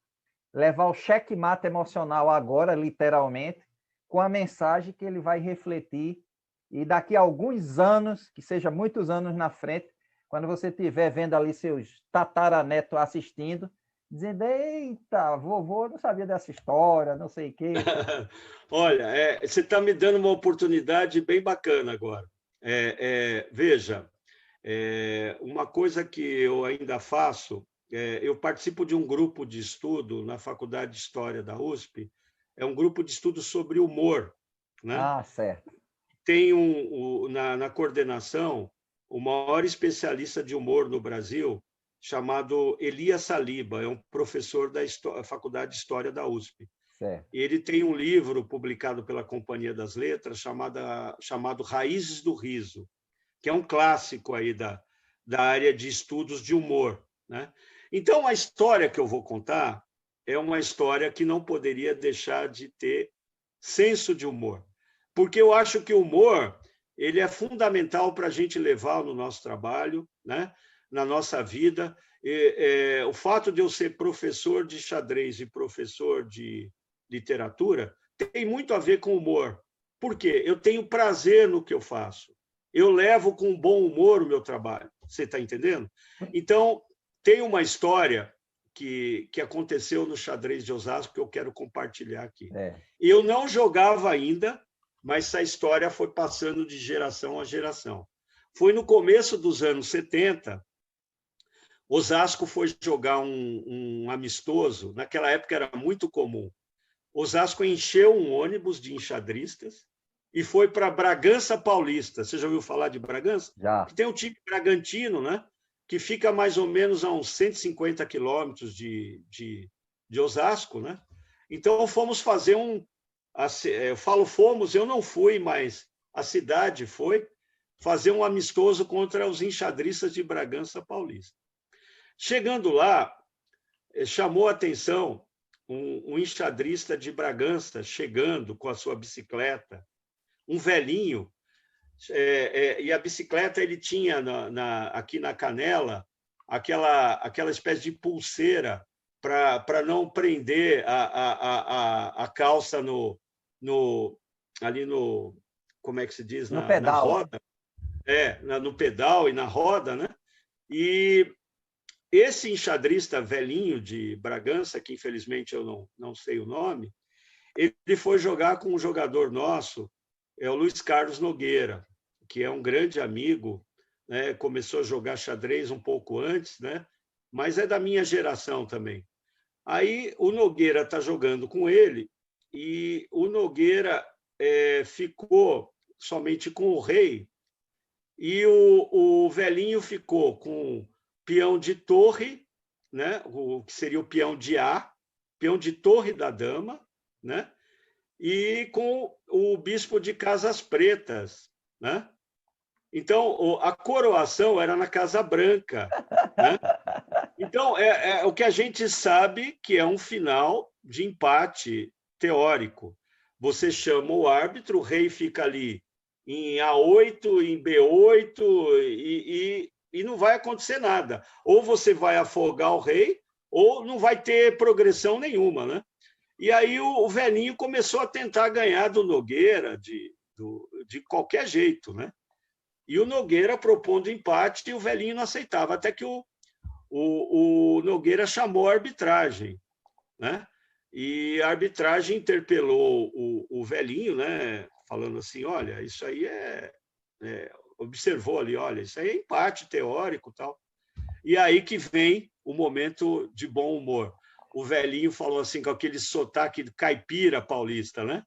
levar o checkmate emocional agora, literalmente, com a mensagem que ele vai refletir e daqui a alguns anos, que seja muitos anos na frente, quando você estiver vendo ali seus tataranetos assistindo, dizendo, eita, vovô não sabia dessa história, não sei o quê. Olha, você está me dando uma oportunidade bem bacana agora. Veja, uma coisa que eu ainda faço, eu participo de um grupo de estudo na Faculdade de História da USP, é um grupo de estudo sobre humor, né? Ah, certo. Tem na coordenação o maior especialista de humor no Brasil, chamado Elias Saliba, é um professor da Faculdade de História da USP. Certo. Ele tem um livro publicado pela Companhia das Letras chamado Raízes do Riso, que é um clássico aí da área de estudos de humor, né? Então, a história que eu vou contar é uma história que não poderia deixar de ter senso de humor, porque eu acho que o humor ele é fundamental para a gente levar no nosso trabalho, né? Na nossa vida. O fato de eu ser professor de xadrez e professor de literatura tem muito a ver com humor. Por quê? Eu tenho prazer no que eu faço. Eu levo com bom humor o meu trabalho. Você está entendendo? Então, tem uma história que aconteceu no xadrez de Osasco que eu quero compartilhar aqui. Eu não jogava ainda, mas essa história foi passando de geração a geração. Foi no começo dos anos 70, Osasco foi jogar um amistoso, naquela época era muito comum. Osasco encheu um ônibus de enxadristas e foi para Bragança Paulista. Você já ouviu falar de Bragança? Já. Que tem um time Bragantino, né? Que fica mais ou menos a uns 150 quilômetros de Osasco, né? Então, fomos fazer eu falo fomos, eu não fui, mas a cidade foi fazer um amistoso contra os enxadristas de Bragança Paulista. Chegando lá, chamou a atenção um enxadrista de Bragança chegando com a sua bicicleta, um velhinho, e a bicicleta ele tinha aqui na canela aquela espécie de pulseira para não prender a calça ali no, como é que se diz, No na pedal. roda, no pedal e na roda, né? E esse enxadrista velhinho de Bragança, que infelizmente eu não sei o nome, ele foi jogar com um jogador nosso, o Luiz Carlos Nogueira, que é um grande amigo, né? Começou a jogar xadrez um pouco antes, né? Mas é da minha geração também. Aí o Nogueira está jogando com ele e o Nogueira ficou somente com o rei e o velhinho ficou com peão de torre, né? O que seria o peão de A, peão de torre da dama, né? E com o bispo de Casas Pretas, né? Então, a coroação era na Casa Branca, né? Então, é o que a gente sabe que é um final de empate teórico. Você chama o árbitro, o rei fica ali em A8, em B8, e não vai acontecer nada. Ou você vai afogar o rei, ou não vai ter progressão nenhuma, né? E aí o velhinho começou a tentar ganhar do Nogueira de qualquer jeito, né? E o Nogueira propondo empate e o velhinho não aceitava, até que o Nogueira chamou a arbitragem, né? E a arbitragem interpelou o velhinho, né? Falando assim, olha, isso aí observou ali, olha, isso aí é empate teórico, tal. E aí que vem o momento de bom humor. O velhinho falou assim, com aquele sotaque caipira paulista, né?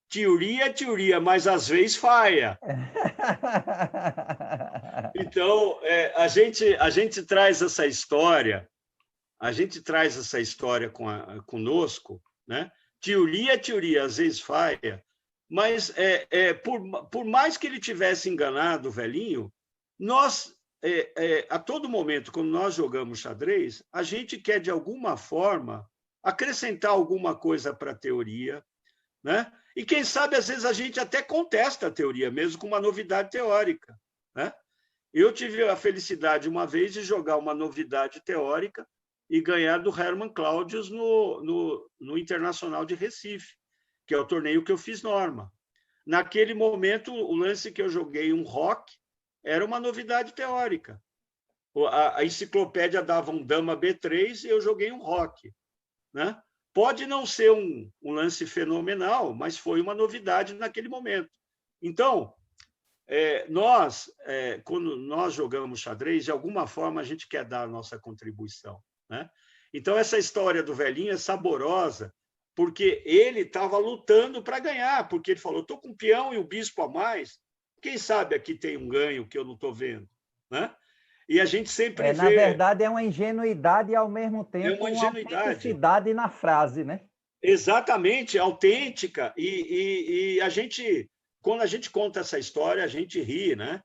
Teoria, mas às vezes falha. Então, a gente traz essa história, conosco, né? Teoria, às vezes falha, mas por mais que ele tivesse enganado o velhinho, nós, a todo momento, quando nós jogamos xadrez, a gente quer, de alguma forma, acrescentar alguma coisa para a teoria, né? E, quem sabe, às vezes, a gente até contesta a teoria, mesmo com uma novidade teórica, né? Eu tive a felicidade, uma vez, de jogar uma novidade teórica e ganhar do Herman Cláudius no Internacional de Recife, que é o torneio que eu fiz norma. Naquele momento, o lance que eu joguei, um roque, era uma novidade teórica. A enciclopédia dava um dama B3 e eu joguei um roque, né? Pode não ser um lance fenomenal, mas foi uma novidade naquele momento. Então, quando nós jogamos xadrez, de alguma forma a gente quer dar a nossa contribuição, né? Então, essa história do velhinho é saborosa, porque ele estava lutando para ganhar, porque ele falou, estou com o peão e o bispo a mais, quem sabe aqui tem um ganho que eu não estou vendo, né? E a gente sempre Na vê... verdade, é uma ingenuidade e, ao mesmo tempo, uma uma ingenuidade. autenticidade na frase, né? Exatamente, autêntica. E a gente, quando a gente conta essa história, a gente ri, né?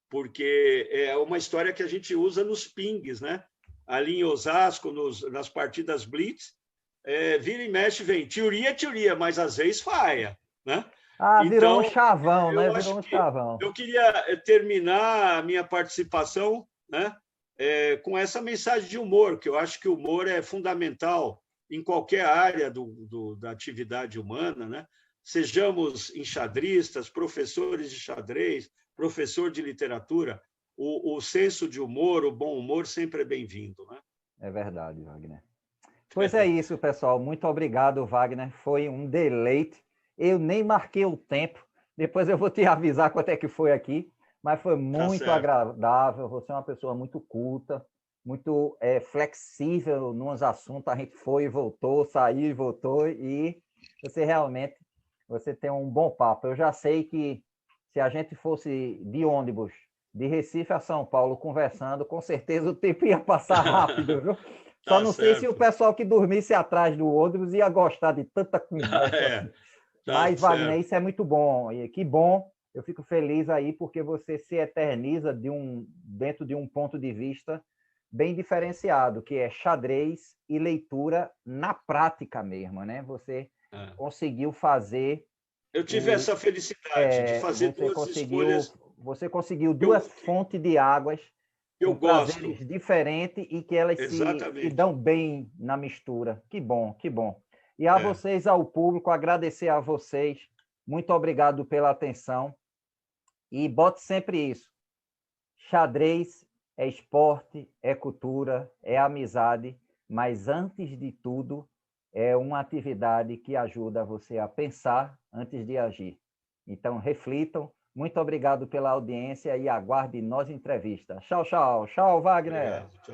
Porque é uma história que a gente usa nos pings, né? Ali em Osasco, nas partidas blitz, vira e mexe, vem teoria, mas às vezes falha, né? Virou um Então, chavão, né? eu Virou acho um que chavão. eu queria terminar a minha participação, né, com essa mensagem de humor, que eu acho que o humor é fundamental em qualquer área da atividade humana, né? Sejamos enxadristas, professores de xadrez, professor de literatura, o senso de humor, o bom humor sempre é bem-vindo, né? É verdade, Wagner. Pois é isso, pessoal. Muito obrigado, Wagner. Foi um deleite. Eu nem marquei o tempo. Depois eu vou te avisar quanto é que foi aqui. Mas foi muito agradável. Você é uma pessoa muito culta, muito flexível nos assuntos. A gente foi e voltou, saiu e voltou. E você realmente tem um bom papo. Eu já sei que se a gente fosse de ônibus de Recife a São Paulo conversando, com certeza o tempo ia passar rápido, viu? Só não sei se o pessoal que dormisse atrás do ônibus ia gostar de tanta conversa assim. Mas, Wagner, isso é muito bom. E que bom, eu fico feliz aí porque você se eterniza dentro de um ponto de vista bem diferenciado, que é xadrez e leitura na prática mesmo, né? Você conseguiu fazer... Eu tive essa felicidade de fazer duas escolhas. Você conseguiu duas fontes de águas eu com prazeres diferentes e que elas se dão bem na mistura. Que bom, que bom. E a vocês, ao público, agradecer a vocês. Muito obrigado pela atenção. E bote sempre isso. Xadrez é esporte, é cultura, é amizade, mas, antes de tudo, é uma atividade que ajuda você a pensar antes de agir. Então, reflitam. Muito obrigado pela audiência e aguarde nós entrevista. Tchau, tchau. Tchau, Wagner. Obrigado.